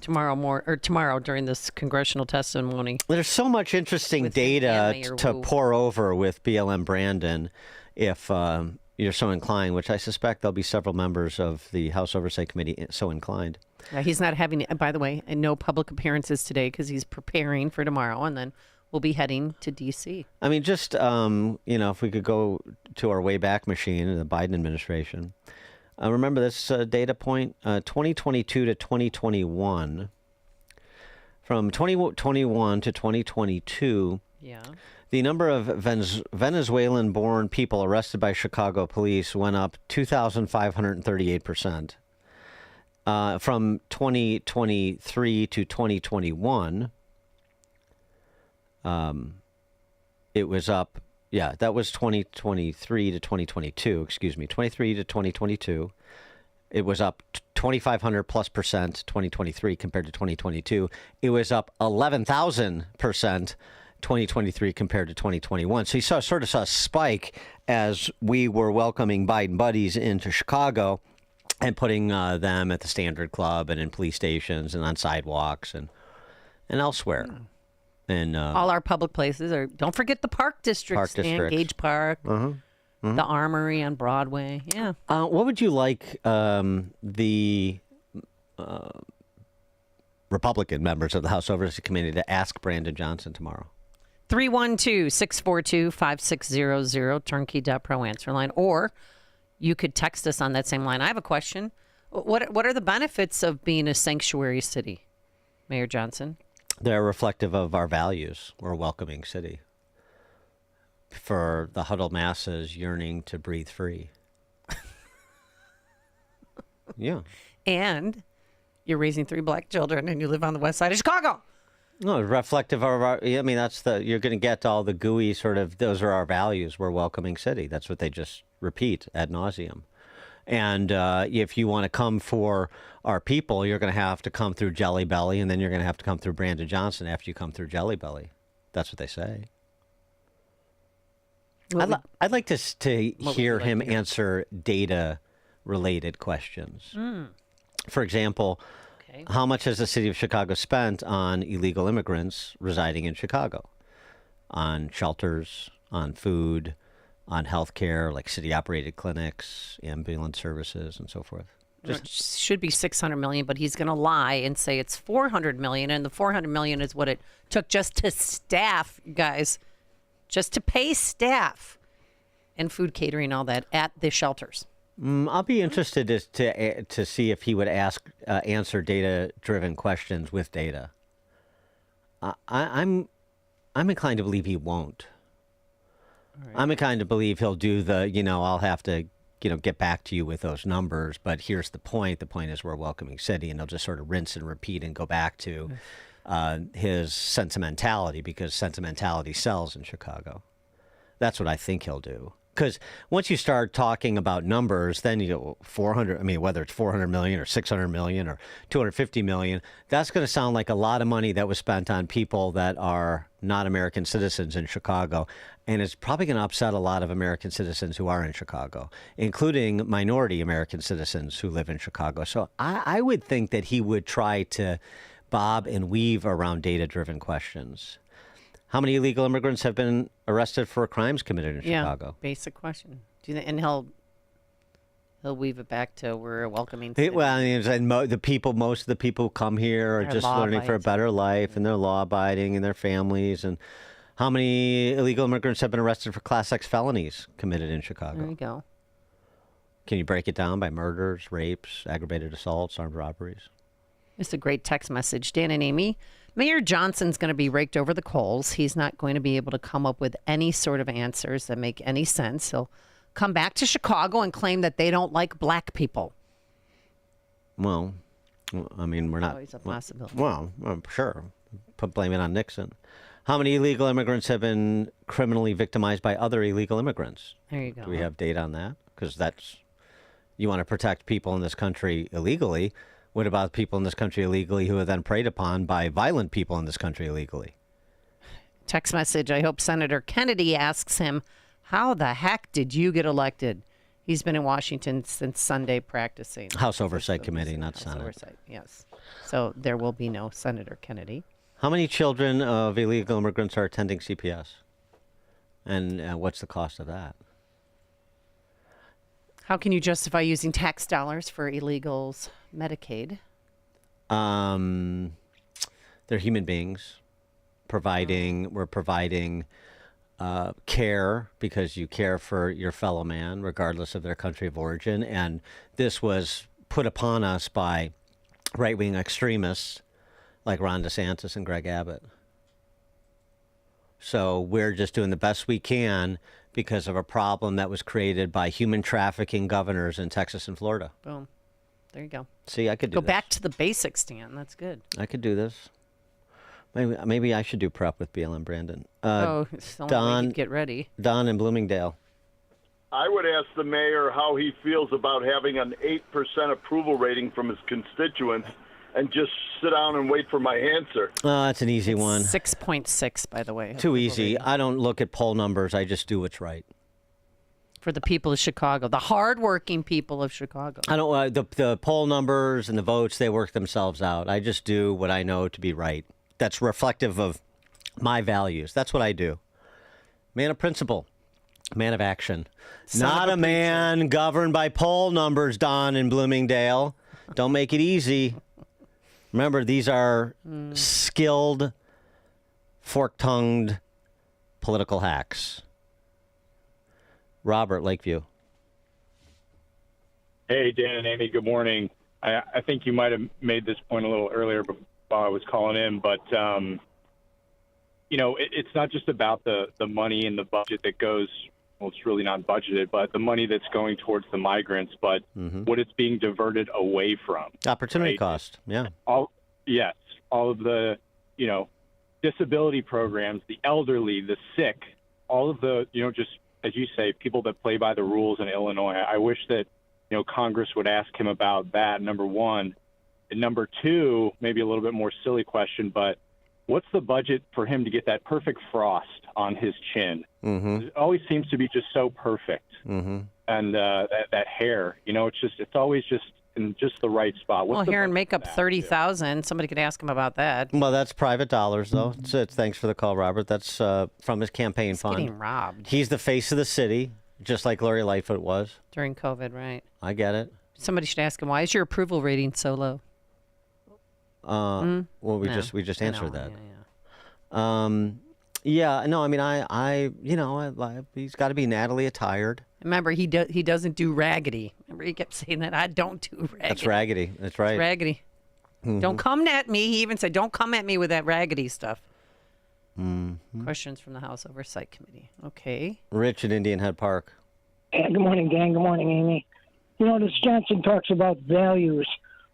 tomorrow during this congressional testimony? There's so much interesting data to pour over with BLM Brandon if you're so inclined, which I suspect there'll be several members of the House Oversight Committee so inclined. He's not having, by the way, no public appearances today because he's preparing for tomorrow, and then we'll be heading to D.C. I mean, just, if we could go to our Wayback Machine, the Biden administration. Remember this data point, 2022 to 2021. From 2021 to 2022, the number of Venezuelan-born people arrested by Chicago police went up 2,538%. From 2023 to 2021, it was up. Yeah, that was 2023 to 2022. Excuse me, 23 to 2022. It was up 2,500 plus percent 2023 compared to 2022. It was up 11,000%. 2023 compared to 2021. So you sort of saw a spike as we were welcoming Biden buddies into Chicago. and putting them at the Standard Club and in police stations and on sidewalks and elsewhere. And all our public places are. Don't forget the park districts. Gage Park, the Armory on Broadway. Yeah. What would you like the Republican members of the House Oversight Committee to ask Brandon Johnson tomorrow? 312-642-5600, turnkey.pro answer line, or you could text us on that same line. I have a question. What are the benefits of being a sanctuary city, Mayor Johnson? They're reflective of our values. We're a welcoming city for the huddled masses yearning to breathe free. Yeah. And you're raising 3 black children and you live on the west side of Chicago. No, reflective of our, I mean, you're going to get all the gooey sort of, those are our values. We're a welcoming city. That's what they just repeat ad nauseum. And if you want to come for our people, you're going to have to come through Jelly Belly, and then you're going to have to come through Brandon Johnson after you come through Jelly Belly. That's what they say. I'd like to hear him answer data-related questions. For example, how much has the city of Chicago spent on illegal immigrants residing in Chicago? On shelters, on food, on health care, like city-operated clinics, ambulance services, and so forth. It should be $600 million, but he's going to lie and say it's $400 million, and the $400 million is what it took just to staff, guys, just to pay staff and food catering, all that at the shelters. I'll be interested to see if he would answer data-driven questions with data. I'm inclined to believe he won't. Right. I'm inclined to believe he'll do I'll have to, get back to you with those numbers. But here's the point. The point is we're a welcoming city, and he'll just sort of rinse and repeat and go back to his sentimentality, because sentimentality sells in Chicago. That's what I think he'll do. Because once you start talking about numbers, then you go 400. I mean, whether it's 400 million or 600 million or 250 million, that's going to sound like a lot of money that was spent on people that are not American citizens in Chicago. And it's probably going to upset a lot of American citizens who are in Chicago, including minority American citizens who live in Chicago. So I would think that he would try to bob and weave around data-driven questions. How many illegal immigrants have been arrested for crimes committed in Chicago? Basic question. And he'll weave it back to we're a welcoming city. Well, and most of the people who come here are just learning for a better life, and they're law-abiding, and their families. And how many illegal immigrants have been arrested for Class X felonies committed in Chicago? There you go. Can you break it down by murders, rapes, aggravated assaults, armed robberies? It's a great text message. Dan and Amy, Mayor Johnson's going to be raked over the coals. He's not going to be able to come up with any sort of answers that make any sense. He'll come back to Chicago and claim that they don't like black people. Well, I mean, we're not. Always a possibility. Well, sure. Blame it on Nixon. How many illegal immigrants have been criminally victimized by other illegal immigrants? There you go. Do we have data on that? Because you want to protect people in this country illegally. What about people in this country illegally who are then preyed upon by violent people in this country illegally? Text message. I hope Senator Kennedy asks him, how the heck did you get elected? He's been in Washington since Sunday practicing. House Oversight Committee, not House Senate. Oversight, yes. So there will be no Senator Kennedy. How many children of illegal immigrants are attending CPS? And what's the cost of that? How can you justify using tax dollars for illegals' Medicaid? They're human beings. We're providing care because you care for your fellow man, regardless of their country of origin. And this was put upon us by right-wing extremists like Ron DeSantis and Greg Abbott. So we're just doing the best we can because of a problem that was created by human trafficking governors in Texas and Florida. Boom. There you go. See, I could do Go this. back to the basics, Dan. That's good. I could do this. Maybe I should do prep with BLM Brandon. It's the only way you'd get ready. Don in Bloomingdale. I would ask the mayor how he feels about having an 8% approval rating from his constituents and just sit down and wait for my answer. That's an easy one. 6.6, by the way. Too easy. I don't look at poll numbers. I just do what's right. For the people of Chicago, the hardworking people of Chicago. I don't. The poll numbers and the votes, they work themselves out. I just do what I know to be right. That's reflective of my values. That's what I do. Man of principle, man of action. Not a man governed by poll numbers, Don in Bloomingdale. Don't make it easy. Remember, these are skilled, fork-tongued political hacks. Robert, Lakeview. Hey, Dan and Amy, good morning. I think you might have made this point a little earlier while I was calling in, but, it's not just about the money in the budget that goes, well, it's really not budgeted, but the money that's going towards the migrants, but what it's being diverted away from. Opportunity cost, yeah. All of the, disability programs, the elderly, the sick, all of the, just, as you say, people that play by the rules in Illinois. I wish that, Congress would ask him about that, number one. And number two, maybe a little bit more silly question, but what's the budget for him to get that perfect frost on his chin? It always seems to be just so perfect. And that hair, it's always just in just the right spot. Well, hair and makeup, $30,000. Somebody could ask him about that. Well, that's private dollars, though. Thanks for the call, Robert. That's from his campaign fund. Getting robbed. He's the face of the city, just like Lori Lightfoot was. During COVID, right? I get it. Somebody should ask him, why is your approval rating so low? Well, we just answered that. He's got to be Natalie attired. Remember, he doesn't do raggedy. Remember, he kept saying that. I don't do raggedy. That's raggedy. That's right. It's raggedy. Don't come at me. He even said, don't come at me with that raggedy stuff. Questions from the House Oversight Committee. Okay. Rich at Indian Head Park. Good morning, Dan. Good morning, Amy. This Johnson talks about values.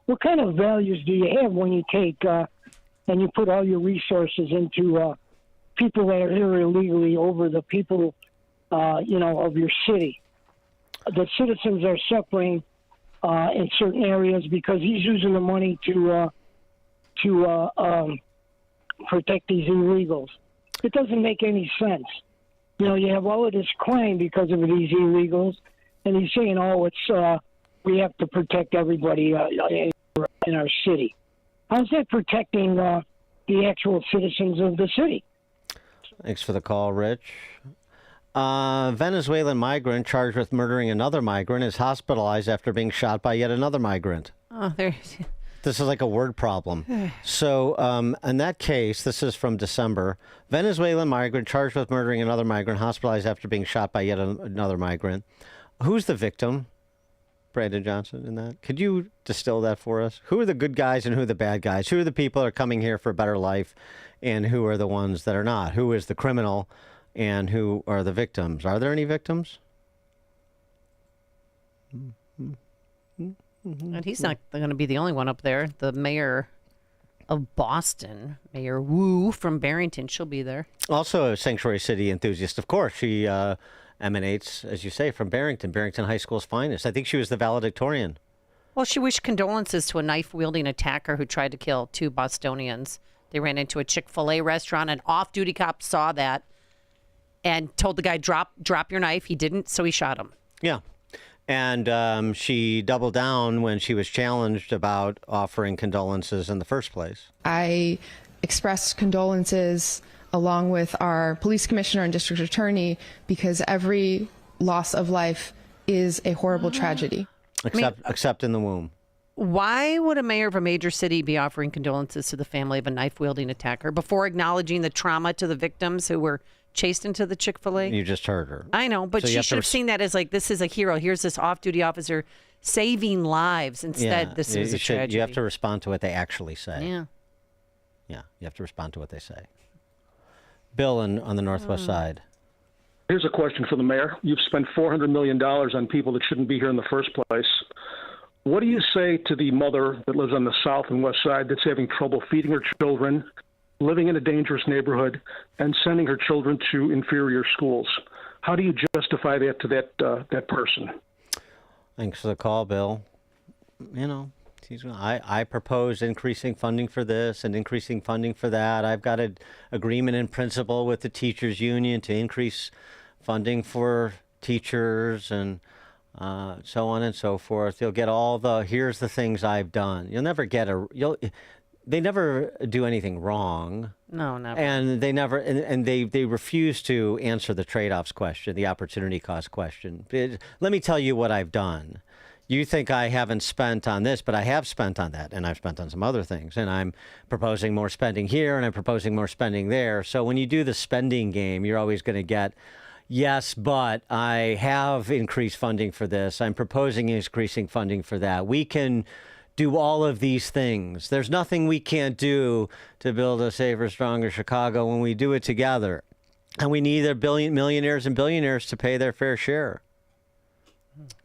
What kind of values do you have when you take and you put all your resources into people that are here illegally over the people, of your city? The citizens are suffering in certain areas because he's using the money to protect these illegals. It doesn't make any sense. You have all of this crime because of these illegals, and he's saying, it's we have to protect everybody in our city. How's that protecting the actual citizens of the city? Thanks for the call, Rich. Venezuelan migrant charged with murdering another migrant is hospitalized after being shot by yet another migrant. Oh, there. This is like a word problem. So in that case, this is from December, Venezuelan migrant charged with murdering another migrant hospitalized after being shot by yet another migrant. Who's the victim, Brandon Johnson, in that? Could you distill that for us? Who are the good guys and who are the bad guys? Who are the people that are coming here for a better life and who are the ones that are not? Who is the criminal and who are the victims? Are there any victims? And he's not going to be the only one up there. The mayor of Boston, Mayor Wu from Barrington, she'll be there. Also a sanctuary city enthusiast, of course. She emanates, as you say, from Barrington High School's finest. I think she was the valedictorian. Well, she wished condolences to a knife-wielding attacker who tried to kill two Bostonians. They ran into a Chick-fil-A restaurant. An off-duty cop saw that and told the guy, drop your knife. He didn't, so he shot him. Yeah. And she doubled down when she was challenged about offering condolences in the first place. I expressed condolences along with our police commissioner and district attorney because every loss of life is a horrible tragedy. Except in the womb. Why would a mayor of a major city be offering condolences to the family of a knife-wielding attacker before acknowledging the trauma to the victims who were chased into the Chick-fil-A? You just heard her. I know, but she should have seen that as like, this is a hero. Here's this off-duty officer saving lives. Instead, this is a tragedy. You have to respond to what they actually say. Yeah. Yeah, you have to respond to what they say. Bill on the northwest side. Here's a question for the mayor. You've spent $400 million on people that shouldn't be here in the first place. What do you say to the mother that lives on the south and west side that's having trouble feeding her children, living in a dangerous neighborhood, and sending her children to inferior schools? How do you justify that to that person? Thanks for the call, Bill. I propose increasing funding for this and increasing funding for that. I've got an agreement in principle with the teachers union to increase funding for teachers and so on and so forth. You'll get all the, here's the things I've done. You'll never get they never do anything wrong. No, never. And they never, and they refuse to answer the trade-offs question, the opportunity cost question. Let me tell you what I've done. You think I haven't spent on this, but I have spent on that, and I've spent on some other things, and I'm proposing more spending here, and I'm proposing more spending there. So when you do the spending game, you're always going to get, yes, but I have increased funding for this. I'm proposing increasing funding for that. We can do all of these things. There's nothing we can't do to build a safer, stronger Chicago when we do it together. And we need millionaires and billionaires to pay their fair share.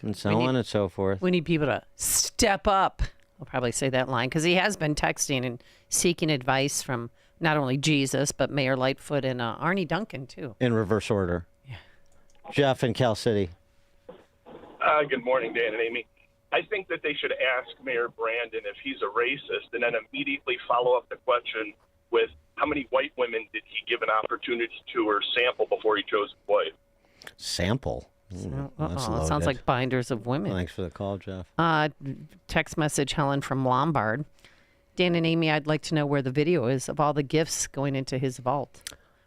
And so on and so forth. We need people to step up. I'll probably say that line because he has been texting and seeking advice from not only Jesus, but Mayor Lightfoot and Arnie Duncan, too. In reverse order. Yeah. Jeff in Cal City. Good morning, Dan and Amy. I think that they should ask Mayor Brandon if he's a racist and then immediately follow up the question with how many white women did he give an opportunity to or sample before he chose a wife? Sample? It sounds like binders of women. Thanks for the call, Jeff. Text message, Helen from Lombard. Dan and Amy, I'd like to know where the video is of all the gifts going into his vault.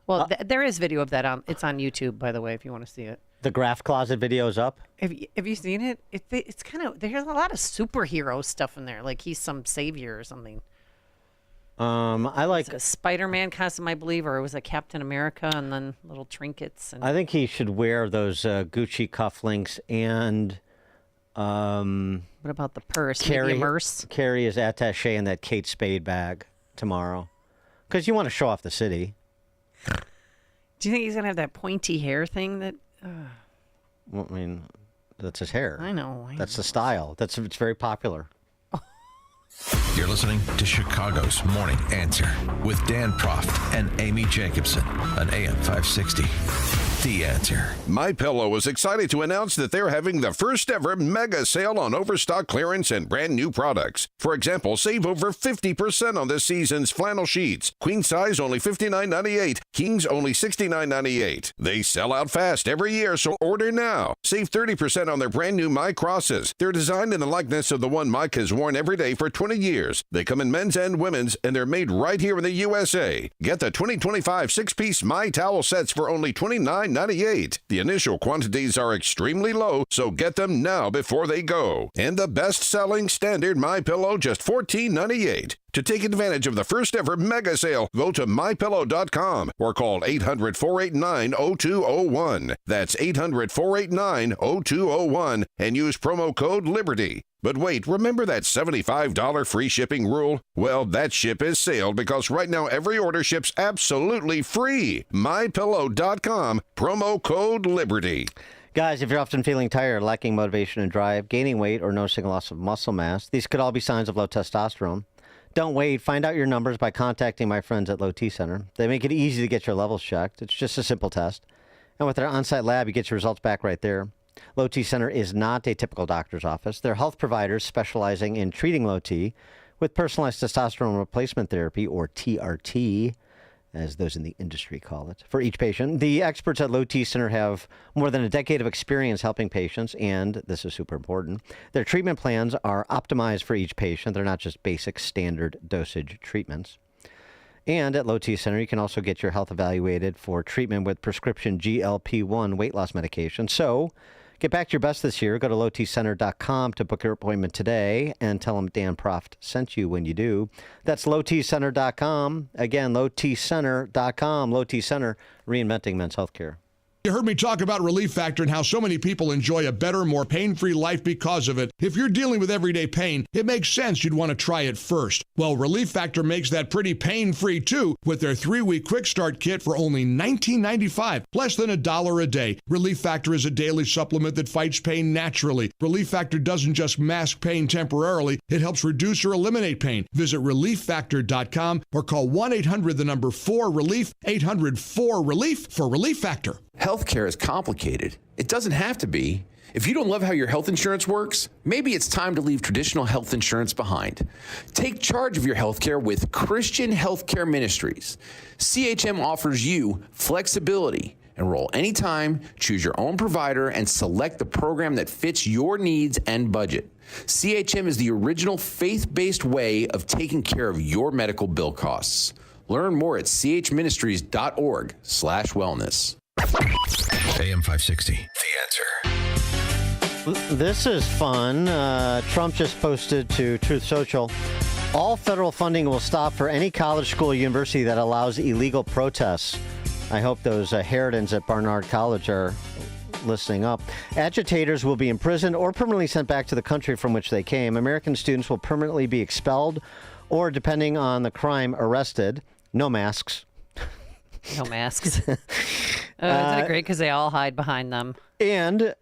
Well, there is video of that. It's on YouTube, by the way, if you want to see it. The graph closet video is up? Have you seen it? It's kind of, there's a lot of superhero stuff in there. Like he's some savior or something. I like a Spider-Man costume, I believe, or it was a Captain America, and then little trinkets. And I think he should wear those Gucci cufflinks and. What about the purse? Maybe a purse? Carry his attaché in that Kate Spade bag tomorrow, because you want to show off the city. Do you think he's gonna have that pointy hair thing that? Well, I mean, that's his hair. I know. That's the style. It's very popular. You're listening to Chicago's Morning Answer with Dan Proft and Amy Jacobson on AM 560. The Answer. MyPillow is excited to announce that they're having the first ever mega sale on overstock clearance and brand new products. For example, save over 50% on this season's flannel sheets. Queen size only $59.98. Kings only $69.98. They sell out fast every year, so order now. Save 30% on their brand new My Crosses. They're designed in the likeness of the one Mike has worn every day for 20 years. They come in men's and women's, and they're made right here in the USA. Get the 2025 6-piece My Towel sets for only $29.98. The initial quantities are extremely low, so get them now before they go. And the best-selling standard MyPillow, just $14.98. To take advantage of the first ever mega sale, go to MyPillow.com or call 800-489-0201. That's 800-489-0201 and use promo code LIBERTY. But wait, remember that $75 free shipping rule? Well, that ship has sailed because right now every order ships absolutely free. MyPillow.com, promo code LIBERTY. Guys, if you're often feeling tired, lacking motivation and drive, gaining weight, or noticing loss of muscle mass, these could all be signs of low testosterone. Don't wait. Find out your numbers by contacting my friends at Low T Center. They make it easy to get your levels checked. It's just a simple test. And with their on-site lab, you get your results back right there. Low T Center is not a typical doctor's office. They're health providers specializing in treating low T with personalized testosterone replacement therapy, or TRT, as those in the industry call it, for each patient. The experts at Low T Center have more than a decade of experience helping patients, and this is super important, their treatment plans are optimized for each patient. They're not just basic standard dosage treatments. And at Low T Center, you can also get your health evaluated for treatment with prescription GLP-1 weight loss medication. So get back to your best this year. Go to lowtcenter.com to book your appointment today and tell them Dan Proft sent you when you do. That's lowtcenter.com. Again, lowtcenter.com. Low T Center, reinventing men's healthcare. You heard me talk about Relief Factor and how so many people enjoy a better, more pain-free life because of it. If you're dealing with everyday pain, it makes sense you'd want to try it first. Well, Relief Factor makes that pretty pain-free too with their 3-week quick start kit for only $19.95, less than $1 a day. Relief Factor is a daily supplement that fights pain naturally. Relief Factor doesn't just mask pain temporarily, it helps reduce or eliminate pain. Visit relieffactor.com or call 1-800-4RELIEF, 800-4RELIEF for Relief Factor. Healthcare is complicated. It doesn't have to be. If you don't love how your health insurance works, maybe it's time to leave traditional health insurance behind. Take charge of your healthcare with Christian Healthcare Ministries. CHM offers you flexibility, Enroll anytime, choose your own provider, and select the program that fits your needs and budget. CHM is the original faith-based way of taking care of your medical bill costs. Learn more at chministries.org/wellness. AM 560, The Answer. This is fun. Trump just posted to Truth Social. All federal funding will stop for any college, school, or university that allows illegal protests. I hope those Harridans at Barnard College are listening up. Agitators will be imprisoned or permanently sent back to the country from which they came. American students will permanently be expelled or, depending on the crime, arrested. No masks. No masks. Isn't it great because they all hide behind them? And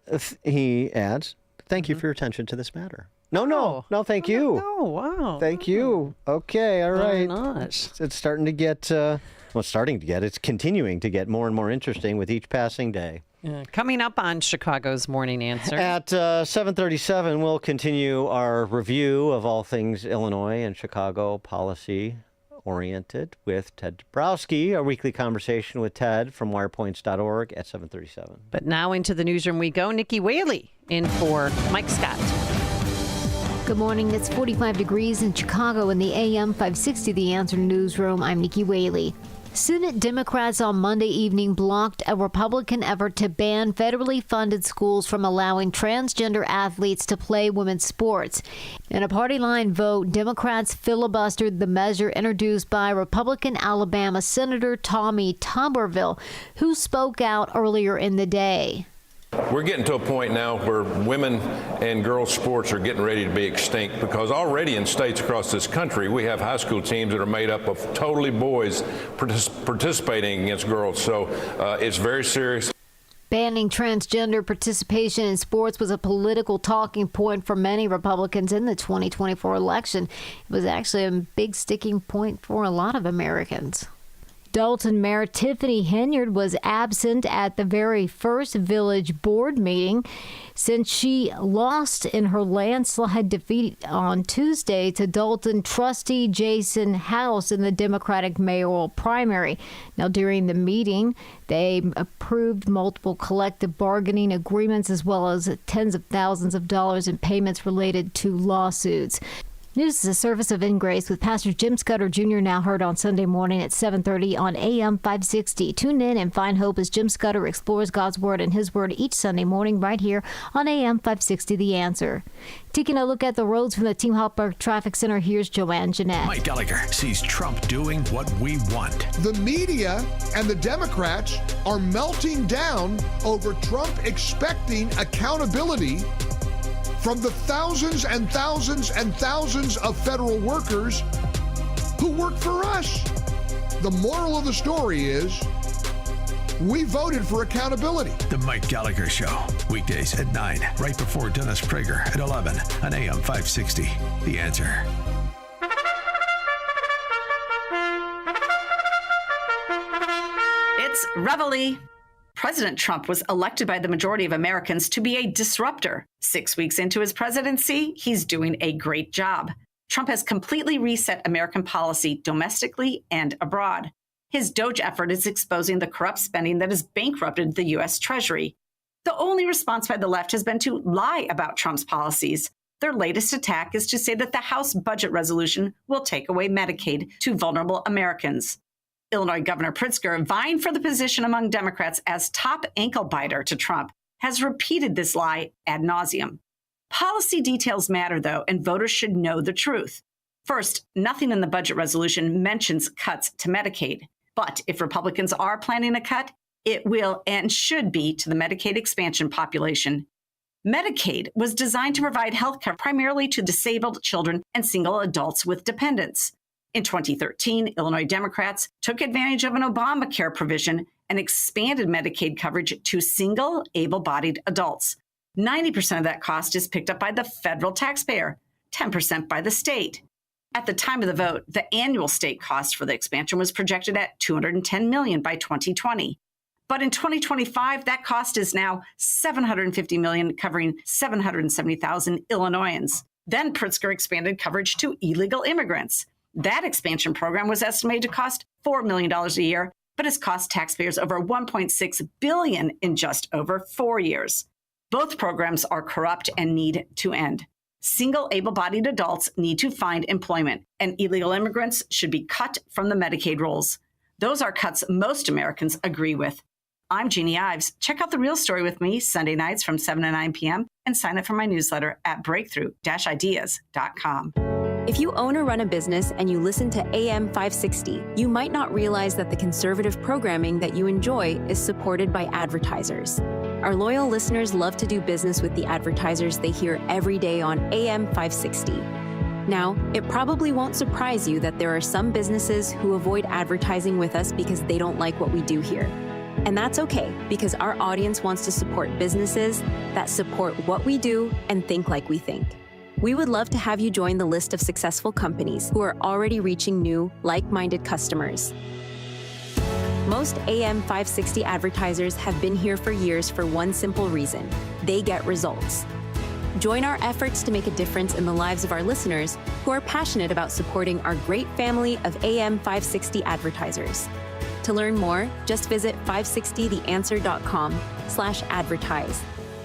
he adds, thank you for your attention to this matter. No, thank you. Oh, wow. Thank you. Okay, all right. Why not? It's starting to get, it's continuing to get more and more interesting with each passing day. Coming up on Chicago's Morning Answer. At 7:37, we'll continue our review of all things Illinois and Chicago policy oriented with Ted Dabrowski, our weekly conversation with Ted from wirepoints.org at 7:37. But now into the newsroom we go. Nikki Whaley in for Mike Scott. Good morning. It's 45 degrees in Chicago in the AM 560 The Answer newsroom. I'm Nikki Whaley. Senate Democrats on Monday evening blocked a Republican effort to ban federally funded schools from allowing transgender athletes to play women's sports. In a party line vote, Democrats filibustered the measure introduced by Republican Alabama Senator Tommy Tuberville, who spoke out earlier in the day. We're getting to a point now where women and girls sports are getting ready to be extinct, because already in states across this country, we have high school teams that are made up of totally boys participating against girls. So it's very serious. Banning transgender participation in sports was a political talking point for many Republicans in the 2024 election. It was actually a big sticking point for a lot of Americans. Dalton Mayor Tiffany Henyard was absent at the very first village board meeting since she lost in her landslide defeat on Tuesday to Dalton trustee Jason House in the Democratic mayoral primary. Now, during the meeting, they approved multiple collective bargaining agreements as well as tens of thousands of dollars in payments related to lawsuits. News is a service of Ingrace with Pastor Jim Scudder Jr. now heard on Sunday morning at 7:30 on AM 560. Tune in and find hope as Jim Scudder explores God's Word and His Word each Sunday morning right here on AM 560 The Answer. Taking a look at the roads from the Team Hopper Traffic Center, here's Joanne Jeanette. Mike Gallagher sees Trump doing what we want. The media and the Democrats are melting down over Trump expecting accountability from the thousands and thousands and thousands of federal workers who work for us. The moral of the story is we voted for accountability. The Mike Gallagher Show, weekdays at 9, right before Dennis Prager at 11 on AM 560. The Answer. It's Reveille. President Trump was elected by the majority of Americans to be a disruptor. 6 weeks into his presidency, he's doing a great job. Trump has completely reset American policy domestically and abroad. His DOGE effort is exposing the corrupt spending that has bankrupted the U.S. Treasury. The only response by the left has been to lie about Trump's policies. Their latest attack is to say that the House budget resolution will take away Medicaid to vulnerable Americans. Illinois Governor Pritzker, vying for the position among Democrats as top ankle biter to Trump, has repeated this lie ad nauseum. Policy details matter, though, and voters should know the truth. First, nothing in the budget resolution mentions cuts to Medicaid. But if Republicans are planning a cut, it will and should be to the Medicaid expansion population. Medicaid was designed to provide health care primarily to disabled children and single adults with dependents. In 2013, Illinois Democrats took advantage of an Obamacare provision and expanded Medicaid coverage to single, able-bodied adults. 90% of that cost is picked up by the federal taxpayer, 10% by the state. At the time of the vote, the annual state cost for the expansion was projected at $210 million by 2020. But in 2025, that cost is now $750 million, covering 770,000 Illinoisans. Then Pritzker expanded coverage to illegal immigrants. That expansion program was estimated to cost $4 million a year, but has cost taxpayers over $1.6 billion in just over 4 years. Both programs are corrupt and need to end. Single able-bodied adults need to find employment, and illegal immigrants should be cut from the Medicaid rolls. Those are cuts most Americans agree with. I'm Jeannie Ives. Check out The Real Story with me Sunday nights from 7 to 9 p.m. and sign up for my newsletter at breakthrough-ideas.com. If you own or run a business and you listen to AM 560, you might not realize that the conservative programming that you enjoy is supported by advertisers. Our loyal listeners love to do business with the advertisers they hear every day on AM 560. Now, it probably won't surprise you that there are some businesses who avoid advertising with us because they don't like what we do here. And that's okay, because our audience wants to support businesses that support what we do and think like we think. We would love to have you join the list of successful companies who are already reaching new, like-minded customers. Most AM 560 advertisers have been here for years for one simple reason: they get results. Join our efforts to make a difference in the lives of our listeners who are passionate about supporting our great family of AM 560 advertisers. To learn more, just visit 560theanswer.com/advertise.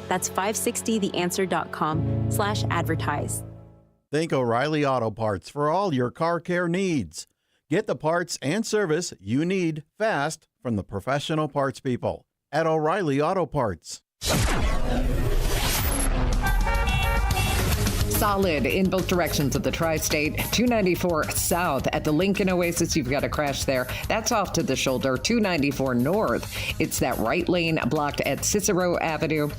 That's 560theanswer.com/advertise. Think O'Reilly Auto Parts for all your car care needs. Get the parts and service you need fast from the professional parts people at O'Reilly Auto Parts. Solid in both directions of the tri-state. 294 south at the Lincoln Oasis. You've got a crash there. That's off to the shoulder. 294 north. It's that right lane blocked at Cicero Avenue.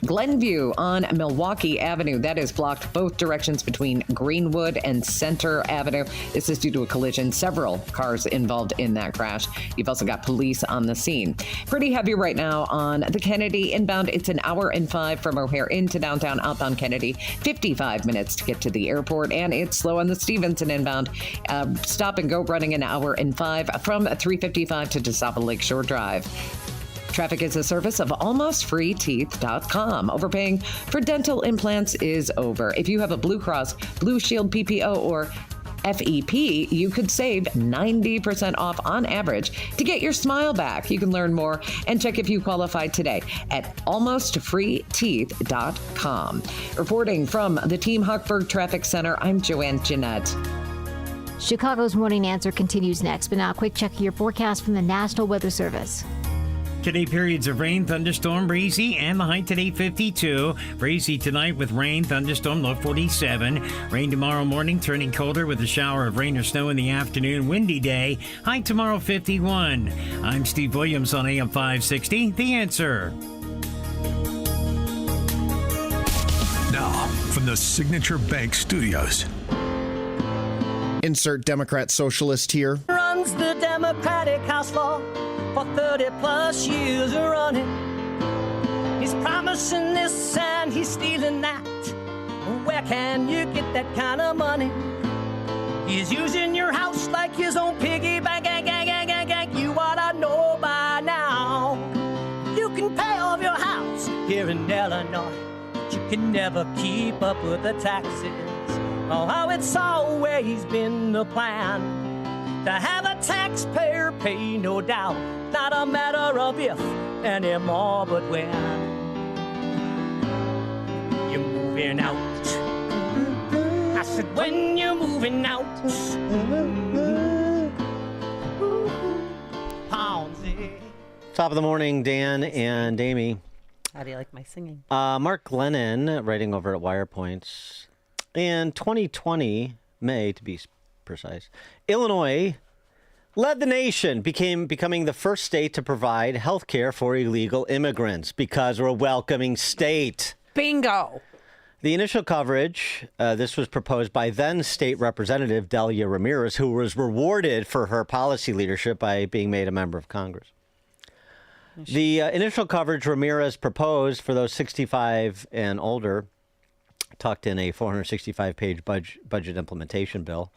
Glenview on Milwaukee Avenue. That is blocked both directions between Greenwood and Center Avenue. This is due to a collision. Several cars involved in that crash. You've also got police on the scene. Pretty heavy right now on the Kennedy inbound. It's an hour and 5 from O'Hare into downtown outbound Kennedy. 55 minutes to get to the airport, and it's slow on the Stevenson inbound. Stop and go running an hour and 5 from 355 to DeSapa Lakeshore Drive. Traffic is a service of almostfreeteeth.com. Overpaying for dental implants is over. If you have a Blue Cross Blue Shield PPO or FEP, you could save 90% off on average to get your smile back. You can learn more and check if you qualify today at almostfreeteeth.com. Reporting from the Team Huckberg Traffic Center, I'm Joanne Jeanette. Chicago's Morning Answer continues next, but now a quick check of your forecast from the National Weather Service. Today, periods of rain, thunderstorm, breezy, and the high today 52. Breezy tonight with rain, thunderstorm, low 47. Rain tomorrow morning, turning colder with a shower of rain or snow in the afternoon. Windy day, high tomorrow 51. I'm Steve Williams on AM 560, The Answer. Now, from the Signature Bank Studios. Insert Democrat socialist here. Runs the Democratic House law for 30 plus years running. He's promising this and he's stealing that. Where can you get that kind of money? He's using your house like his own piggy bank. You ought to know by now. You can pay off your house here in Illinois, but you can never keep up with the taxes. Oh, how it's always been the plan to have a taxpayer pay, no doubt. Not a matter of if anymore, but when you're moving out. I said, when you're moving out. Top of the morning, Dan and Amy. How do you like my singing? Mark Glennon, writing over at WirePoints. In 2020, May to be precise, Illinois led the nation, becoming the first state to provide health care for illegal immigrants because we're a welcoming state. Bingo. The initial coverage, this was proposed by then State Representative Delia Ramirez, who was rewarded for her policy leadership by being made a member of Congress. The initial coverage Ramirez proposed for those 65 and older, tucked in a 465-page budget implementation bill.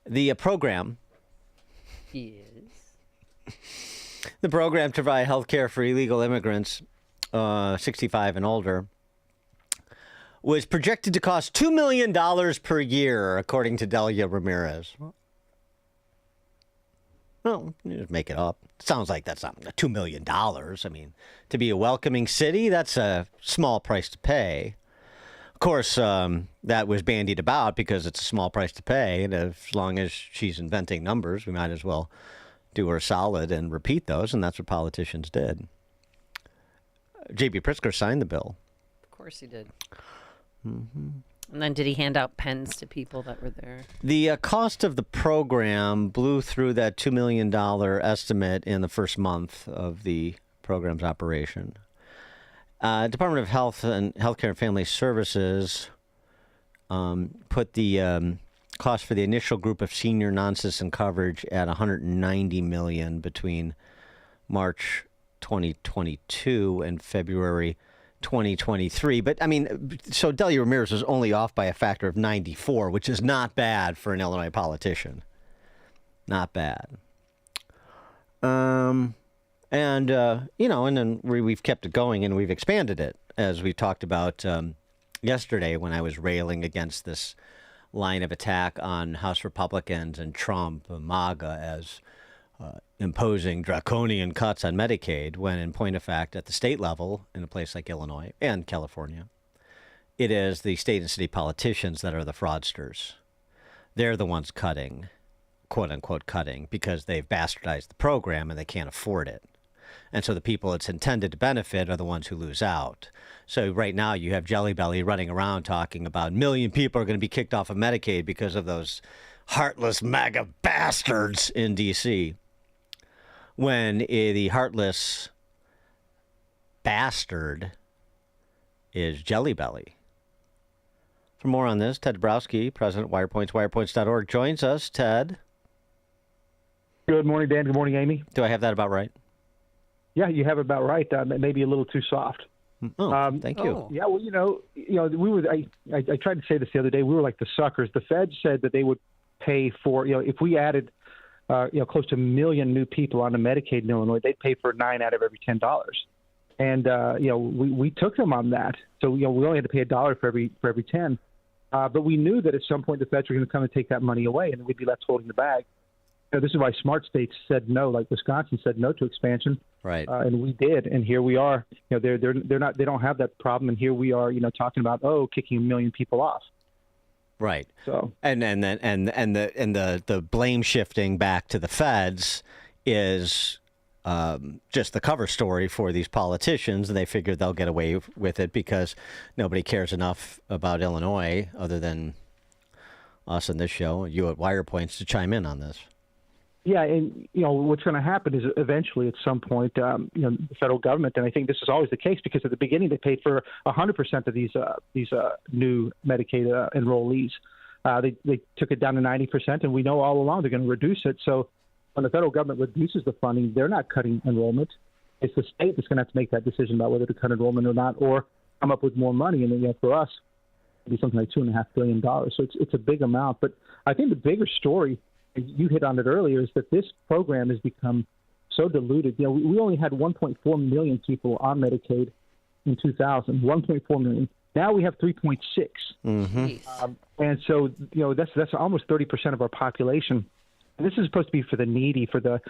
The program is the program to provide health care for illegal immigrants 65 and older was projected to cost $2 million per year, according to Delia Ramirez. Well, you just make it up. Sounds like that's not $2 million. I mean, to be a welcoming city, that's a small price to pay. Of course, that was bandied about because it's a small price to pay. And as long as she's inventing numbers, we might as well do her solid and repeat those. And that's what politicians did. J.B. Pritzker signed the bill. Of course he did. Mm-hmm. And then did he hand out pens to people that were there? The cost of the program blew through that $2 million estimate in the first month of the program's operation. Department of Health and Healthcare and Family Services put the cost for the initial group of senior non-citizen coverage at $190 million between March 2022 and February 2023. But I mean, so Delia Ramirez was only off by a factor of 94, which is not bad for an Illinois politician. Not bad. And then we've kept it going and we've expanded it, as we talked about yesterday when I was railing against this line of attack on House Republicans and Trump, MAGA, as imposing draconian cuts on Medicaid, when in point of fact, at the state level, in a place like Illinois and California, it is the state and city politicians that are the fraudsters. They're the ones cutting, quote unquote cutting, because they've bastardized the program and they can't afford it. And so the people it's intended to benefit are the ones who lose out. So right now you have Jelly Belly running around talking about 1 million people are going to be kicked off of Medicaid because of those heartless MAGA bastards in D.C., when the heartless bastard is Jelly Belly. For more on this, Ted Dabrowski, President, WirePoints, wirepoints.org, joins us. Ted. Good morning, Dan. Good morning, Amy. Do I have that about right? Yeah, you have it about right. Maybe a little too soft. Oh, thank you. Yeah, well, we were. I tried to say this the other day. We were like the suckers. The Fed said that they would pay for, if we added, close to 1 million new people onto Medicaid in Illinois, they'd pay for 9 out of every $10. And we took them on that. So we only had to pay $1 for every 10. But we knew that at some point the Feds were going to come and take that money away, and we'd be left holding the bag. This is why smart states said no, like Wisconsin said no to expansion. Right. And we did, and here we are. They're not. They don't have that problem, and here we are. Talking about kicking 1 million people off. Right. So and the blame shifting back to the feds is just the cover story for these politicians, and they figure they'll get away with it because nobody cares enough about Illinois other than us in this show, you at WirePoints, to chime in on this. Yeah, and what's going to happen is eventually, at some point, the federal government, and I think this is always the case, because at the beginning they paid for 100% of these new Medicaid enrollees. They took it down to 90%, and we know all along they're going to reduce it. So when the federal government reduces the funding, they're not cutting enrollment. It's the state that's going to have to make that decision about whether to cut enrollment or not, or come up with more money. And then, for us, it'd be something like $2.5 billion. So it's a big amount. But I think the bigger story, you hit on it earlier, is that this program has become so diluted. We only had 1.4 million people on Medicaid in 2000, 1.4 million. Now we have 3.6. Mm-hmm. And so, that's almost 30% of our population. And this is supposed to be for the needy, for the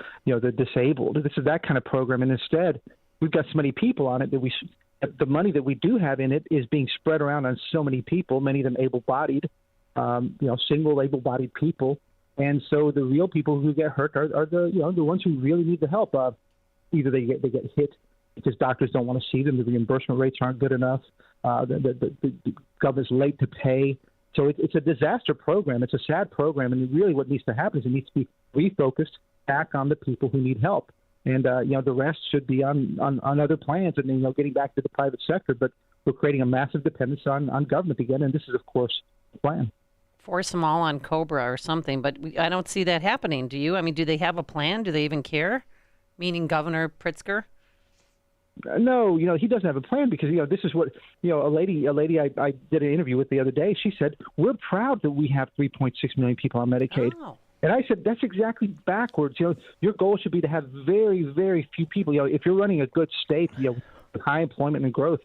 disabled. This is that kind of program. And instead, we've got so many people on it that the money that we do have in it is being spread around on so many people, many of them able-bodied, single able-bodied people. And so the real people who get hurt are the ones who really need the help. Either they get hit because doctors don't want to see them, the reimbursement rates aren't good enough, the government's late to pay. So it's a disaster program. It's a sad program, and really what needs to happen is it needs to be refocused back on the people who need help. And the rest should be on other plans and getting back to the private sector. But we're creating a massive dependence on government again, and this is of course the plan. Force them all on Cobra or something, but I don't see that happening. Do you? I mean, do they have a plan? Do they even care? Meaning Governor Pritzker? No, he doesn't have a plan, because this is what a lady I did an interview with the other day. She said, we're proud that we have 3.6 million people on Medicaid. Oh. And I said, that's exactly backwards. Your goal should be to have very, very few people. If you're running a good state, with high employment and growth,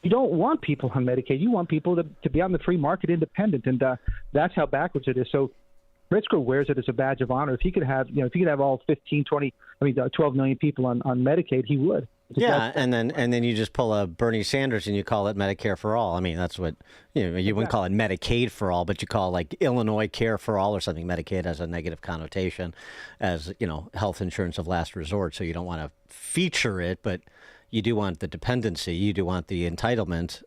you don't want people on Medicaid. You want people to be on the free market independent, and that's how backwards it is. So Pritzker wears it as a badge of honor. If he could have, if he could have all 12 million people on Medicaid, he would. Yeah, and then you just pull a Bernie Sanders and you call it Medicare for all. I mean, that's what you wouldn't call it Medicaid for all, but you call it like Illinois Care for all or something. Medicaid has a negative connotation as health insurance of last resort, so you don't want to feature it, but you do want the dependency, you do want the entitlement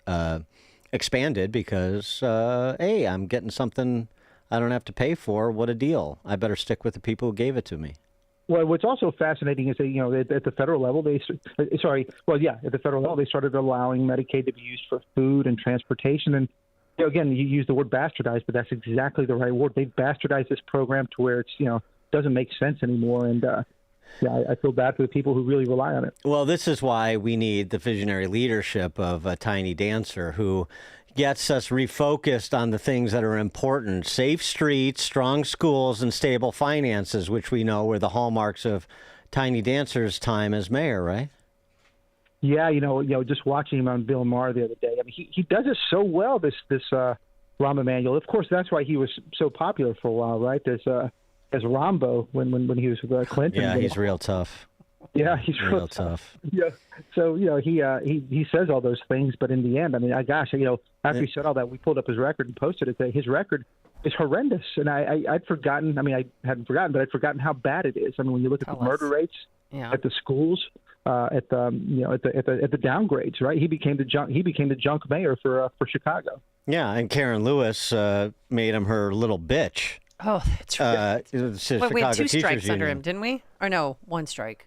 expanded because hey, I'm getting something I don't have to pay for. What a deal! I better stick with the people who gave it to me. Well, what's also fascinating is that, at the federal level, at the federal level, they started allowing Medicaid to be used for food and transportation. And, again, you use the word bastardized, but that's exactly the right word. They've bastardized this program to where it's, doesn't make sense anymore. And, I feel bad for the people who really rely on it. Well, this is why we need the visionary leadership of a Tiny Dancer who gets us refocused on the things that are important. Safe streets, strong schools, and stable finances, which we know were the hallmarks of Tiny Dancer's time as mayor, right? Yeah, just watching him on Bill Maher the other day. I mean, he does it so well, this Rahm Emanuel. Of course, that's why he was so popular for a while, right? As Rambo when he was with Clinton. Yeah, he's real tough. Yeah, he's real tough. Yeah. So, he says all those things, but in the end, I mean, after he said all that, we pulled up his record and posted it. His record is horrendous. And I'd forgotten, I hadn't forgotten, but I'd forgotten how bad it is. I mean, when you look at the murder rates at the schools, at the downgrades, right? He became the junk mayor for Chicago. Yeah. And Karen Lewis made him her little bitch. Oh, that's right. We had 2 strikes under him, didn't we? Or no, 1 strike.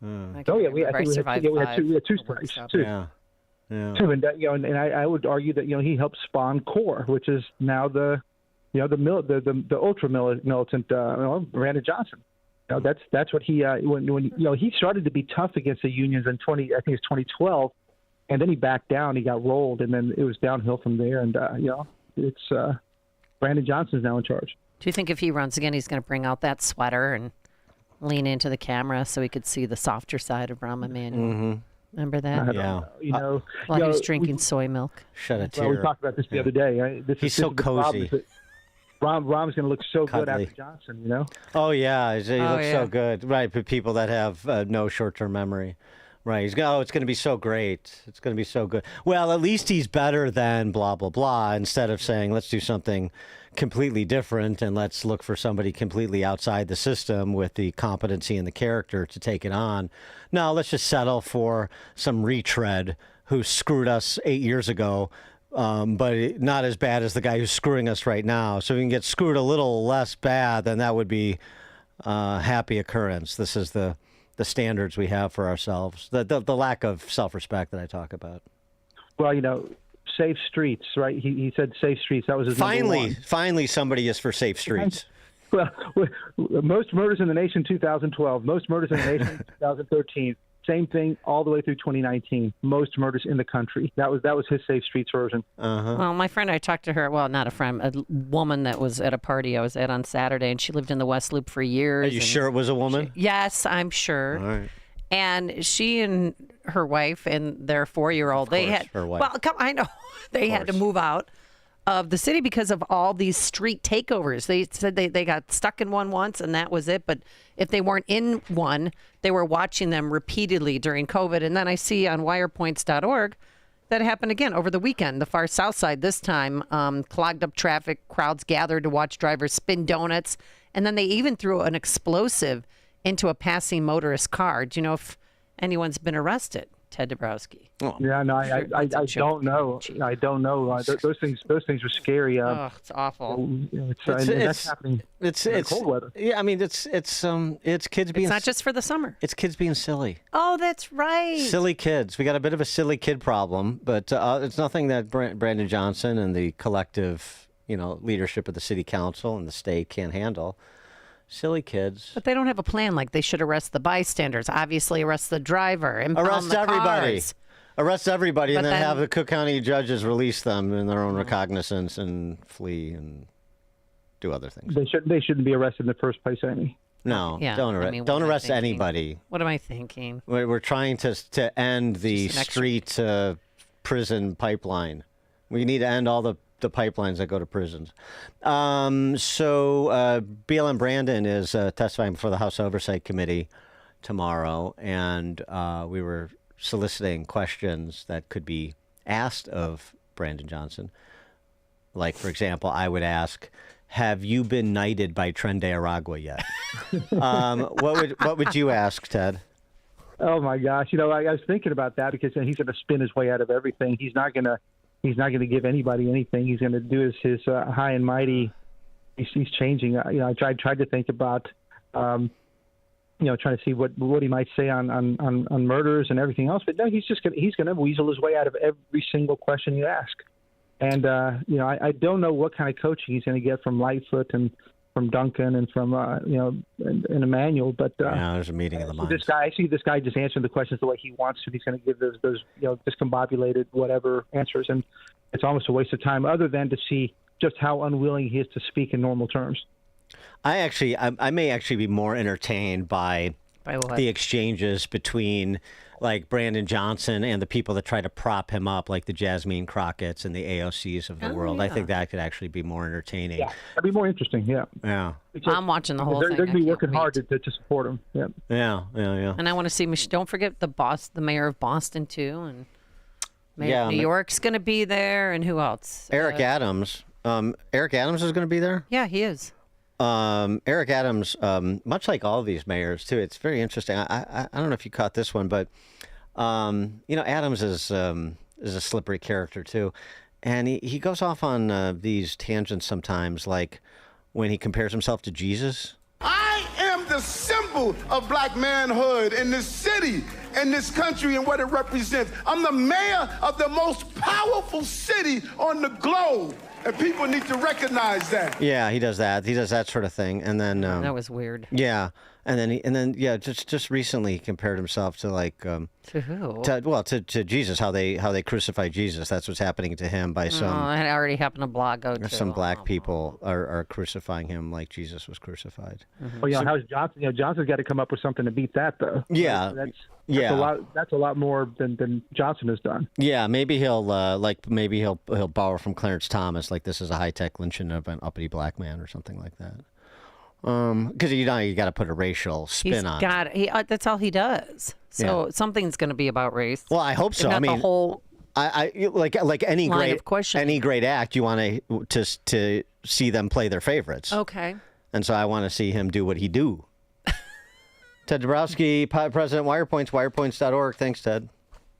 We had 2 strikes. Yeah. Too, and I would argue that he helped spawn CORE, which is now the ultra militant Brandon Johnson. That's what he when he started to be tough against the unions in 2012, and then he backed down. He got rolled, and then it was downhill from there. And it's Brandon Johnson's now in charge. Do you think if he runs again, he's going to bring out that sweater and lean into the camera so we could see the softer side of Rahm Emanuel? Mm-hmm. Remember that? Yeah. While he was drinking soy milk. Shed a tear. Well, we talked about this the other day. Right? He's so cozy. Rahm's going to look so Cuddly. good after Johnson, Oh, yeah. He looks so good. Right, for people that have no short-term memory. Right. It's going to be so great. It's going to be so good. Well, at least he's better than blah, blah, blah, instead of saying, let's do something completely different and let's look for somebody completely outside the system with the competency and the character to take it on. No, let's just settle for some retread who screwed us 8 years ago, but not as bad as the guy who's screwing us right now. So if we can get screwed a little less bad, then that would be a happy occurrence. This is the standards we have for ourselves, the lack of self-respect that I talk about. Well, safe streets, right? He said safe streets. That was his Finally, somebody is for safe streets. Well, most murders in the nation 2012, most murders in the nation 2013. Same thing all the way through 2019. Most murders in the country. That was his safe streets version. Well, my friend, I talked to her. Well, not a friend, a woman that was at a party I was at on Saturday, and she lived in the West Loop for years. Are you sure it was a woman? Yes, I'm sure. All right. And she and her wife and their 4-year-old, they had. Her wife. Well, I know they had to move out of the city because of all these street takeovers. They said they got stuck in one once and that was it. But if they weren't in one, they were watching them repeatedly during COVID. And then I see on wirepoints.org that happened again over the weekend. The far south side this time, clogged up traffic, crowds gathered to watch drivers spin donuts. And then they even threw an explosive into a passing motorist car. Do you know if anyone's been arrested? Ted Dabrowski. Yeah, no, I don't know. I don't know. Those things were scary. It's awful. That's happening in cold weather. Yeah, I mean, it's kids being. It's not just for the summer. It's kids being silly. Oh, that's right. Silly kids. We got a bit of a silly kid problem, but it's nothing that Brandon Johnson and the collective, leadership of the city council and the state can't handle. Silly kids. But they don't have a plan. Like, they should arrest the bystanders, obviously arrest the driver, arrest everybody. Cars. Arrest everybody, and then have the Cook County judges release them in their own recognizance and flee and do other things. They shouldn't be arrested in the first place, Amy. No, don't arrest anybody. What am I thinking? We're trying to end the street prison pipeline. We need to end all the the pipelines that go to prisons. So BLM Brandon is testifying before the House Oversight Committee tomorrow, and we were soliciting questions that could be asked of Brandon Johnson. Like, for example, I would ask, have you been knighted by Tren de Aragua yet? What would you ask, Ted? Oh my gosh! I was thinking about that because he's going to spin his way out of everything. He's not going to give anybody anything. He's going to do his high and mighty. He's changing. I tried to think about, trying to see what he might say on murders and everything else. But no, he's going to weasel his way out of every single question you ask. And I don't know what kind of coaching he's going to get from Lightfoot and from Duncan and from and Emmanuel. But there's a meeting of the minds. I see this guy just answering the questions the way he wants to. He's going to give those discombobulated whatever answers, and it's almost a waste of time. Other than to see just how unwilling he is to speak in normal terms. I may actually be more entertained by the exchanges between like Brandon Johnson and the people that try to prop him up, like the Jasmine Crockett's and the AOCs of the world. Yeah. I think that could actually be more entertaining. Yeah, that'd be more interesting. Yeah. Yeah. I'm watching the whole thing. They're going to be working hard to support him. Yeah. Yeah. And I want to see. Don't forget the mayor of Boston too, and mayor of New York's going to be there, and who else? Eric Adams. Eric Adams is going to be there. Yeah, he is. Eric Adams, much like all of these mayors too, it's very interesting. I don't know if you caught this one, but Adams is a slippery character too, and he goes off on these tangents sometimes, like when he compares himself to Jesus. I am the symbol of black manhood in this city, in this country, and what it represents. I'm the mayor of the most powerful city on the globe. And people need to recognize that. Yeah, he does that. He does that sort of thing, and then that was weird. Yeah, and then just recently he compared himself to like to who? To Jesus, how they crucified Jesus. That's what's happening to him by some. Oh, it already happened to blog. Some black people are crucifying him like Jesus was crucified. Mm-hmm. Well, how's Johnson? Johnson's got to come up with something to beat that, though. Yeah, that's a lot more than Johnson has done. Yeah, maybe he'll he'll borrow from Clarence Thomas, like this is a high-tech lynching of an uppity black man or something like that. Because you got to put a racial spin on it. That's all he does. So something's going to be about race. Well, I hope so. I mean, the whole like any great act, you want to see them play their favorites. Okay. And so I want to see him do what he do. Ted Dabrowski, President WirePoints, wirepoints.org. Thanks, Ted.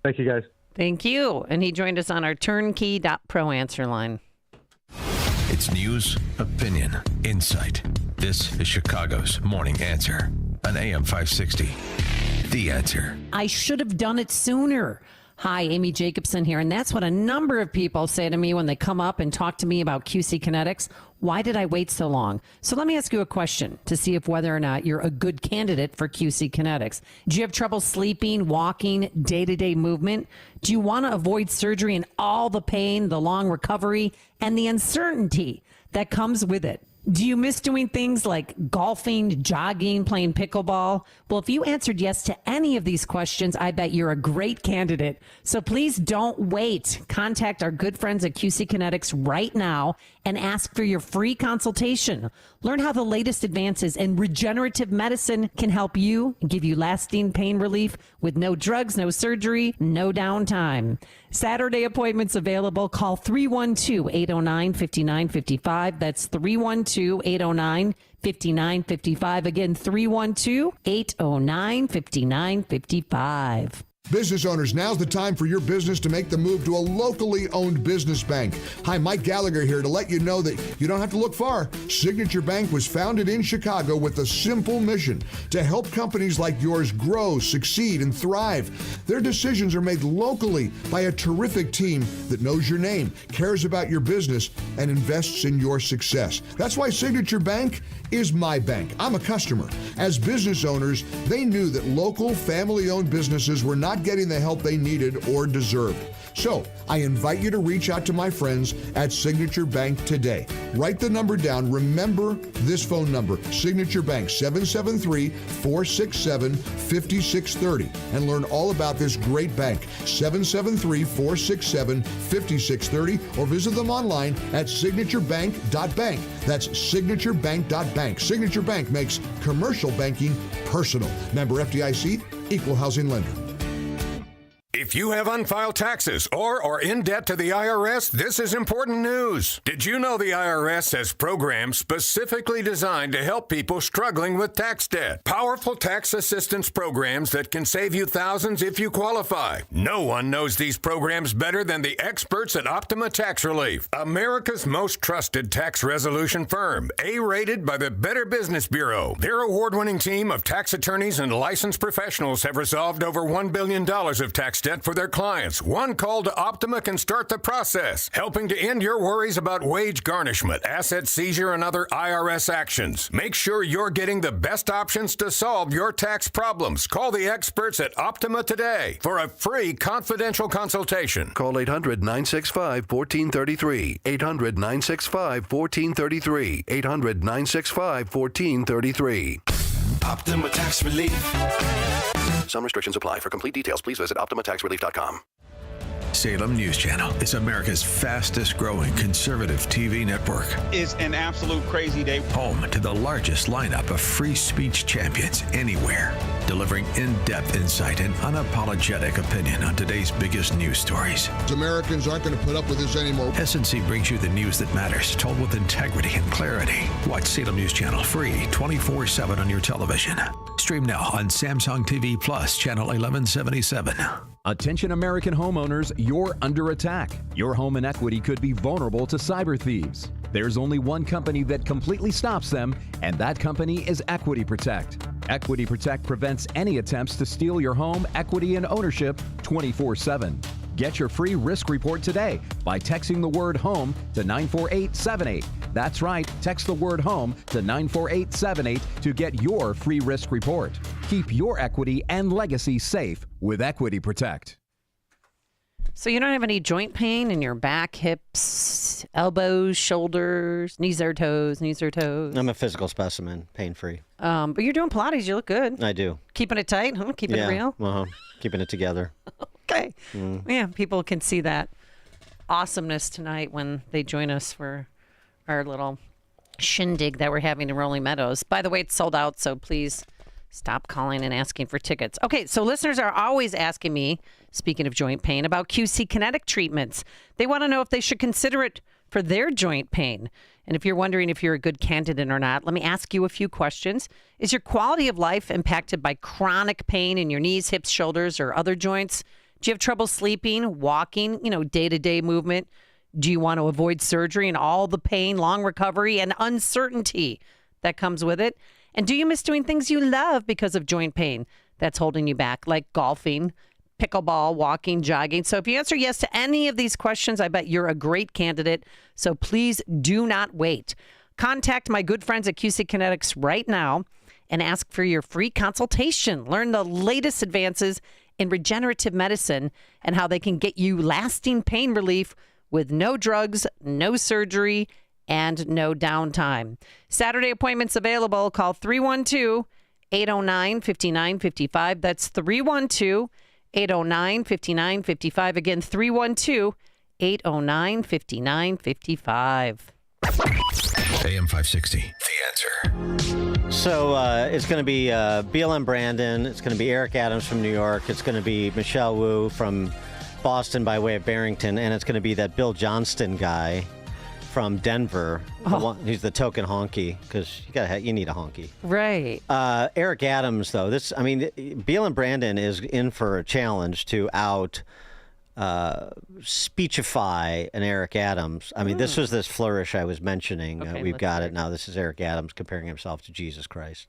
Thank you, guys. Thank you. And he joined us on our turnkey.pro answer line. It's news, opinion, insight. This is Chicago's Morning Answer on AM 560. The Answer. I should have done it sooner. Hi, Amy Jacobson here. And that's what a number of people say to me when they come up and talk to me about QC Kinetics. Why did I wait so long? So let me ask you a question to see if whether or not you're a good candidate for QC Kinetics. Do you have trouble sleeping, walking, day-to-day movement? Do you want to avoid surgery and all the pain, the long recovery, and the uncertainty that comes with it? Do you miss doing things like golfing, jogging, playing pickleball? Well, if you answered yes to any of these questions, I bet you're a great candidate. So please don't wait. Contact our good friends at QC Kinetics right now and ask for your free consultation. Learn how the latest advances in regenerative medicine can help you and give you lasting pain relief with no drugs, no surgery, no downtime. Saturday appointments available. Call 312-809-5955. That's 312-809-5955. Again, 312-809-5955. Business owners, now's the time for your business to make the move to a locally owned business bank. Hi, Mike Gallagher here to let you know that you don't have to look far. Signature Bank was founded in Chicago with a simple mission to help companies like yours grow, succeed, and thrive. Their decisions are made locally by a terrific team that knows your name, cares about your business, and invests in your success. That's why Signature Bank is my bank. I'm a customer. As business owners, they knew that local family-owned businesses were not getting the help they needed or deserved. So I invite you to reach out to my friends at Signature Bank today. Write the number down. Remember this phone number, Signature Bank, 773-467-5630, and learn all about this great bank, 773-467-5630, or visit them online at signaturebank.bank. That's signaturebank.bank. Signature Bank makes commercial banking personal. Member FDIC, equal housing lender. If you have unfiled taxes or are in debt to the IRS, this is important news. Did you know the IRS has programs specifically designed to help people struggling with tax debt? Powerful tax assistance programs that can save you thousands if you qualify. No one knows these programs better than the experts at Optima Tax Relief, America's most trusted tax resolution firm, A-rated by the Better Business Bureau. Their award-winning team of tax attorneys and licensed professionals have resolved over $1 billion of tax debt for their clients. One call to Optima can start the process, helping to end your worries about wage garnishment, asset seizure, and other IRS actions. Make sure you're getting the best options to solve your tax problems. Call the experts at Optima today for a free confidential consultation. Call 800-965-1433. 800-965-1433. 800-965-1433. Optima Tax Relief. Some restrictions apply. For complete details, please visit OptimaTaxRelief.com. Salem News Channel is America's fastest growing conservative TV network. It's an absolute crazy day. Home to the largest lineup of free speech champions anywhere, delivering in-depth insight and unapologetic opinion on today's biggest news stories. Americans aren't going to put up with this anymore. SNC brings you the news that matters, told with integrity and clarity. Watch Salem News Channel free 24/7 on your television. Stream now on Samsung TV Plus, channel 1177. Attention American homeowners, you're under attack. Your home and equity could be vulnerable to cyber thieves. There's only one company that completely stops them, and that company is Equity Protect. Equity Protect prevents any attempts to steal your home, equity, and ownership 24/7. Get your free risk report today by texting the word HOME to 94878. That's right, text the word HOME to 94878 to get your free risk report. Keep your equity and legacy safe with Equity Protect. So you don't have any joint pain in your back, hips, elbows, shoulders, knees or toes, I'm a physical specimen, pain-free. But you're doing Pilates. You look good. I do. Keeping it tight, huh? Keeping it real? Keeping it together. Okay. Yeah, people can see that awesomeness tonight when they join us for our little shindig that we're having in Rolling Meadows. By the way, it's sold out, so please stop calling and asking for tickets. Okay, so listeners are always asking me, speaking of joint pain, about QC Kinetic treatments. They want to know if they should consider it for their joint pain. And if you're wondering if you're a good candidate or not, let me ask you a few questions. Is your quality of life impacted by chronic pain in your knees, hips, shoulders, or other joints? Do you have trouble sleeping, walking, day-to-day movement? Do you want to avoid surgery and all the pain, long recovery, and uncertainty that comes with it? And do you miss doing things you love because of joint pain that's holding you back, like golfing, pickleball, walking, jogging? So if you answer yes to any of these questions, I bet you're a great candidate. So please do not wait. Contact my good friends at QC Kinetics right now and ask for your free consultation. Learn the latest advances in regenerative medicine and how they can get you lasting pain relief with no drugs, no surgery, and no downtime. Saturday appointments available. Call 312-809-5955. That's 312-809-5955. Again, 312-809-5955. AM 560, The Answer. So it's going to be BLM Brandon. It's going to be Eric Adams from New York. It's going to be Michelle Wu from Boston by way of Barrington. And it's going to be that Bill Johnston guy from Denver. He's the token honky, because you need a honky. Right. Eric Adams, though, BLM Brandon is in for a challenge to speechify an Eric Adams. This was this flourish I was mentioning. Okay, we've got it now. This is Eric Adams comparing himself to Jesus Christ.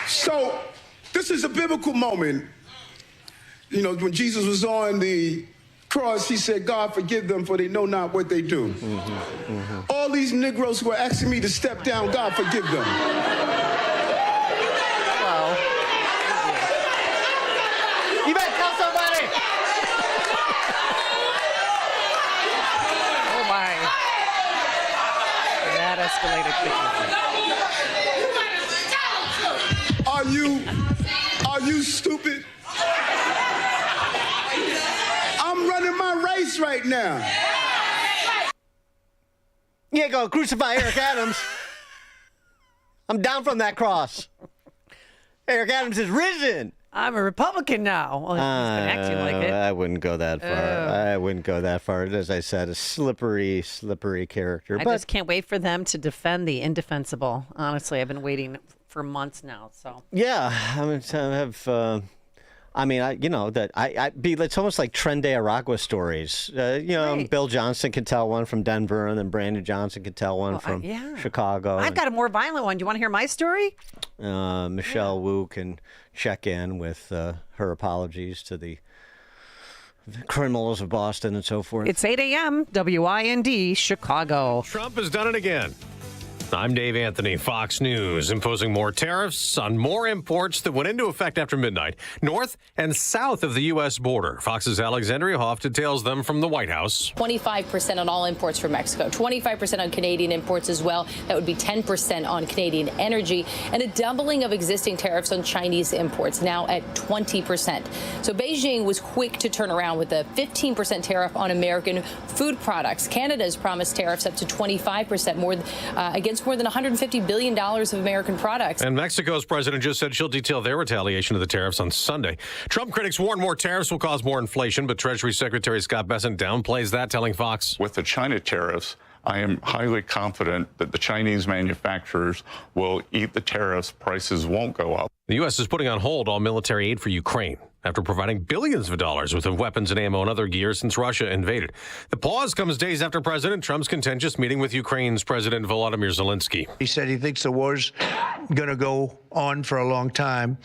So this is a biblical moment. When Jesus was on the cross, he said, God forgive them for they know not what they do. All these Negroes who are asking me to step down, God forgive them. Wow. You better tell somebody. Oh my. That escalated quickly. Are you stupid? I'm running my race right now. You ain't gonna crucify Eric Adams. I'm down from that cross. Eric Adams is risen. I'm a Republican now. Well, he's been acting like it. I wouldn't go that far. I wouldn't go that far. As I said, a slippery character. I just can't wait for them to defend the indefensible. Honestly, I've been waiting for months now. So yeah, I mean, it's almost like Tren de Aragua stories. Right. Bill Johnson could tell one from Denver, and then Brandon Johnson could tell one from Chicago. I've got a more violent one. Do you want to hear my story? Michelle Wu can check in with her apologies to the criminals of Boston and so forth. It's 8 a.m. WIND, Chicago. Trump has done it again. I'm Dave Anthony, Fox News, imposing more tariffs on more imports that went into effect after midnight, north and south of the U.S. border. Fox's Alexandria Hoff details them from the White House. 25% on all imports from Mexico, 25% on Canadian imports as well. That would be 10% on Canadian energy, and a doubling of existing tariffs on Chinese imports, now at 20%. So Beijing was quick to turn around with a 15% tariff on American food products. Canada's promised tariffs up to 25% against more than $150 billion of American products. And Mexico's president just said she'll detail their retaliation of the tariffs on Sunday. Trump critics warn more tariffs will cause more inflation, but Treasury Secretary Scott Bessent downplays that, telling Fox. With the China tariffs, I am highly confident that the Chinese manufacturers will eat the tariffs. Prices won't go up. The U.S. is putting on hold all military aid for Ukraine after providing billions of dollars worth of weapons and ammo and other gear since Russia invaded. The pause comes days after President Trump's contentious meeting with Ukraine's President Volodymyr Zelensky. He said he thinks the war's going to go on for a long time.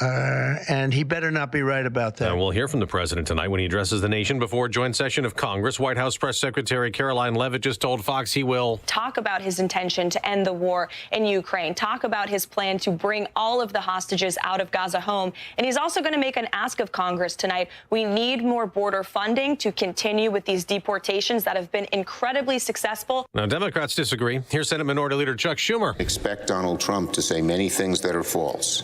And he better not be right about that. We'll hear from the president tonight when he addresses the nation before a joint session of Congress. White House Press Secretary Caroline Leavitt just told Fox he will talk about his intention to end the war in Ukraine, talk about his plan to bring all of the hostages out of Gaza home. And he's also going to make an ask of Congress tonight. We need more border funding to continue with these deportations that have been incredibly successful. Now, Democrats disagree. Here's Senate Minority Leader Chuck Schumer. Expect Donald Trump to say many things that are false,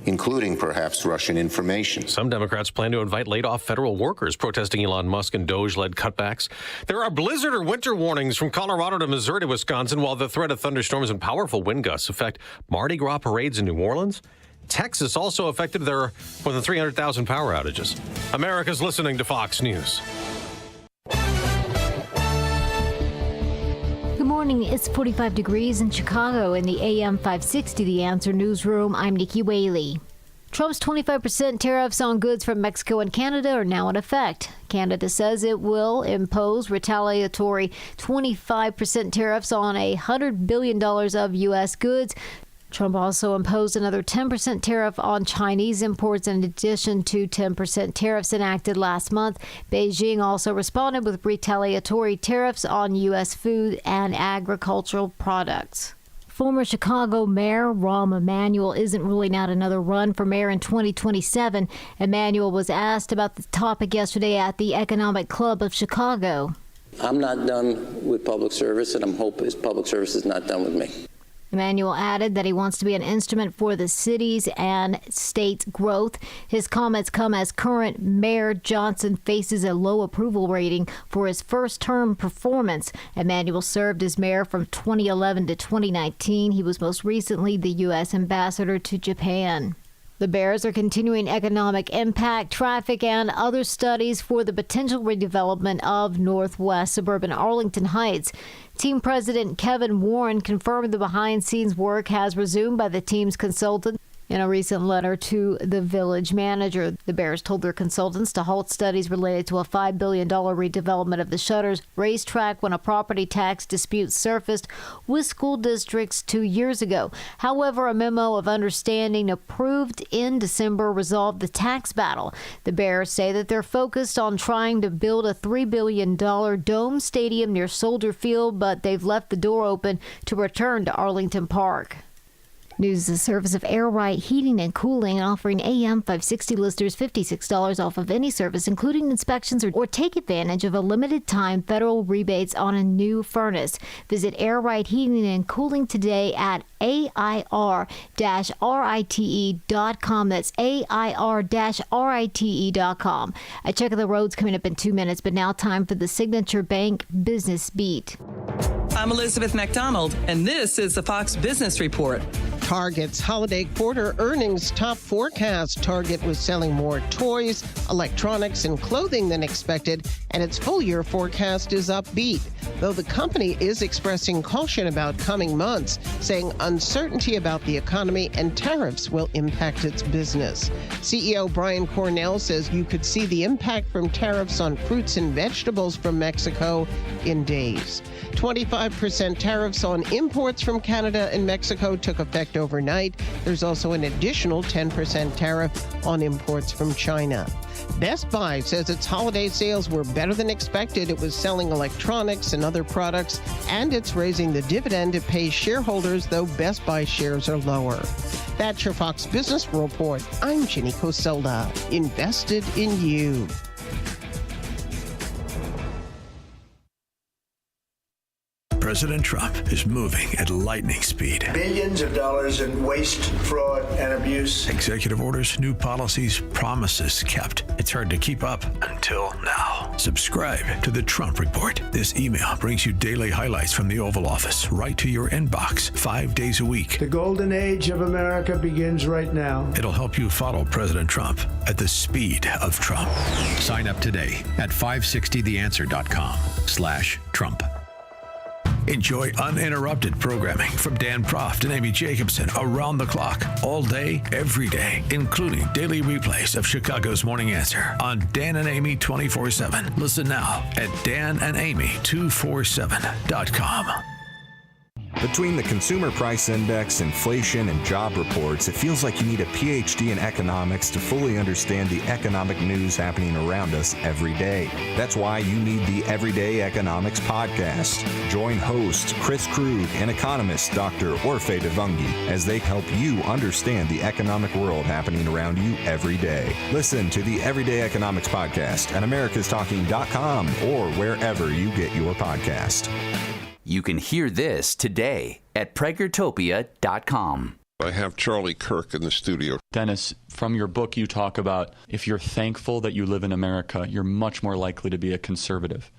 including perhaps Russian information. Some Democrats plan to invite laid-off federal workers protesting Elon Musk and DOGE-led cutbacks. There are blizzard or winter warnings from Colorado to Missouri to Wisconsin, while the threat of thunderstorms and powerful wind gusts affect Mardi Gras parades in New Orleans. Texas also affected their more than 300,000 power outages. America's listening to Fox News. Good morning. It's 45 degrees in Chicago in the AM 560 The Answer newsroom. I'm Nikki Whaley. Trump's 25% tariffs on goods from Mexico and Canada are now in effect. Canada says it will impose retaliatory 25% tariffs on $100 billion of U.S. goods. Trump also imposed another 10% tariff on Chinese imports in addition to 10% tariffs enacted last month. Beijing also responded with retaliatory tariffs on U.S. food and agricultural products. Former Chicago Mayor Rahm Emanuel isn't ruling out another run for mayor in 2027. Emanuel was asked about the topic yesterday at the Economic Club of Chicago. I'm not done with public service, and I'm hoping public service is not done with me. Emanuel added that he wants to be an instrument for the city's and state's growth. His comments come as current Mayor Johnson faces a low approval rating for his first-term performance. Emanuel served as mayor from 2011 to 2019. He was most recently the U.S. ambassador to Japan. The Bears are continuing economic impact, traffic, and other studies for the potential redevelopment of northwest suburban Arlington Heights. Team president Kevin Warren confirmed the behind-scenes work has resumed by the team's consultant. In a recent letter to the village manager, the Bears told their consultants to halt studies related to a $5 billion redevelopment of the Shutters racetrack when a property tax dispute surfaced with school districts 2 years ago. However, a memo of understanding approved in December resolved the tax battle. The Bears say that they're focused on trying to build a $3 billion dome stadium near Soldier Field, but they've left the door open to return to Arlington Park. News is a service of Air Right Heating and Cooling, offering AM 560 listeners $56 off of any service, including inspections, or take advantage of a limited-time federal rebates on a new furnace. Visit Air Right Heating and Cooling today at AIR-RITE.com. That's AIR-RITE.com. A check of the roads coming up in 2 minutes, but now time for the Signature Bank Business Beat. I'm Elizabeth McDonald, and this is the Fox Business Report. Target's holiday quarter earnings top forecast. Target was selling more toys, electronics, and clothing than expected, and its full-year forecast is upbeat, though the company is expressing caution about coming months, saying uncertainty about the economy and tariffs will impact its business. CEO Brian Cornell says you could see the impact from tariffs on fruits and vegetables from Mexico in days. 25% tariffs on imports from Canada and Mexico took effect overnight. There's also an additional 10% tariff on imports from China. Best Buy says its holiday sales were better than expected. It was selling electronics and other products, and it's raising the dividend it pays shareholders, though Best Buy shares are lower. That's your Fox Business Report. I'm Ginny Coselda, invested in you. President Trump is moving at lightning speed. Billions of dollars in waste, fraud, and abuse. Executive orders, new policies, promises kept. It's hard to keep up until now. Subscribe to the Trump Report. This email brings you daily highlights from the Oval Office right to your inbox 5 days a week. The golden age of America begins right now. It'll help you follow President Trump at the speed of Trump. Sign up today at 560theanswer.com/Trump. Enjoy uninterrupted programming from Dan Proft and Amy Jacobson around the clock, all day, every day, including daily replays of Chicago's Morning Answer on Dan and Amy 24/7. Listen now at danandamy247.com. Between the Consumer Price Index, inflation, and job reports, it feels like you need a PhD in economics to fully understand the economic news happening around us every day. That's why you need the Everyday Economics Podcast. Join hosts Chris Krug and economist Dr. Orfe Devungi as they help you understand the economic world happening around you every day. Listen to the Everyday Economics Podcast at americastalking.com or wherever you get your podcast. You can hear this today at Pragertopia.com. I have Charlie Kirk in the studio. Dennis, from your book, you talk about if you're thankful that you live in America, you're much more likely to be a conservative.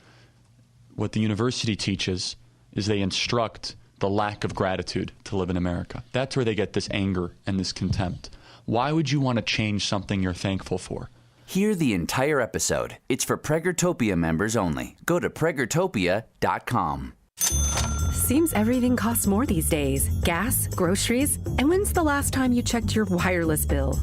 What the university teaches is they instruct the lack of gratitude to live in America. That's where they get this anger and this contempt. Why would you want to change something you're thankful for? Hear the entire episode. It's for Pragertopia members only. Go to Pragertopia.com. Seems everything costs more these days. Gas, groceries, and when's the last time you checked your wireless bill?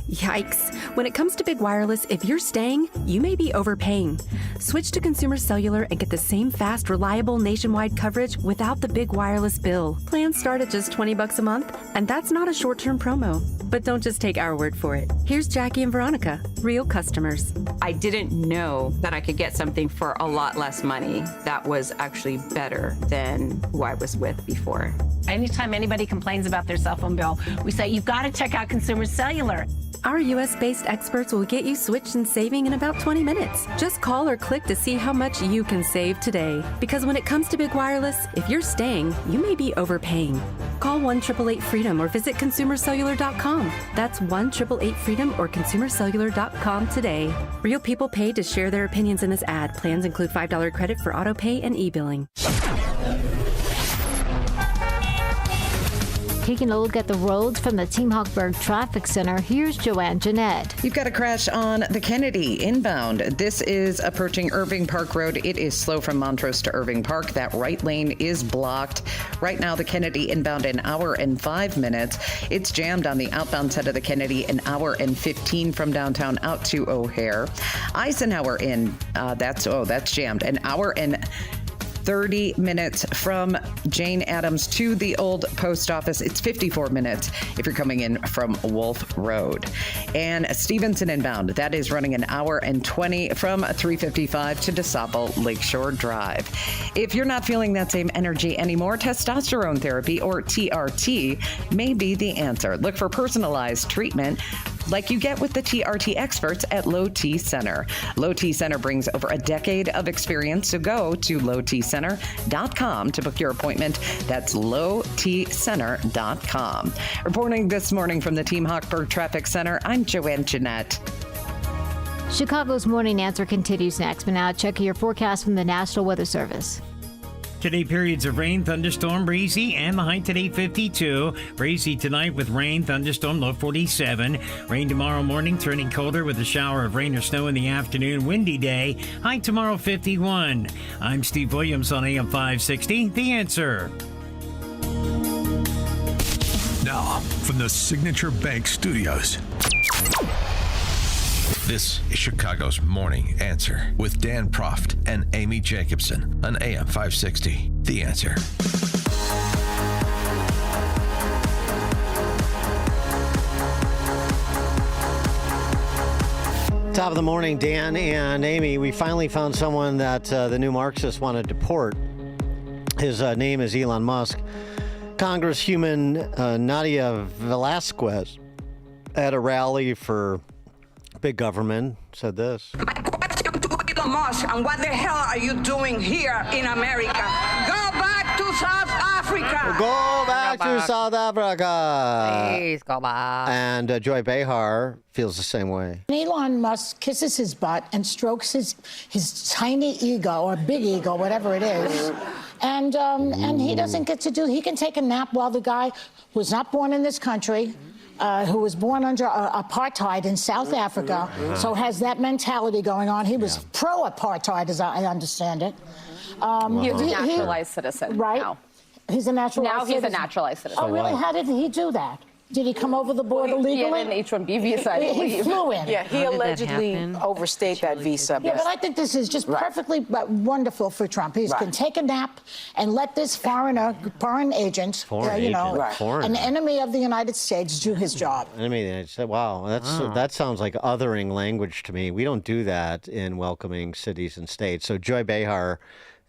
Yikes. When it comes to big wireless, if you're staying, you may be overpaying. Switch to Consumer Cellular and get the same fast, reliable nationwide coverage without the big wireless bill. Plans start at just $20 a month, and that's not a short-term promo. But don't just take our word for it. Here's Jackie and Veronica, real customers. I didn't know that I could get something for a lot less money that was actually better than who I was with before. Anytime anybody complains about their cell phone bill, we say, you've got to check out Consumer Cellular. Our U.S.-based experts will get you switched and saving in about 20 minutes. Just call or click to see how much you can save today. Because when it comes to big wireless, if you're staying, you may be overpaying. Call 1-888-FREEDOM or visit ConsumerCellular.com. That's 1-888-FREEDOM or ConsumerCellular.com today. Real people paid to share their opinions in this ad. Plans include $5 credit for auto pay and e-billing. Taking a look at the roads from the Team Hochberg Traffic Center, here's Joanne Jeanette. You've got a crash on the Kennedy inbound. This is approaching Irving Park Road. It is slow from Montrose to Irving Park. That right lane is blocked. Right now, the Kennedy inbound an hour and 5 minutes. It's jammed on the outbound side of the Kennedy, an hour and 15 from downtown out to O'Hare. Eisenhower that's jammed, an hour and 30 minutes from Jane Addams to the old post office. It's 54 minutes if you're coming in from Wolf Road. And Stevenson inbound, that is running an hour and 20 from 355 to DeSapo Lakeshore Drive. If you're not feeling that same energy anymore, testosterone therapy, or TRT, may be the answer. Look for personalized treatment like you get with the TRT experts at Low T Center. Low T Center brings over a decade of experience, so go to lowtcenter.com to book your appointment. That's lowtcenter.com. Reporting this morning from the Team Hochberg Traffic Center, I'm Joanne Jeanette. Chicago's Morning Answer continues next, but now check your forecast from the National Weather Service. Today, periods of rain, thunderstorm, breezy, and the high today 52. Breezy tonight with rain, thunderstorm, low 47. Rain tomorrow morning, turning colder with a shower of rain or snow in the afternoon. Windy day, high tomorrow 51. I'm Steve Williams on AM 560. The Answer. Now, from the Signature Bank Studios, this is Chicago's Morning Answer with Dan Proft and Amy Jacobson on AM 560. The Answer. Top of the morning, Dan and Amy. We finally found someone that the new Marxists want to deport. His name is Elon Musk. Congresswoman Nadia Velasquez at a rally for big government said this. My question to Elon Musk, and what the hell are you doing here in America? Go back to South Africa. Go back to South Africa. Please go back. And Joy Behar feels the same way. Elon Musk kisses his butt and strokes his tiny ego, or big ego, whatever it is. And he doesn't get to he can take a nap while the guy was not born in this country, who was born under apartheid in South Africa, so has that mentality going on. He was pro-apartheid, as I understand it. He's a naturalized citizen. Right? Now. He's a naturalized citizen. Now he's a naturalized citizen. Oh, really? How did he do that? Did he come over the border legally? He had an H-1B visa, I believe. He flew in. Yeah, he allegedly overstayed that visa. Yeah, but I think this is just perfectly wonderful for Trump. He can take a nap and let this foreign agent, an enemy of the United States, do his job. I said, wow, that sounds like othering language to me. We don't do that in welcoming cities and states. So Joy Behar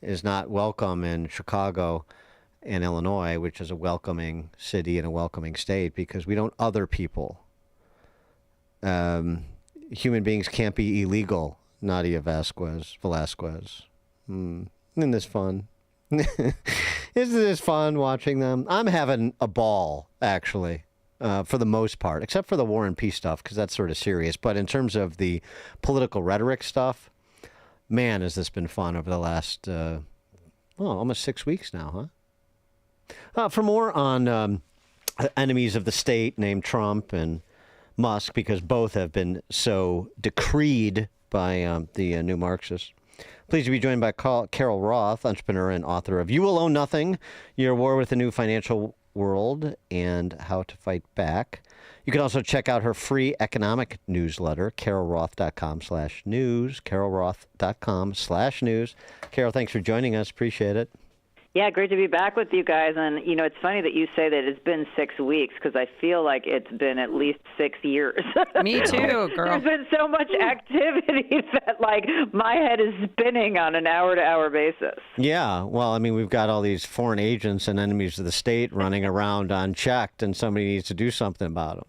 is not welcome in Chicago and Illinois, which is a welcoming city and a welcoming state, because we don't other people. Human beings can't be illegal, Nadia Velasquez. Isn't this fun? Isn't this fun watching them? I'm having a ball, actually, for the most part, except for the war and peace stuff, because that's sort of serious. But in terms of the political rhetoric stuff, man, has this been fun over the last, almost 6 weeks now, huh? For more on enemies of the state named Trump and Musk, because both have been so decreed by the new Marxists. Pleased to be joined by Carol Roth, entrepreneur and author of You Will Own Nothing, Your War with the New Financial World and How to Fight Back. You can also check out her free economic newsletter, carolroth.com/news, carolroth.com/news. Carol, thanks for joining us. Appreciate it. Yeah, great to be back with you guys. And, it's funny that you say that it's been 6 weeks, because I feel like it's been at least 6 years. Me too, girl. There's been so much activity that, my head is spinning on an hour-to-hour basis. Yeah, well, we've got all these foreign agents and enemies of the state running around unchecked, and somebody needs to do something about them.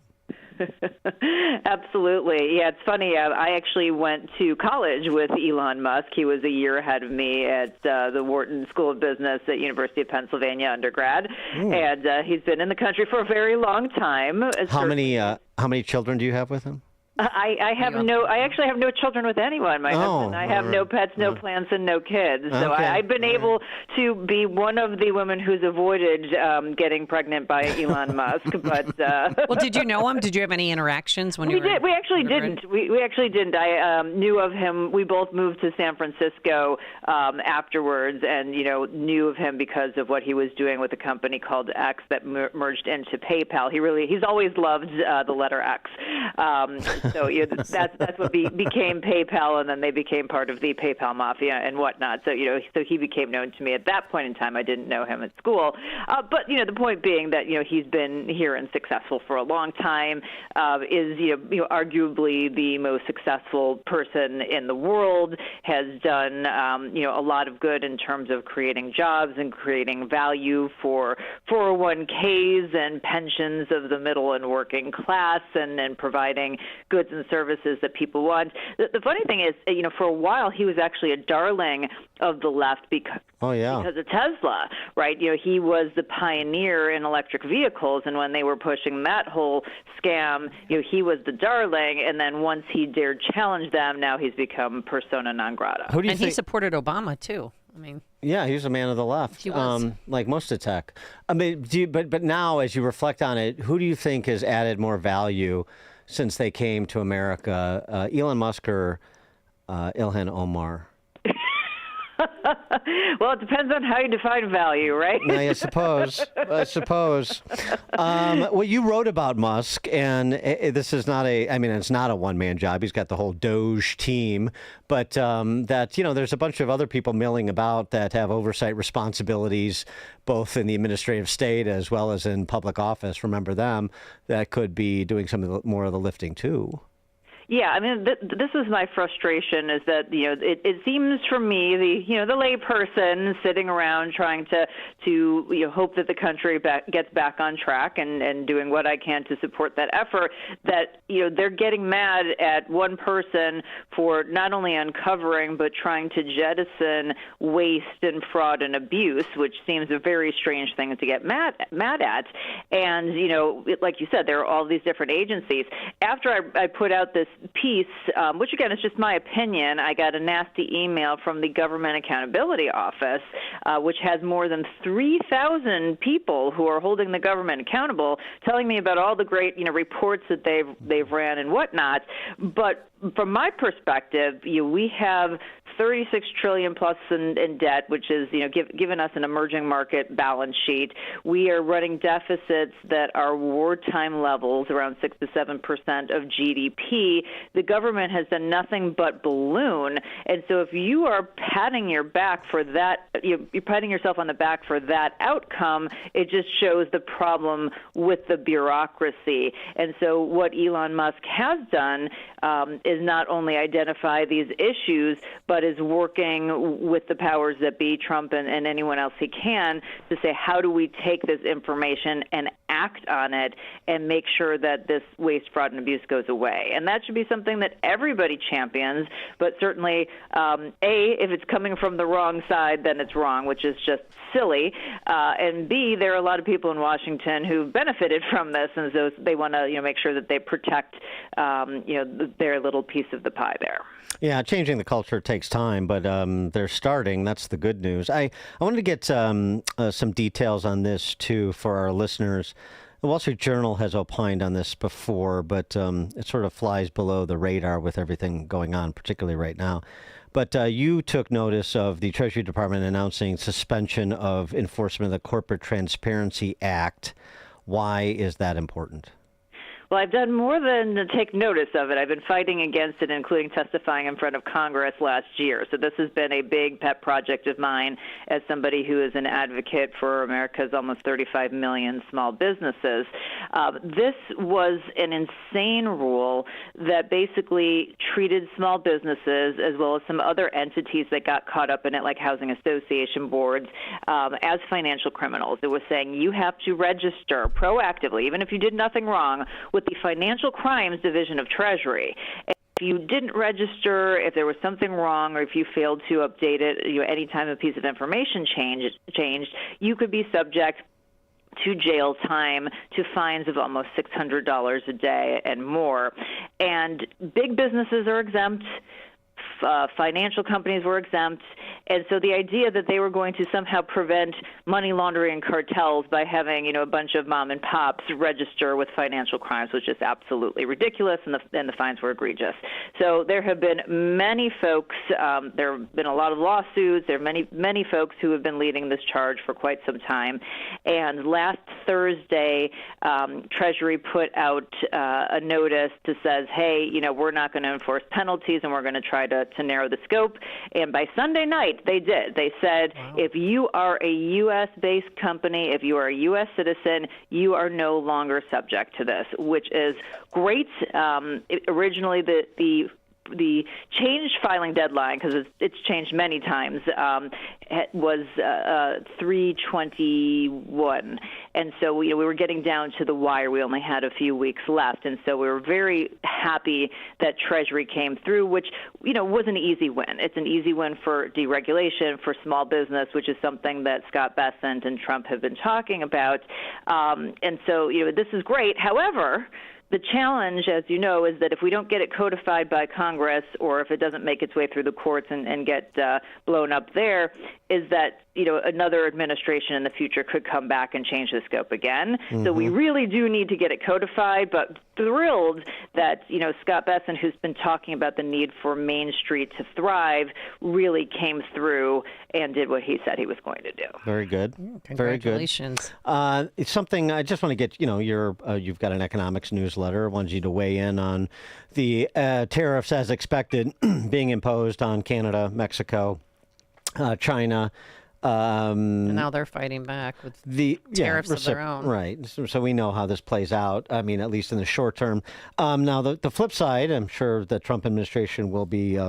Absolutely. Yeah, it's funny. I actually went to college with Elon Musk. He was a year ahead of me at the Wharton School of Business at University of Pennsylvania undergrad. And he's been in the country for a very long time. How many children do you have with him? I actually have no children with anyone. My husband, I have no pets, no plans, and no kids. So I've been able to be one of the women who's avoided getting pregnant by Elon Musk. But well, did you know him? Did you have any interactions when you were? We actually didn't. We actually didn't. I knew of him. We both moved to San Francisco afterwards, and knew of him because of what he was doing with a company called X that merged into PayPal. He's always loved the letter X. So that's what became PayPal, and then they became part of the PayPal mafia and whatnot. So so he became known to me at that point in time. I didn't know him at school, but the point being that he's been here and successful for a long time. Is arguably the most successful person in the world. Has done a lot of good in terms of creating jobs and creating value for 401ks and pensions of the middle and working class, and providing goods and services that people want. The funny thing is, for a while he was actually a darling of the left because of Tesla, right? He was the pioneer in electric vehicles, and when they were pushing that whole scam, he was the darling. And then once he dared challenge them, now he's become persona non grata. He supported Obama too. I mean, yeah, he's a man of the left. He was. Like most of tech. I mean, but now as you reflect on it, who do you think has added more value since they came to America, Elon Musk or Ilhan Omar? Well, it depends on how you define value, right? I suppose. Well, you wrote about Musk, and this is not it's not a one-man job. He's got the whole Doge team, but there's a bunch of other people milling about that have oversight responsibilities, both in the administrative state as well as in public office. Remember them, that could be doing some more of the lifting too. Yeah, I mean, this is my frustration, is that it seems for me the lay person sitting around trying to hope that the country gets back on track and doing what I can to support that effort, that they're getting mad at one person for not only uncovering but trying to jettison waste and fraud and abuse, which seems a very strange thing to get mad at. And like you said, there are all these different agencies. After I put out this piece, which again is just my opinion, I got a nasty email from the Government Accountability Office, which has more than 3,000 people who are holding the government accountable, telling me about all the great reports that they've ran and whatnot. But from my perspective, we have 36 trillion plus in debt, which is given us an emerging market balance sheet. We are running deficits that are wartime levels, around 6 to 7% of GDP. The government has done nothing but balloon, and so if you are patting your back for that, you're patting yourself on the back for that outcome, it just shows the problem with the bureaucracy. And so what Elon Musk has done is not only identify these issues, but is working with the powers that be, Trump and anyone else he can, to say, how do we take this information and act on it and make sure that this waste, fraud, and abuse goes away. And that should be something that everybody champions, but certainly, if it's coming from the wrong side, then it's wrong, which is just silly. And B, there are a lot of people in Washington who've benefited from this, and so they want to make sure that they protect their little piece of the pie there. Yeah, changing the culture takes time, but they're starting. That's the good news. I wanted to get some details on this, too, for our listeners. The Wall Street Journal has opined on this before, but it sort of flies below the radar with everything going on, particularly right now. But you took notice of the Treasury Department announcing suspension of enforcement of the Corporate Transparency Act. Why is that important? Well, I've done more than take notice of it. I've been fighting against it, including testifying in front of Congress last year. So this has been a big pet project of mine as somebody who is an advocate for America's almost 35 million small businesses. This was an insane rule that basically treated small businesses as well as some other entities that got caught up in it, like housing association boards, as financial criminals. It was saying you have to register proactively, even if you did nothing wrong, with the Financial Crimes Division of Treasury. If you didn't register, if there was something wrong, or if you failed to update it, any time a piece of information changed, you could be subject to jail time, to fines of almost $600 a day and more. And big businesses are exempt. Financial companies were exempt. And so the idea that they were going to somehow prevent money laundering cartels by having, a bunch of mom and pops register with financial crimes was just absolutely ridiculous, and the fines were egregious. So there have been many folks, there have been a lot of lawsuits, there are many folks who have been leading this charge for quite some time. And last Thursday, Treasury put out a notice that says, hey, we're not going to enforce penalties, and we're going to try to narrow the scope. And by Sunday night, they did. They said, if you are a U.S.-based company, if you are a U.S. citizen, you are no longer subject to this, which is great. Originally, the changed filing deadline, because it's changed many times, was 3/21, and so we were getting down to the wire. We only had a few weeks left, and so we were very happy that Treasury came through, which was an easy win. It's an easy win for deregulation, for small business, which is something that Scott Bessent and Trump have been talking about, and so this is great. However, the challenge, as you know, is that if we don't get it codified by Congress, or if it doesn't make its way through the courts and get blown up there, is that another administration in the future could come back and change the scope again. Mm-hmm. So we really do need to get it codified, but thrilled that Scott Bessent, who's been talking about the need for Main Street to thrive, really came through and did what he said he was going to do. Very good. Congratulations. Very good. It's something I just want to get, you've got an economics newsletter. I wanted you to weigh in on the tariffs as expected being imposed on Canada, Mexico, China. And now they're fighting back with tariffs of their own. Right. So we know how this plays out, at least in the short term. Now, the flip side, I'm sure the Trump administration will be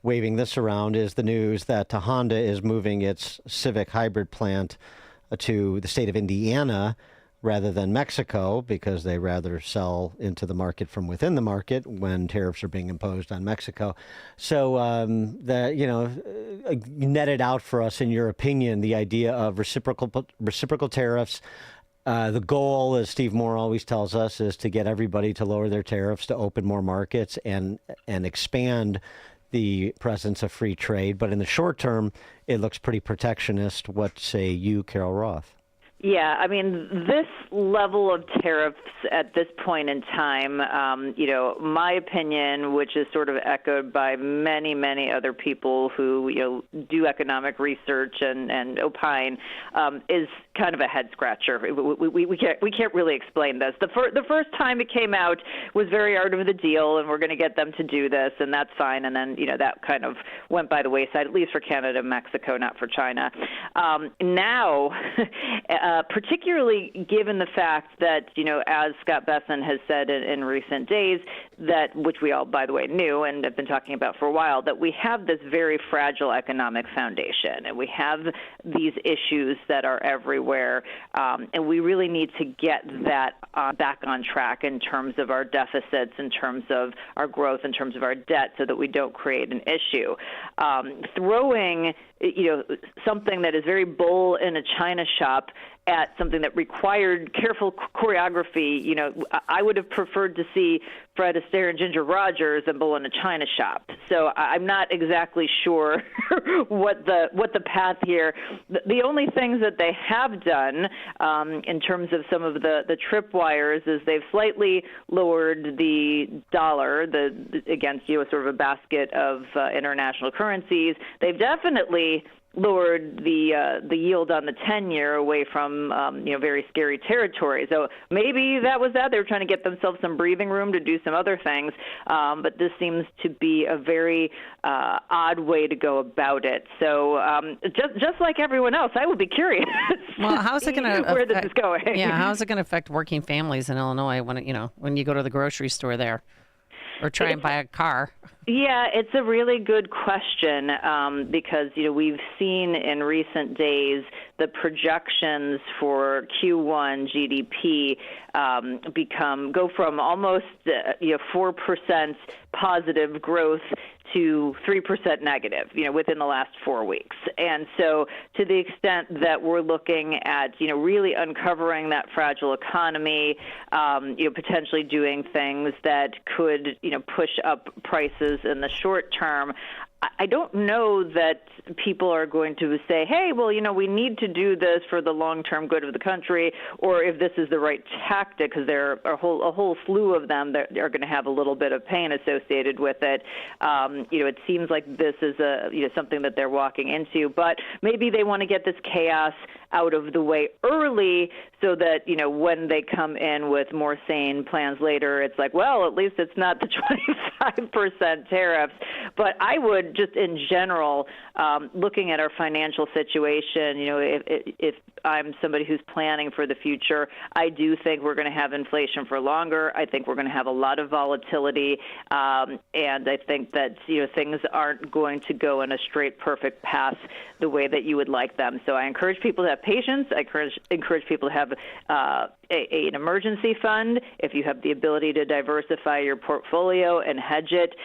waving this around, is the news that Honda is moving its Civic hybrid plant to the state of Indiana rather than Mexico, because they rather sell into the market from within the market when tariffs are being imposed on Mexico. So netted out for us, in your opinion, the idea of reciprocal tariffs. The goal, as Steve Moore always tells us, is to get everybody to lower their tariffs, to open more markets and expand the presence of free trade. But in the short term, it looks pretty protectionist. What say you, Carol Roth? Yeah, this level of tariffs at this point in time, my opinion, which is sort of echoed by many, many other people who, do economic research and opine, is kind of a head scratcher. We can't really explain this. The first time it came out was very art of the deal, and we're going to get them to do this, and that's fine. And then, that kind of went by the wayside, at least for Canada and Mexico, not for China. Now, particularly given the fact that, as Scott Bessent has said in recent days, that, which we all, by the way, knew and have been talking about for a while, that we have this very fragile economic foundation, and we have these issues that are everywhere, and we really need to get that back on track in terms of our deficits, in terms of our growth, in terms of our debt, so that we don't create an issue. Throwing something that is very bull in a china shop at something that required careful choreography, I would have preferred to see Fred Astaire and Ginger Rogers than bull in a china shop. So I'm not exactly sure what the path here. The only things that they have done in terms of some of the tripwires is they've slightly lowered the dollar against sort of a basket of international currencies. They've definitely lowered the yield on the 10-year away from very scary territory. So maybe that was that. They were trying to get themselves some breathing room to do some other things. But this seems to be a very odd way to go about it. So just like everyone else, I would be curious. Well, how's it going to where this is going? Yeah, how's it going to affect working families in Illinois when you go to the grocery store there, or try and buy a car? Yeah, it's a really good question because, we've seen in recent days the projections for Q1 GDP go from almost 4% positive growth to 3% negative, within the last 4 weeks. And so to the extent that we're looking at, really uncovering that fragile economy, potentially doing things that could, push up prices in the short term, I don't know that people are going to say, hey, well, we need to do this for the long-term good of the country, or if this is the right tactic, because there are a whole slew of them that are going to have a little bit of pain associated with it. It seems like this is something that they're walking into, but maybe they want to get this chaos out of the way early so that, when they come in with more sane plans later, it's like, well, at least it's not the 25% tariffs. But I would just in general, looking at our financial situation, if I'm somebody who's planning for the future, I do think we're going to have inflation for longer. I think we're going to have a lot of volatility. And I think that, things aren't going to go in a straight, perfect path the way that you would like them. So I encourage people to have patience. I encourage people to have an emergency fund. If you have the ability to diversify your portfolio and hedge it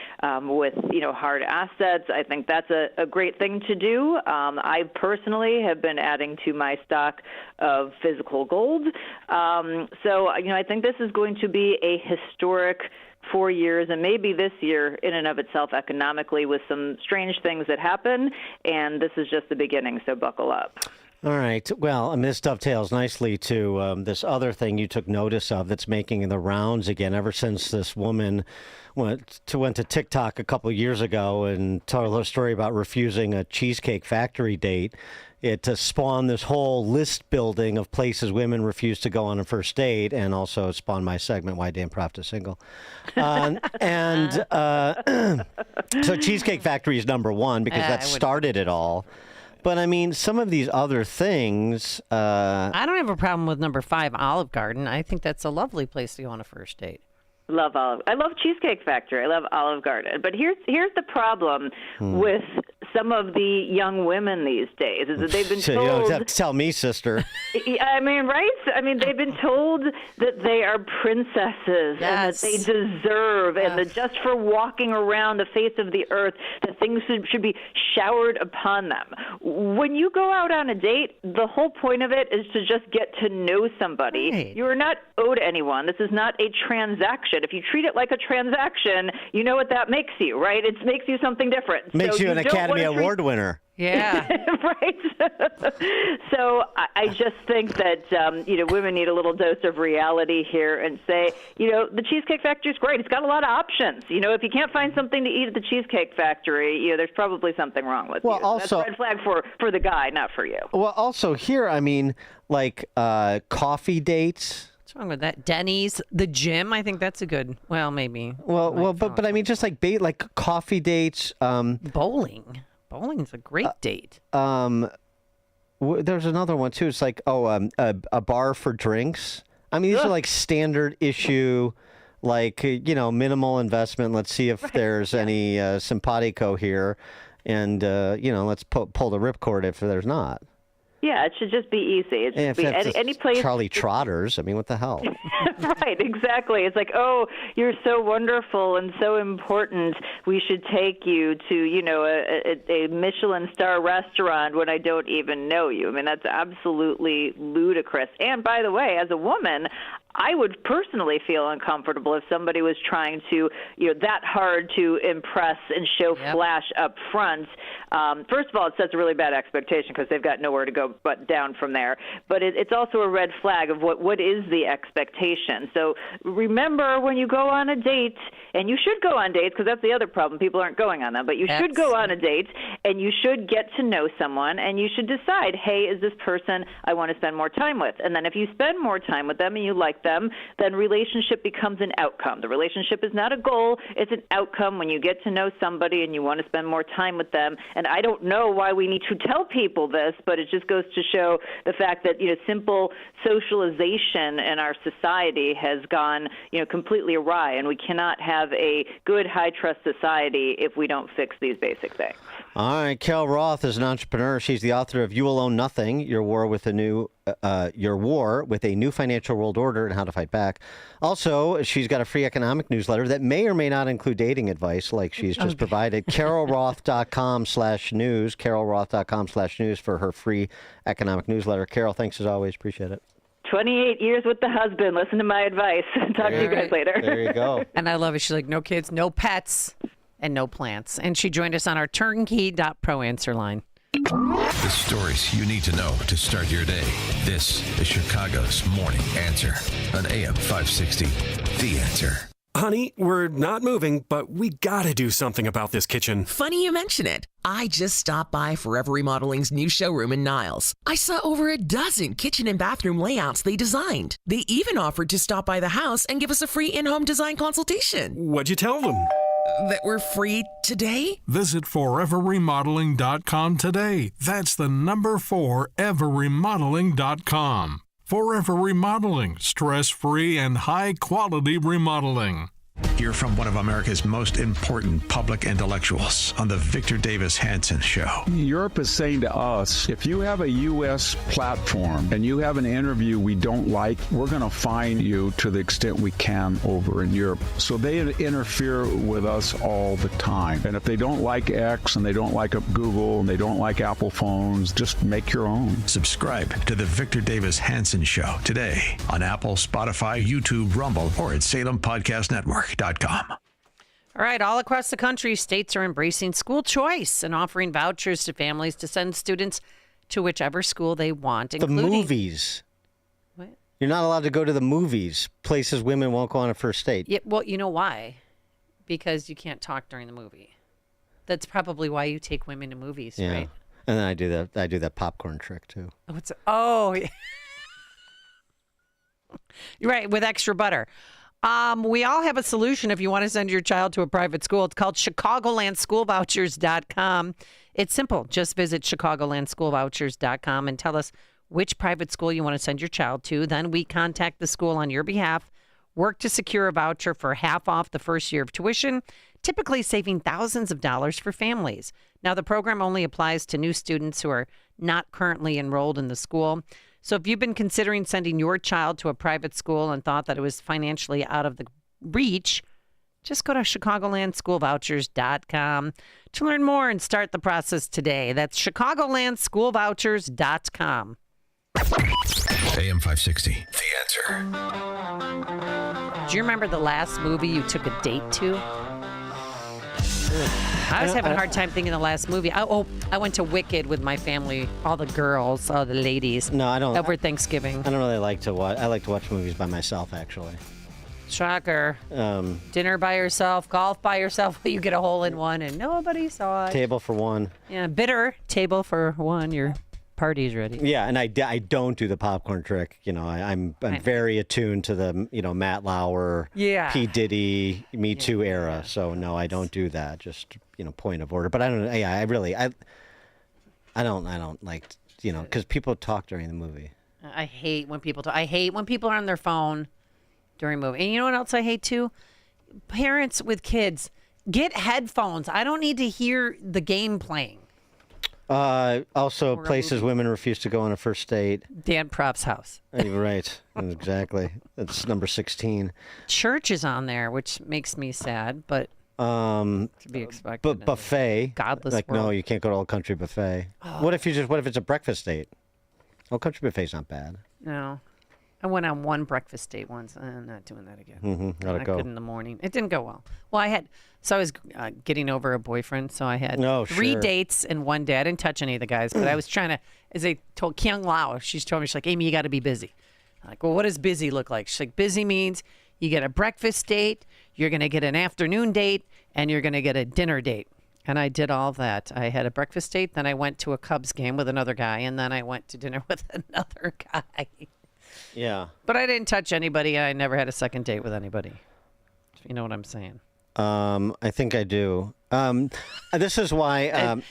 with hard assets, I think that's a great thing to do. I personally have been adding to my stock of physical gold. So I think this is going to be a historic 4 years, and maybe this year in and of itself economically, with some strange things that happen, and this is just the beginning, so buckle up. All right. Well, this dovetails nicely to this other thing you took notice of that's making the rounds again ever since this woman went to TikTok a couple of years ago and told a story about refusing a Cheesecake Factory date. It spawned this whole list building of places women refuse to go on a first date, and also spawned my segment, Why Dan Proft is Single. So Cheesecake Factory is number one because that started it all. But some of these other things. I don't have a problem with number 5, Olive Garden. I think that's a lovely place to go on a first date. I love Cheesecake Factory. I love Olive Garden. But here's the problem with some of the young women these days is that they've been told. You don't have to tell me, sister. Right? They've been told that they are princesses and that they deserve, and that just for walking around the face of the earth, that things should be showered upon them. When you go out on a date, the whole point of it is to just get to know somebody. Right. You are not owed anyone. This is not a transaction. If you treat it like a transaction, you know what that makes you, right? It makes you something different. Makes you an Academy Award winner. Yeah. Right. So I just think that, women need a little dose of reality here and say, the Cheesecake Factory is great. It's got a lot of options. If you can't find something to eat at the Cheesecake Factory, there's probably something wrong with you. Also, that's a red flag for the guy, not for you. Well, also here, coffee dates. What's wrong with that? Denny's, the gym. I think that's a good. Well, maybe. But just like coffee dates. Bowling. Bowling's a great date. There's another one too. It's like a bar for drinks. These are like standard issue, minimal investment. Let's see if there's any simpatico here, and let's pull the ripcord if there's not. Yeah, it should just be easy. It should be any place. Charlie Trotters. What the hell? Right, exactly. It's like, oh, you're so wonderful and so important. We should take you to, a Michelin star restaurant when I don't even know you. That's absolutely ludicrous. And by the way, as a woman, I would personally feel uncomfortable if somebody was trying to, that hard to impress and show flash up front. First of all, it sets a really bad expectation because they've got nowhere to go but down from there. But it's also a red flag of what is the expectation. So remember, when you go on a date, and you should go on dates because that's the other problem. People aren't going on them. But you should go on a date, and you should get to know someone, and you should decide, hey, is this person I want to spend more time with? And then if you spend more time with them and you like them, then relationship becomes an outcome. The relationship is not a goal. It's an outcome when you get to know somebody and you want to spend more time with them. And I don't know why we need to tell people this, but it just goes to show the fact that, simple socialization in our society has gone, completely awry. And we cannot have have a good, high-trust society if we don't fix these basic things. All right, Carol Roth is an entrepreneur. She's the author of You Will Own Nothing: Your War with a New Financial World Order and How to Fight Back. Also, she's got a free economic newsletter that may or may not include dating advice, like she's just provided. CarolRoth.com/news. CarolRoth.com/news for her free economic newsletter. Carol, thanks as always. Appreciate it. 28 years with the husband. Listen to my advice. Talk to you guys later. There you go. And I love it. She's like, no kids, no pets, and no plants. And she joined us on our turnkey.pro answer line. The stories you need to know to start your day. This is Chicago's Morning Answer on AM 560. The Answer. Honey, we're not moving, but we gotta do something about this kitchen. Funny you mention it. I just stopped by Forever Remodeling's new showroom in Niles. I saw over a dozen kitchen and bathroom layouts they designed. They even offered to stop by the house and give us a free in-home design consultation. What'd you tell them? That we're free today? Visit foreverremodeling.com today. That's the number 4, everremodeling.com. Forever Remodeling, stress-free and high-quality remodeling. Hear from one of America's most important public intellectuals on the Victor Davis Hansen Show. Europe is saying to us, if you have a U.S. platform and you have an interview we don't like, we're going to fine you to the extent we can over in Europe. So they interfere with us all the time. And if they don't like X and they don't like Google and they don't like Apple phones, just make your own. Subscribe to the Victor Davis Hansen Show today on Apple, Spotify, YouTube, Rumble, or at SalemPodcastNetwork.com. All right, all across the country, states are embracing school choice and offering vouchers to families to send students to whichever school they want, including the movies. What? You're not allowed to go to the movies, places women won't go on a first date. Yeah, well, you know why? Because you can't talk during the movie. That's probably why you take women to movies, Yeah. right? And then I do that popcorn trick too. Yeah. You're right, with extra butter. We all have a solution if you want to send your child to a private school. It's called ChicagolandSchoolVouchers.com. It's simple. Just visit ChicagolandSchoolVouchers.com and tell us which private school you want to send your child to. Then we contact the school on your behalf, work to secure a voucher for half off the first year of tuition, typically saving thousands of dollars for families. Now, the program only applies to new students who are not currently enrolled in the school. So if you've been considering sending your child to a private school and thought that it was financially out of the reach, just go to ChicagolandSchoolVouchers.com to learn more and start the process today. That's ChicagolandSchoolVouchers.com. AM 560. The Answer. Do you remember the last movie you took a date to? I was having a hard time thinking of the last movie. I went to Wicked with my family, all the girls, all the ladies. No, I don't. Over Thanksgiving. I don't really like to watch. I like to watch movies by myself, actually. Shocker. Dinner by yourself, golf by yourself. You get a hole in one and nobody saw it. Table for one. Yeah, bitter. Table for one. Your party's ready. Yeah, and I don't do the popcorn trick. You know, I'm very attuned to the Matt Lauer, P. Diddy, Me Too era. So no, I don't do that. Just point of order. But I don't. Yeah, I don't like because people talk during the movie. I hate when people talk. I hate when people are on their phone during movie. And you know what else I hate too? Parents with kids, get headphones. I don't need to hear the game playing. Also, places women refuse to go on a first date. Dan Proff's house. Right, exactly. That's number 16. Church is on there, which makes me sad, but to be expected. But buffet. Godless world. No, you can't go to Old Country Buffet. Oh. What if it's a breakfast date? Old Country Buffet's not bad. No. I went on one breakfast date once. I'm not doing that again. Let it go. I couldn't in the morning. It didn't go well. Well, I was getting over a boyfriend, so I had 3 dates in one day. I didn't touch any of the guys, but I was trying to, as I told Kyung Lao, she's told me, she's like, Amy, you got to be busy. I'm like, well, what does busy look like? She's like, busy means you get a breakfast date, you're going to get an afternoon date, and you're going to get a dinner date. And I did all that. I had a breakfast date, then I went to a Cubs game with another guy, and then I went to dinner with another guy. Yeah. But I didn't touch anybody. I never had a second date with anybody. You know what I'm saying? I think I do. This is why.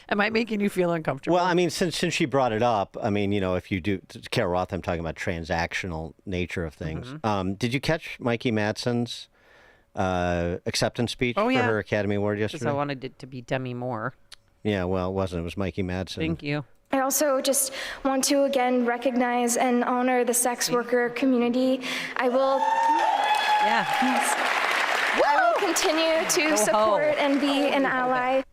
Am I making you feel uncomfortable? Well, I mean, since she brought it up, I mean, if you do, Carol Roth, I'm talking about transactional nature of things. Mm-hmm. Did you catch Mikey Madsen's acceptance speech for her Academy Award yesterday? Because I wanted it to be Demi Moore. Yeah, well, it wasn't. It was Mikey Madsen. Thank you. I also just want to again recognize and honor the sex worker community. I will continue to support and be an ally.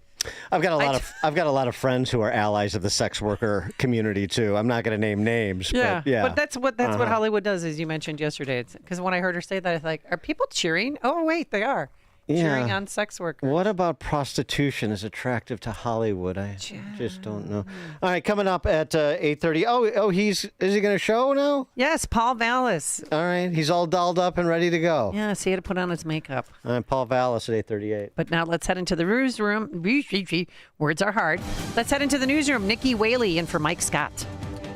I've got a lot of friends who are allies of the sex worker community too. I'm not going to name names. But that's what Hollywood does, as you mentioned yesterday. Because when I heard her say that, I was like, are people cheering? Oh wait, they are. Cheering on sex workers. What about prostitution is attractive to Hollywood? I just don't know. All right, coming up at 8:30. Is he going to show now? Yes, Paul Vallis. All right, he's all dolled up and ready to go. Yes, he had to put on his makeup. Paul Vallis at 8:38. But now let's head into the newsroom. Words are hard. Let's head into the newsroom. Nikki Whaley in for Mike Scott.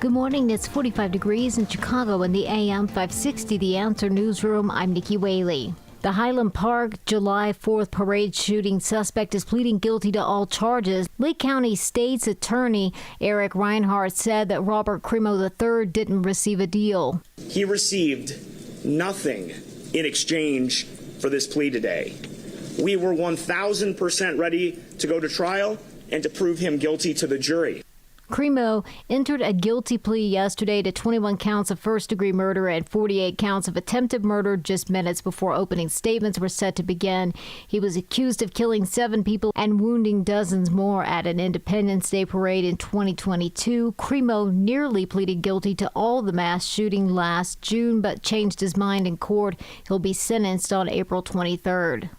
Good morning. It's 45 degrees in Chicago in the AM 560 The Answer newsroom. I'm Nikki Whaley. The Highland Park July 4th parade shooting suspect is pleading guilty to all charges. Lake County State's Attorney Eric Reinhardt said that Robert Cremo III didn't receive a deal. He received nothing in exchange for this plea today. We were 1,000% ready to go to trial and to prove him guilty to the jury. Cremo entered a guilty plea yesterday to 21 counts of first-degree murder and 48 counts of attempted murder just minutes before opening statements were set to begin. He was accused of killing 7 people and wounding dozens more at an Independence Day parade in 2022. Cremo nearly pleaded guilty to all the mass shooting last June, but changed his mind in court. He'll be sentenced on April 23rd.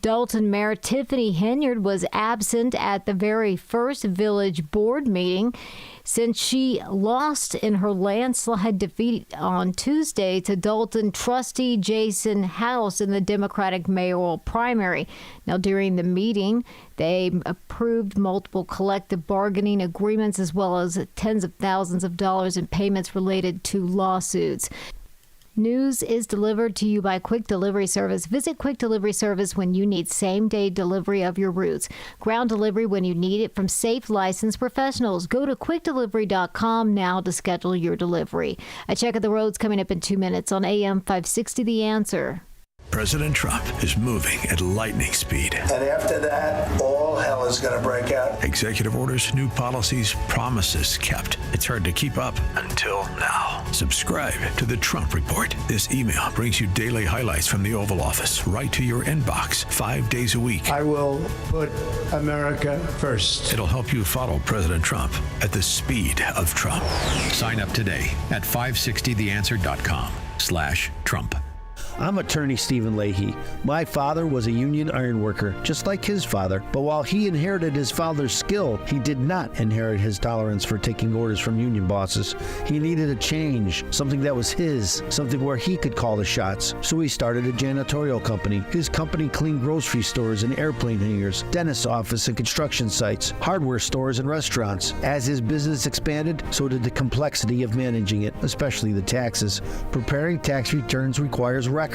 Dalton Mayor Tiffany Henyard was absent at the very first village board meeting since she lost in her landslide defeat on Tuesday to Dalton trustee Jason House in the Democratic mayoral primary. Now, during the meeting, they approved multiple collective bargaining agreements as well as tens of thousands of dollars in payments related to lawsuits. News is delivered to you by Quick Delivery Service. Visit Quick Delivery Service when you need same-day delivery of your roots. Ground delivery when you need it from safe, licensed professionals. Go to quickdelivery.com now to schedule your delivery. A check of the roads coming up in 2 minutes on AM 560 The Answer. President Trump is moving at lightning speed. And after that, all hell is going to break out. Executive orders, new policies, promises kept. It's hard to keep up until now. Subscribe to the Trump Report. This email brings you daily highlights from the Oval Office right to your inbox 5 days a week. I will put America first. It'll help you follow President Trump at the speed of Trump. Sign up today at 560theanswer.com/Trump. I'm attorney Stephen Leahy. My father was a union iron worker, just like his father, but while he inherited his father's skill, he did not inherit his tolerance for taking orders from union bosses. He needed a change, something that was his, something where he could call the shots. So he started a janitorial company. His company cleaned grocery stores and airplane hangars, dentist office and construction sites, hardware stores and restaurants. As his business expanded, so did the complexity of managing it, especially the taxes. Preparing tax returns requires records,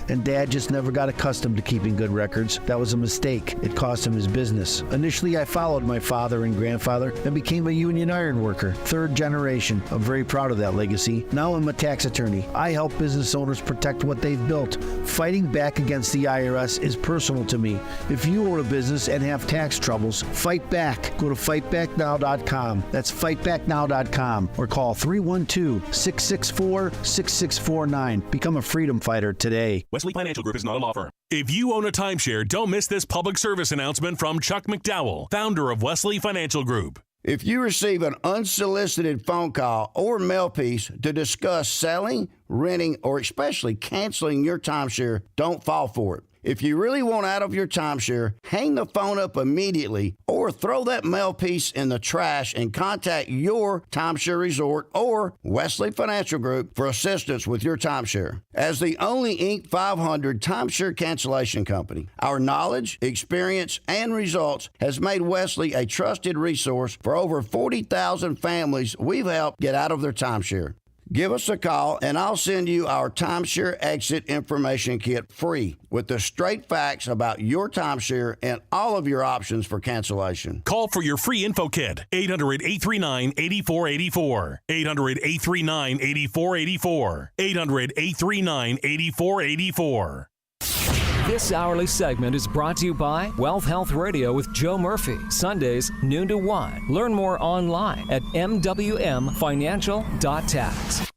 and Dad just never got accustomed to keeping good records. That was a mistake. It cost him his business. Initially, I followed my father and grandfather and became a union iron worker, 3rd generation. I'm very proud of that legacy. Now I'm a tax attorney. I help business owners protect what they've built. Fighting back against the IRS is personal to me. If you own a business and have tax troubles, fight back. Go to fightbacknow.com. That's fightbacknow.com, or call 312-664-6649. Become a freedom fighter today. Wesley Financial Group is not a law firm. If you own a timeshare, don't miss this public service announcement from Chuck McDowell, founder of Wesley Financial Group. If you receive an unsolicited phone call or mail piece to discuss selling, renting, or especially canceling your timeshare, don't fall for it. If you really want out of your timeshare, hang the phone up immediately or throw that mail piece in the trash and contact your timeshare resort or Wesley Financial Group for assistance with your timeshare. As the only Inc. 500 timeshare cancellation company, our knowledge, experience, and results has made Wesley a trusted resource for over 40,000 families we've helped get out of their timeshare. Give us a call, and I'll send you our timeshare exit information kit free with the straight facts about your timeshare and all of your options for cancellation. Call for your free info kit, 800-839-8484. 800-839-8484. 800-839-8484. This hourly segment is brought to you by Wealth Health Radio with Joe Murphy, Sundays, noon to 1. Learn more online at mwmfinancial.tax.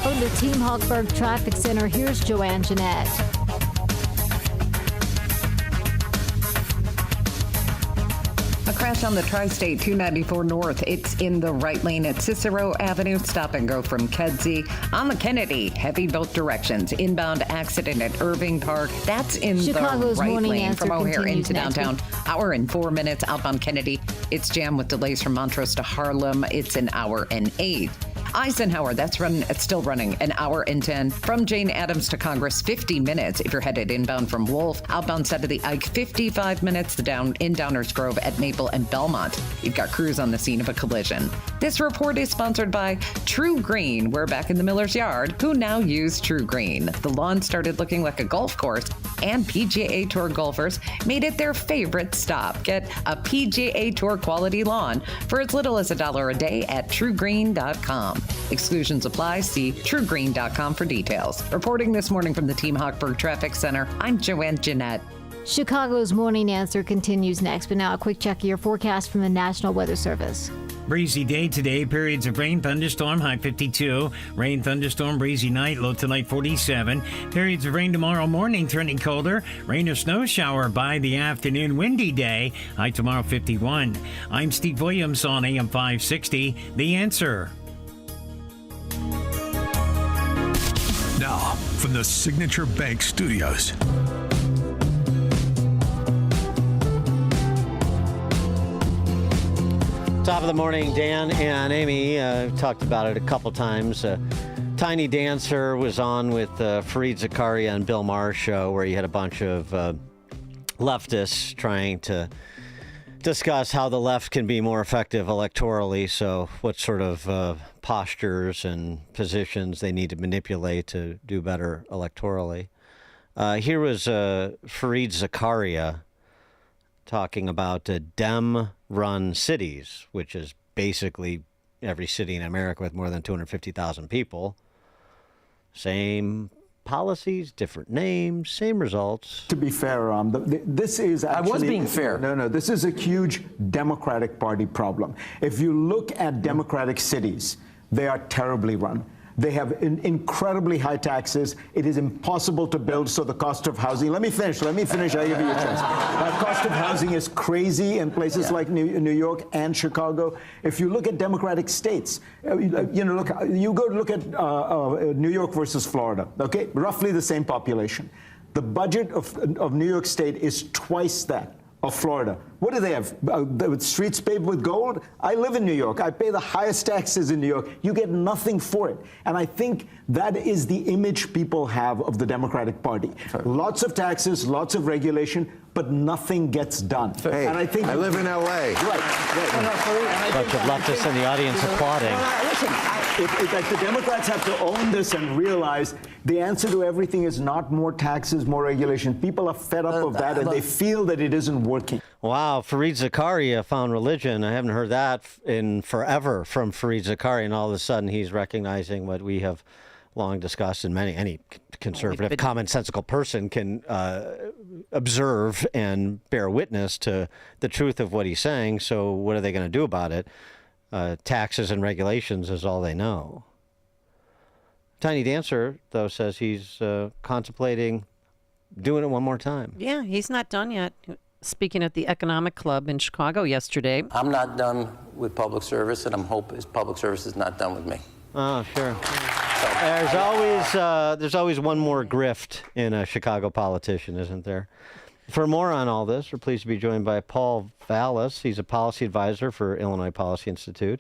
From the Team Hawkburg Traffic Center, here's Joanne Jeanette. A crash on the Tri-State 294 North. It's in the right lane at Cicero Avenue. Stop and go from Kedzie. On the Kennedy, heavy both directions. Inbound accident at Irving Park. That's in Chicago's the right morning lane answer from O'Hare continues into next downtown. week. Hour and 4 minutes outbound Kennedy. It's jammed with delays from Montrose to Harlem. It's an hour and 8. Eisenhower, it's still running, an hour and 10. From Jane Addams to Congress, 50 minutes if you're headed inbound from Wolf. Outbound side of the Ike, 55 minutes in Downers Grove at Maple and Belmont. You've got crews on the scene of a collision. This report is sponsored by True Green. We're back in the Miller's Yard, who now use True Green. The lawn started looking like a golf course, and PGA Tour golfers made it their favorite stop. Get a PGA Tour quality lawn for as little as $1 a day at truegreen.com. Exclusions apply. See truegreen.com for details. Reporting this morning from the Team Hawkburg Traffic Center, I'm Joanne Jeanette. Chicago's morning answer continues next, but now a quick check of your forecast from the National Weather Service. Breezy day today. Periods of rain, thunderstorm, high 52. Rain, thunderstorm, breezy night, low tonight 47. Periods of rain tomorrow morning, turning colder. Rain or snow shower by the afternoon. Windy day, high tomorrow 51. I'm Steve Williams on AM 560. The Answer. Now, from the Signature Bank Studios. Top of the morning, Dan and Amy talked about it a couple times. Tiny Dancer was on with Fareed Zakaria and Bill Maher's show, where you had a bunch of leftists trying to discuss how the left can be more effective electorally. So what sort of postures and positions they need to manipulate to do better electorally. Here was Fareed Zakaria talking about Dem-run cities, which is basically every city in America with more than 250,000 people. Same policies, different names, same results. To be fair, this is actually... I was being fair. No, this is a huge Democratic Party problem. If you look at Democratic cities, they are terribly run. They have incredibly high taxes. It is impossible to build, so the cost of housing... Let me finish. I'll give you a chance. Cost of housing is crazy in places like New York and Chicago. If you look at Democratic states, you go look at New York versus Florida, okay? Roughly the same population. The budget of New York State is twice that of Florida. What do they have? Streets paved with gold? I live in New York. I pay the highest taxes in New York. You get nothing for it. And I think that is the image people have of the Democratic Party. Lots of taxes, lots of regulation, but nothing gets done. Hey, and I think I live in L.A. Right. Bunch of leftists in the audience applauding. Listen, if the Democrats have to own this and realize the answer to everything is not more taxes, more regulation. People are fed up of that, and they feel that it isn't working. Wow, Fareed Zakaria found religion. I haven't heard that in forever from Fareed Zakaria, and all of a sudden he's recognizing what we have long discussed, and any conservative, commonsensical person can observe and bear witness to the truth of what he's saying. So what are they going to do about it? Taxes and regulations is all they know. Tiny Dancer, though, says he's contemplating doing it one more time. Yeah, he's not done yet. Speaking at the Economic Club in Chicago yesterday. I'm not done with public service, and I'm hoping public service is not done with me. Oh, sure. There's always one more grift in a Chicago politician, isn't there? For more on all this, we're pleased to be joined by Paul Vallis. He's a policy advisor for Illinois Policy Institute,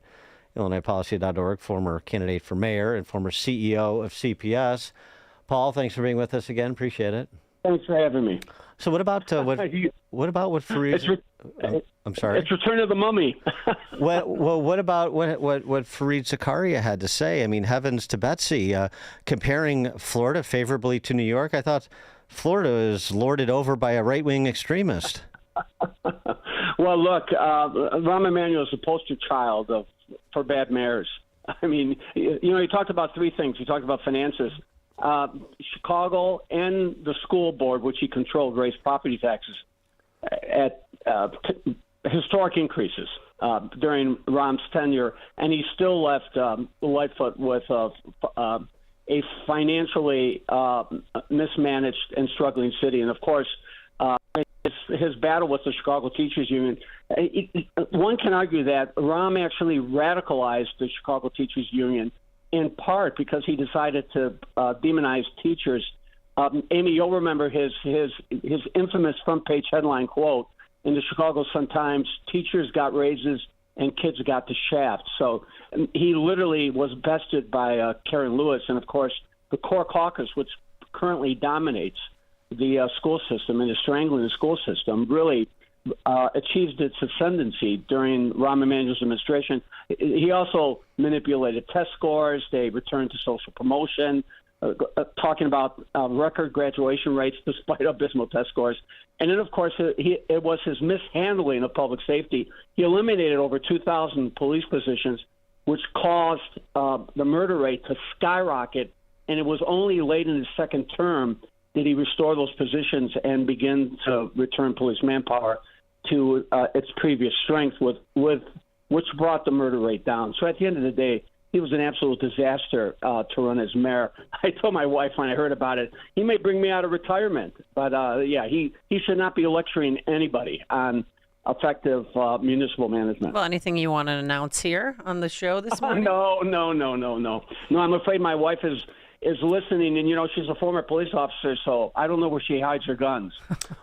IllinoisPolicy.org, former candidate for mayor and former CEO of CPS. Paul, thanks for being with us again. Appreciate it. Thanks for having me. So what about what Fareed? I'm sorry. It's Return of the Mummy. What about what Fareed Zakaria had to say? I mean, heavens to Betsy, comparing Florida favorably to New York. I thought Florida is lorded over by a right-wing extremist. Well, look, Rahm Emanuel is the poster child for bad mayors. I mean, he talked about three things. He talked about finances. Chicago and the school board, which he controlled, raised property taxes at historic increases during Rahm's tenure, and he still left Lightfoot with a financially mismanaged and struggling city. And of course, his battle with the Chicago Teachers Union, one can argue that Rahm actually radicalized the Chicago Teachers Union in part because he decided to demonize teachers. Amy, you'll remember his infamous front page headline quote in the Chicago Sun-Times: "Teachers got raises and kids got the shaft." So he literally was bested by Karen Lewis, and of course the core caucus, which currently dominates the school system and is strangling the school system, really achieved its ascendancy during Rahm Emanuel's administration. He also manipulated test scores. They returned to social promotion, talking about record graduation rates despite abysmal test scores. And then, of course, it was his mishandling of public safety. He eliminated over 2,000 police positions, which caused the murder rate to skyrocket. And it was only late in his second term did he restore those positions and begin to return police manpower to its previous strength, which brought the murder rate down. So at the end of the day, he was an absolute disaster to run as mayor. I told my wife when I heard about it, he may bring me out of retirement. But, he should not be lecturing anybody on effective municipal management. Well, anything you want to announce here on the show this morning? No. I'm afraid my wife is listening, and she's a former police officer, so I don't know where she hides her guns.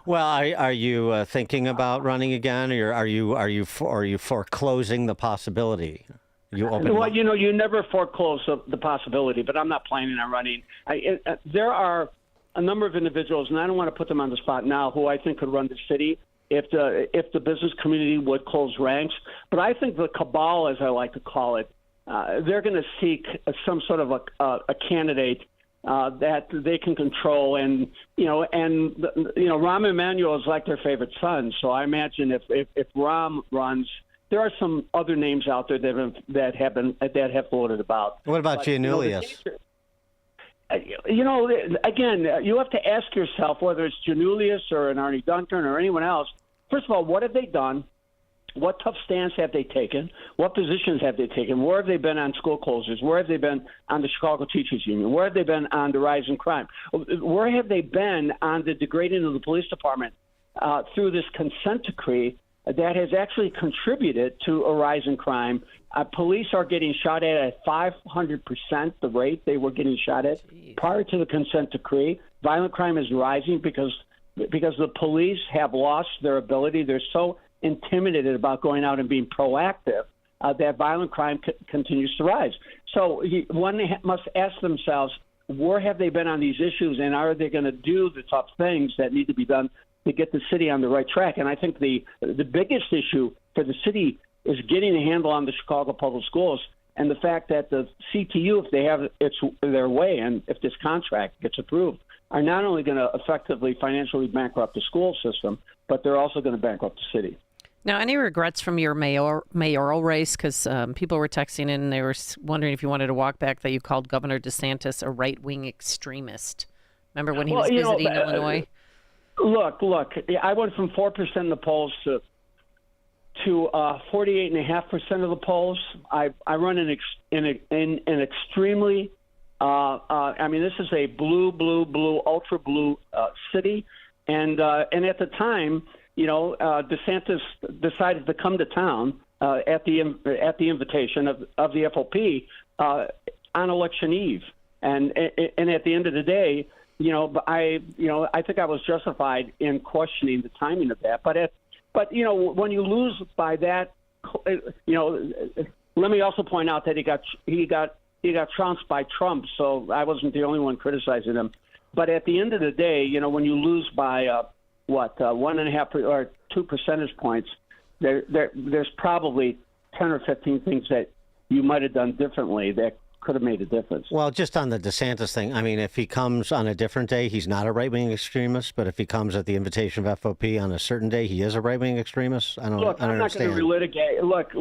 Well, are you thinking about running again, or are you foreclosing the possibility? You never foreclose the possibility, but I'm not planning on running. There are a number of individuals, and I don't want to put them on the spot now, who I think could run the city if the business community would close ranks. But I think the cabal, as I like to call it, they're going to seek some sort of a candidate that they can control, and Rahm Emanuel is like their favorite son. So I imagine if Rahm runs, there are some other names out there that have floated about. What about Giannoulias? Again, you have to ask yourself whether it's Giannoulias or an Arnie Duncan or anyone else. First of all, what have they done? What tough stance have they taken? What positions have they taken? Where have they been on school closures? Where have they been on the Chicago Teachers Union? Where have they been on the rise in crime? Where have they been on the degrading of the police department through this consent decree that has actually contributed to a rise in crime? Police are getting shot at 500% the rate they were getting shot at prior to the consent decree. Violent crime is rising because the police have lost their ability. They're so intimidated about going out and being proactive that violent crime continues to rise. So one must ask themselves, where have they been on these issues, and are they going to do the tough things that need to be done to get the city on the right track? And I think the biggest issue for the city is getting a handle on the Chicago Public Schools, and the fact that the CTU, if they have their way and if this contract gets approved, are not only going to effectively financially bankrupt the school system, but they're also going to bankrupt the city. Now, any regrets from your mayoral race? Because people were texting in and they were wondering if you wanted to walk back that you called Governor DeSantis a right-wing extremist. Remember when he was visiting Illinois? Look, I went from 4% in the polls to 48.5% of the polls. I run in an extremely, this is a blue, ultra blue city. And at the time, DeSantis decided to come to town at the invitation of the FOP on election eve, and at the end of the day, I think I was justified in questioning the timing of that. But when you lose by that, let me also point out that he got trounced by Trump, so I wasn't the only one criticizing him. But at the end of the day, when you lose by 1.5 or 2 percentage points, there's probably 10 or 15 things that you might have done differently that could have made a difference. Well, just on the DeSantis thing, if he comes on a different day, he's not a right-wing extremist. But if he comes at the invitation of FOP on a certain day, he is a right-wing extremist. I don't I'm not going to relitigate. Look.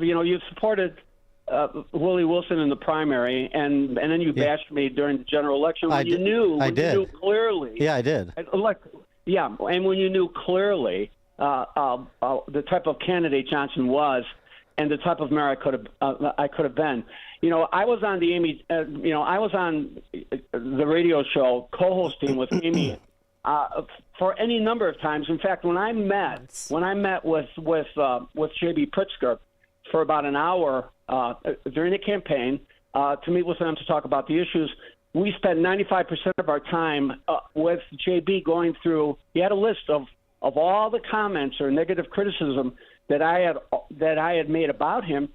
You've supported Willie Wilson in the primary, and then you bashed me during the general election when you knew clearly. Yeah, I did. And when you knew clearly the type of candidate Johnson was, and the type of mayor I could have been. I was on I was on the radio show co-hosting with Amy for any number of times. In fact, when I met with J.B. Pritzker for about an hour during the campaign to meet with them to talk about the issues, we spent 95% of our time with JB going through. He had a list of all the comments or negative criticism that I had made about him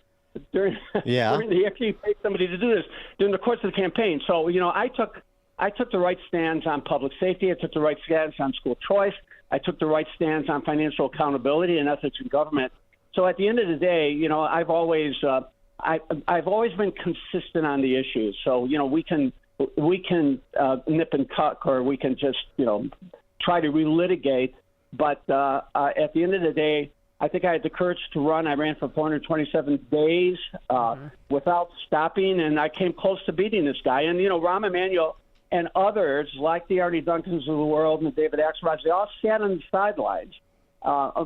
during he actually paid somebody to do this during the course of the campaign. So I took the right stands on public safety. I took the right stance on school choice. I took the right stance on financial accountability and ethics in government. So at the end of the day, I've always been consistent on the issues. So we can nip and tuck, or we can just try to relitigate. But at the end of the day, I think I had the courage to run. I ran for 427 days without stopping, and I came close to beating this guy. And Rahm Emanuel and others, like the Arnie Duncans of the world and the David Axelrods, they all sat on the sidelines,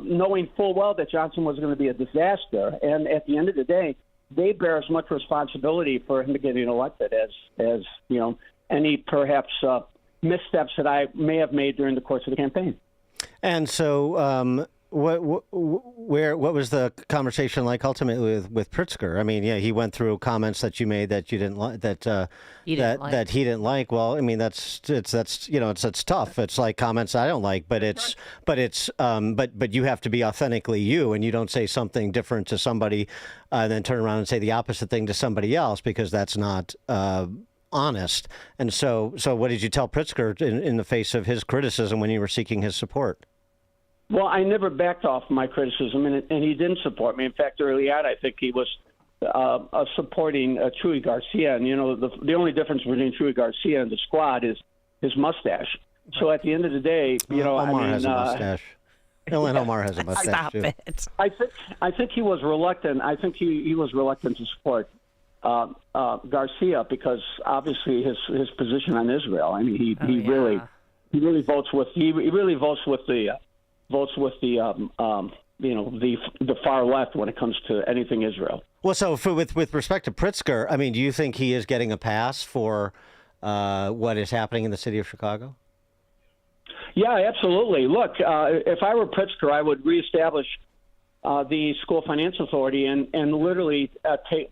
knowing full well that Johnson was going to be a disaster. And at the end of the day, they bear as much responsibility for him getting elected as any perhaps missteps that I may have made during the course of the campaign. And so, what was the conversation like ultimately with Pritzker? I mean, he went through comments that you made that you didn't like, that he didn't like. Well, I mean, that's tough. It's like comments I don't like, but you have to be authentically you, and you don't say something different to somebody, and then turn around and say the opposite thing to somebody else, because that's not honest. And so what did you tell Pritzker in the face of his criticism when you were seeking his support? Well, I never backed off my criticism, and he didn't support me. In fact, early on, I think he was supporting Chuy Garcia. And, the only difference between Chuy Garcia and the squad is his mustache. So at the end of the day, Omar has a mustache. Omar has a mustache. Stop too. it. I think he was reluctant. I think he was reluctant to support Garcia because obviously his position on Israel. I mean, he really votes with the far left when it comes to anything Israel. Well, so with respect to Pritzker, I mean, do you think he is getting a pass for what is happening in the city of Chicago? Yeah, absolutely. Look, if I were Pritzker, I would reestablish the School Finance Authority and literally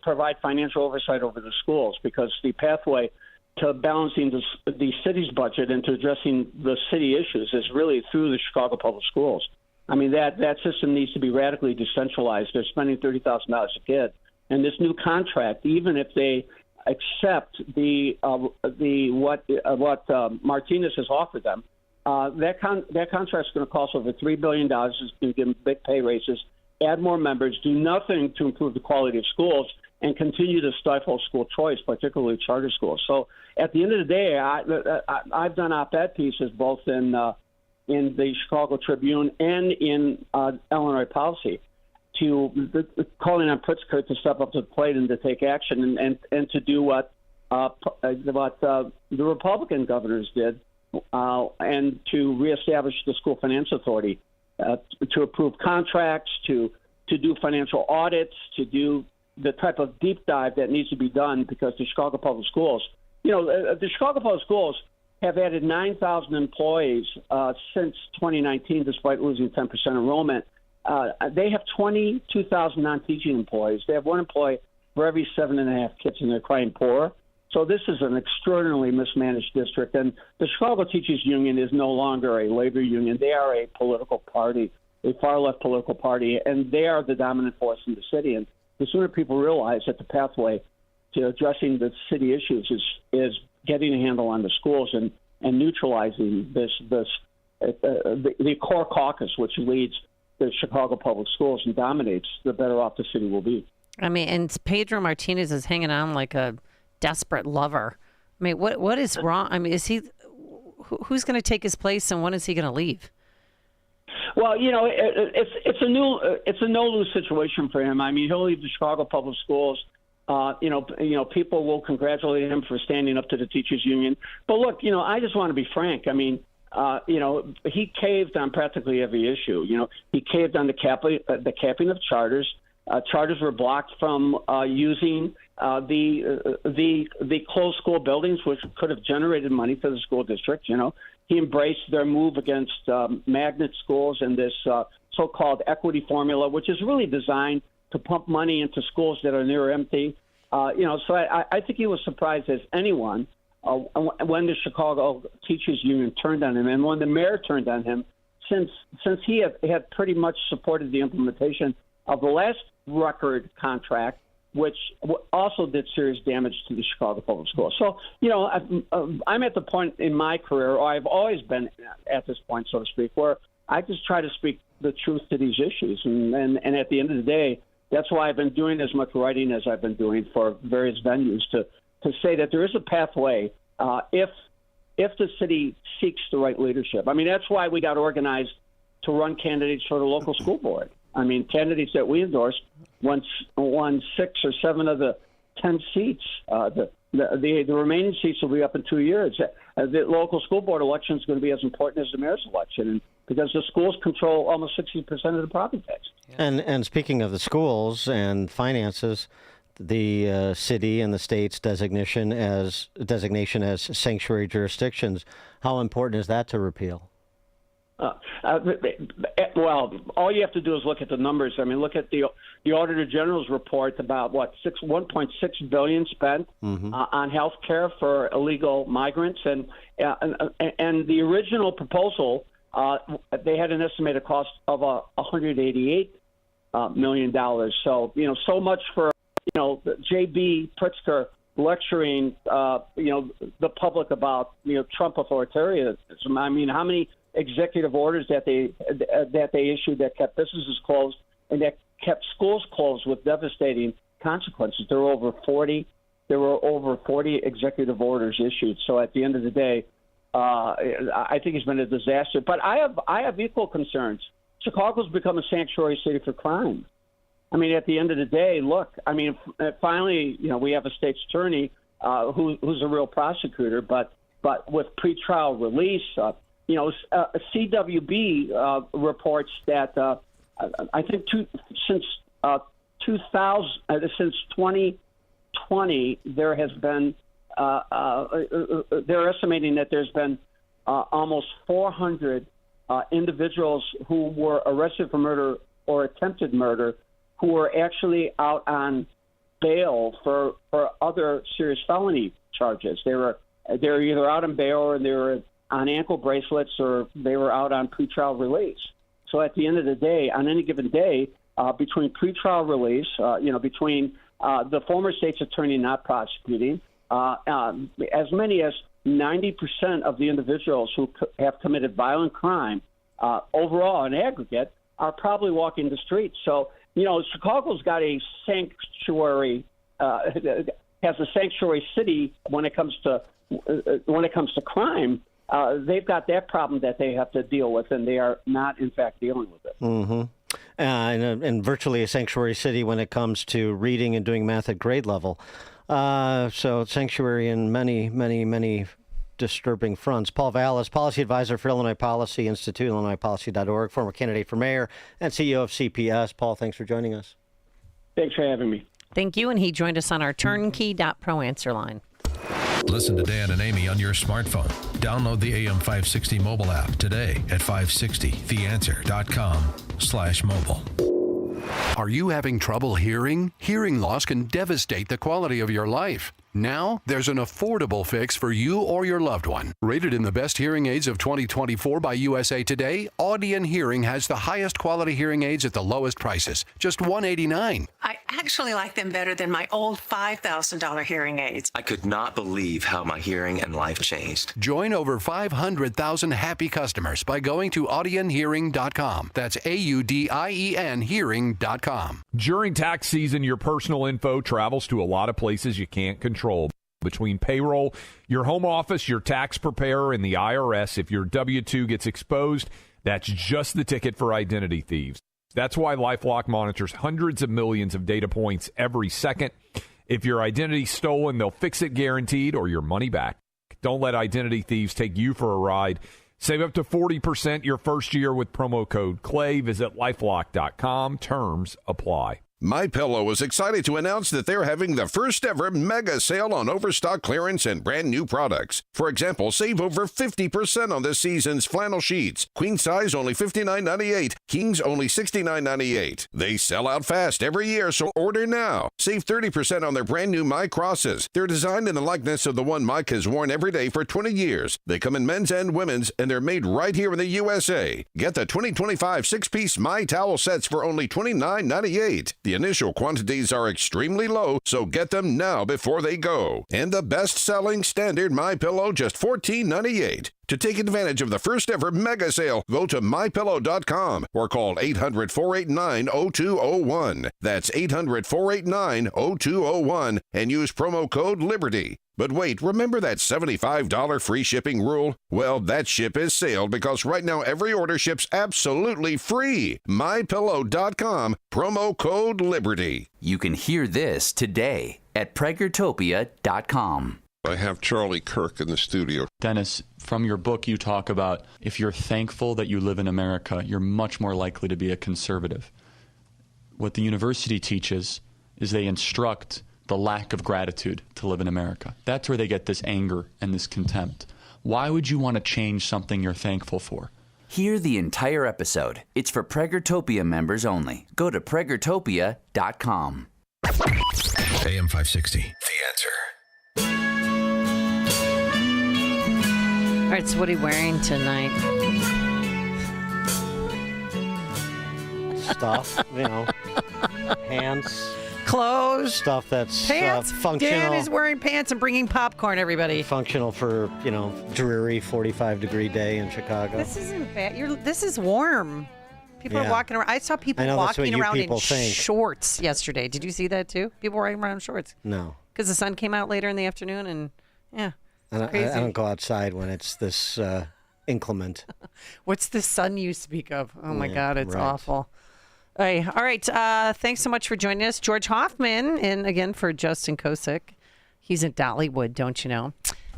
provide financial oversight over the schools, because the pathway to balancing the city's budget and to addressing the city issues is really through the Chicago Public Schools. I mean, that system needs to be radically decentralized. They're spending $30,000 a kid, and this new contract, even if they accept what Martinez has offered them, that contract is going to cost over $3 billion. It's going to give them big pay raises, add more members, do nothing to improve the quality of schools, and continue to stifle school choice, particularly charter schools. So at the end of the day, I've done op-ed pieces both in the Chicago Tribune and in Illinois Policy, calling on Pritzker to step up to the plate and to take action and to do what the Republican governors did, and to reestablish the School Finance Authority, to approve contracts, to do financial audits, to do the type of deep dive that needs to be done, because the Chicago Public Schools, the Chicago Public Schools have added 9,000 employees since 2019, despite losing 10% enrollment. They have 22,000 non-teaching employees. They have one employee for every 7.5 kids, and they're crying poor. So this is an extraordinarily mismanaged district. And the Chicago Teachers Union is no longer a labor union. They are a political party, a far-left political party, and they are the dominant force in the city. And the sooner people realize that the pathway to addressing the city issues is getting a handle on the schools and neutralizing the core caucus, which leads the Chicago Public Schools and dominates, the better off the city will be. I mean, and Pedro Martinez is hanging on like a desperate lover. I mean, what is wrong? I mean, is he? Who's going to take his place, and when is he going to leave? Well, it's a no-lose situation for him. I mean, he'll leave the Chicago Public Schools people will congratulate him for standing up to the teachers union. But look, I just want to be frank. I mean, he caved on practically every issue. He caved on the capping of charters. Charters were blocked from using the closed school buildings, which could have generated money for the school district. He embraced their move against magnet schools and this so-called equity formula, which is really designed to pump money into schools that are near empty. So I think he was surprised as anyone when the Chicago Teachers Union turned on him, and when the mayor turned on him, since he had pretty much supported the implementation of the last record contract, which also did serious damage to the Chicago Public Schools. So, I'm at the point in my career, or I've always been at this point, so to speak, where I just try to speak the truth to these issues. And at the end of the day, that's why I've been doing as much writing as I've been doing for various venues to say that there is a pathway if the city seeks the right leadership. I mean, that's why we got organized to run candidates for the local school board. I mean, candidates that we endorsed won 6 or 7 of the 10 seats. The remaining seats will be up in 2 years. The local school board election is going to be as important as the mayor's election, because the schools control almost 60% of the property tax. And speaking of the schools and finances, the city and the state's designation as sanctuary jurisdictions, how important is that to repeal? Well, all you have to do is look at the numbers. I mean, look at the Auditor General's report about $1.6 billion spent on health care for illegal migrants, and the original proposal they had an estimated cost of $188 million. So so much for J.B. Pritzker lecturing the public about Trump authoritarianism. I mean, how many executive orders that they issued that kept businesses closed and that kept schools closed with devastating consequences? There were over 40 executive orders issued. So at the end of the day, I think it's been a disaster. But I have equal concerns. Chicago's become a sanctuary city for crime. I mean, at the end of the day, look, I mean, finally, we have a state's attorney who's a real prosecutor, but with pretrial release, CWB reports that I think since 2020, there has been they're estimating that there's been almost 400 individuals who were arrested for murder or attempted murder who were actually out on bail for other serious felony charges. They were either out on bail or they were on ankle bracelets or they were out on pretrial release. So at the end of the day, on any given day, between pretrial release, between the former state's attorney not prosecuting, as many as 90% of the individuals who have committed violent crime overall in aggregate are probably walking the streets. So, Chicago's got a sanctuary, has a sanctuary city when it comes to crime. They've got that problem that they have to deal with, and they are not, in fact, dealing with it. Mm-hmm. And virtually a sanctuary city when it comes to reading and doing math at grade level. So sanctuary in many, many, many disturbing fronts. Paul Vallis, policy advisor for Illinois Policy Institute, IllinoisPolicy.org, former candidate for mayor and CEO of CPS. Paul, thanks for joining us. Thanks for having me. Thank you, and he joined us on our Turnkey.pro answer line. Listen to Dan and Amy on your smartphone. Download the AM 560 mobile app today at 560theanswer.com/mobile. Are you having trouble hearing? Hearing loss can devastate the quality of your life. Now, there's an affordable fix for you or your loved one. Rated in the best hearing aids of 2024 by USA Today, Audion Hearing has the highest quality hearing aids at the lowest prices, just $189. I actually like them better than my old $5,000 hearing aids. I could not believe how my hearing and life changed. Join over 500,000 happy customers by going to audionhearing.com. That's AUDIEN hearing.com. During tax season, your personal info travels to a lot of places you can't control. Between payroll, your home office, your tax preparer, and the IRS, if your W-2 gets exposed, that's just the ticket for identity thieves. That's why LifeLock monitors hundreds of millions of data points every second. If your identity's stolen, they'll fix it guaranteed or your money back. Don't let identity thieves take you for a ride. Save up to 40% your first year with promo code CLAY. Visit lifelock.com. Terms apply. MyPillow is excited to announce that they're having the first ever mega sale on overstock clearance and brand new products. For example, save over 50% on this season's flannel sheets. Queen size only $59.98. Kings only $69.98. They sell out fast every year, so order now. Save 30% on their brand new My Crosses. They're designed in the likeness of the one Mike has worn every day for 20 years. They come in men's and women's, and they're made right here in the USA. Get the 2025 6-piece My Towel sets for only $29.98. The initial quantities are extremely low, so get them now before they go. And the best-selling standard MyPillow, just $14.98. To take advantage of the first ever mega sale, go to MyPillow.com or call 800-489-0201. That's 800-489-0201 and use promo code LIBERTY. But wait, remember that $75 free shipping rule? Well, that ship has sailed because right now every order ships absolutely free. MyPillow.com, promo code LIBERTY. You can hear this today at Pragertopia.com. I have Charlie Kirk in the studio. Dennis, from your book, you talk about if you're thankful that you live in America, you're much more likely to be a conservative. What the university teaches is they instruct the lack of gratitude to live in America. That's where they get this anger and this contempt. Why would you want to change something you're thankful for? Hear the entire episode. It's for Pragertopia members only. Go to Pragertopia.com. AM 560, The Answer. All right, so what are you wearing tonight? Stuff, pants. Clothes. Stuff that's Pants. functional. Dan is wearing pants and bringing popcorn, everybody. Functional for, dreary 45-degree day in Chicago. This isn't bad. This is warm. People are walking around. I saw people that's what walking you around people in think. shorts yesterday. Did you see that too? People were walking around in shorts. No. Because the sun came out later in the afternoon and, I crazy. don't go outside when it's this inclement. What's the sun you speak of? Oh, my God, it's right. awful. All right. Thanks so much for joining us. George Hoffman, and again for Justin Kosick. He's at Dollywood, don't you know,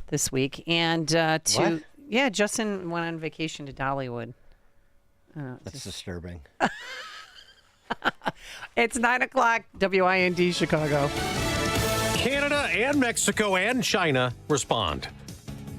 this week. And Justin went on vacation to Dollywood. That's disturbing. It's 9 o'clock, WIND Chicago. Canada and Mexico and China respond.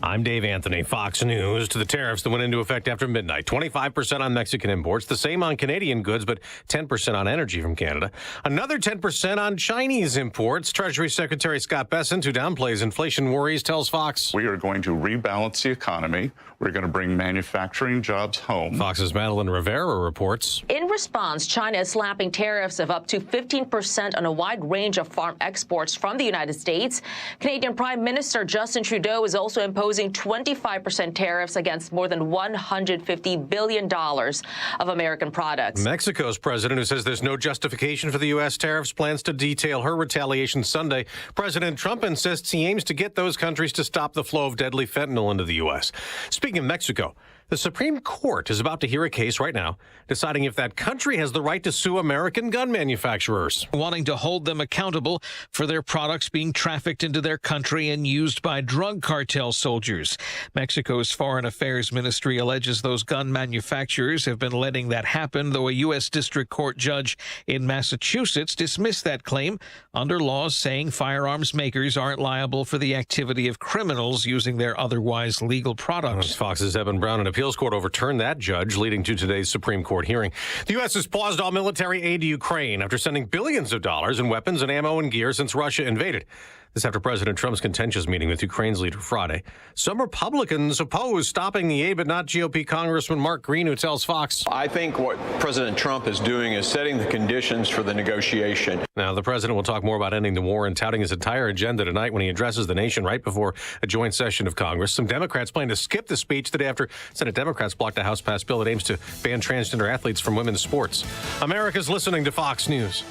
I'm Dave Anthony, Fox News. To the tariffs that went into effect after midnight. 25% on Mexican imports, the same on Canadian goods, but 10% on energy from Canada. Another 10% on Chinese imports. Treasury Secretary Scott Bessent, who downplays inflation worries, tells Fox. We are going to rebalance the economy. We're going to bring manufacturing jobs home. Fox's Madeline Rivera reports. In response, China is slapping tariffs of up to 15% on a wide range of farm exports from the United States. Canadian Prime Minister Justin Trudeau is also imposing 25% tariffs against more than $150 billion of American products. Mexico's president, who says there's no justification for the U.S. tariffs, plans to detail her retaliation Sunday. President Trump insists he aims to get those countries to stop the flow of deadly fentanyl into the U.S. Speaking of Mexico, the Supreme Court is about to hear a case right now deciding if that country has the right to sue American gun manufacturers, wanting to hold them accountable for their products being trafficked into their country and used by drug cartel soldiers. Mexico's Foreign Affairs Ministry alleges those gun manufacturers have been letting that happen, though a U.S. District Court judge in Massachusetts dismissed that claim under laws saying firearms makers aren't liable for the activity of criminals using their otherwise legal products. Fox's Evan Brown, an appeals court overturned that judge, leading to today's Supreme Court hearing. The U.S. has paused all military aid to Ukraine after sending billions of dollars in weapons and ammo and gear since Russia invaded. This after President Trump's contentious meeting with Ukraine's leader Friday. Some Republicans oppose stopping the aid, but not GOP Congressman Mark Green, who tells Fox. I think what President Trump is doing is setting the conditions for the negotiation. Now, the president will talk more about ending the war and touting his entire agenda tonight when he addresses the nation right before a joint session of Congress. Some Democrats plan to skip the speech the day after Senate Democrats blocked a House-passed bill that aims to ban transgender athletes from women's sports. America's listening to Fox News.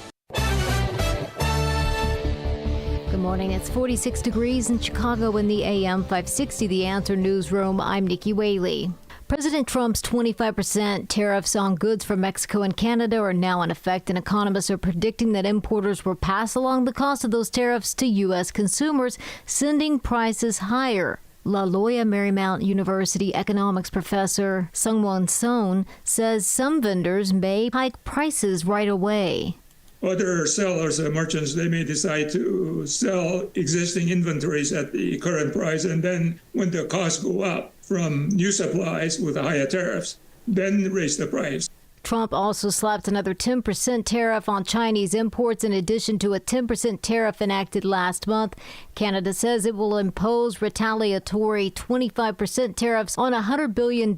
Good morning. It's 46 degrees in Chicago in the AM 560 The Answer newsroom. I'm Nikki Whaley. President Trump's 25% tariffs on goods from Mexico and Canada are now in effect, and economists are predicting that importers will pass along the cost of those tariffs to U.S. consumers, sending prices higher. La Loya Marymount University economics professor Sungwon Son says some vendors may hike prices right away. Other sellers and merchants, they may decide to sell existing inventories at the current price, and then when the costs go up from new supplies with higher tariffs, then raise the price. Trump also slapped another 10% tariff on Chinese imports in addition to a 10% tariff enacted last month. Canada says it will impose retaliatory 25% tariffs on $100 billion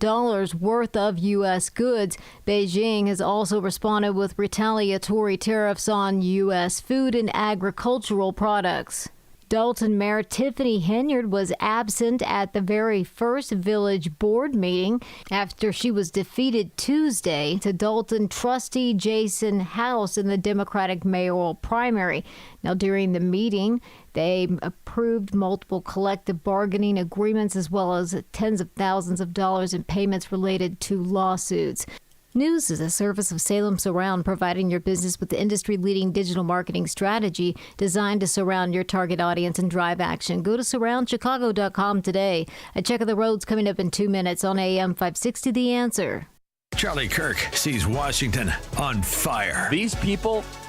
worth of U.S. goods. Beijing has also responded with retaliatory tariffs on U.S. food and agricultural products. Dalton Mayor Tiffany Henyard was absent at the very first village board meeting after she was defeated Tuesday to Dalton trustee Jason House in the Democratic mayoral primary. Now, during the meeting, they approved multiple collective bargaining agreements as well as tens of thousands of dollars in payments related to lawsuits. News is a service of Salem Surround, providing your business with the industry-leading digital marketing strategy designed to surround your target audience and drive action. Go to surroundchicago.com today. A check of the roads coming up in 2 minutes on AM 560 The Answer. Charlie Kirk sees Washington on fire. These people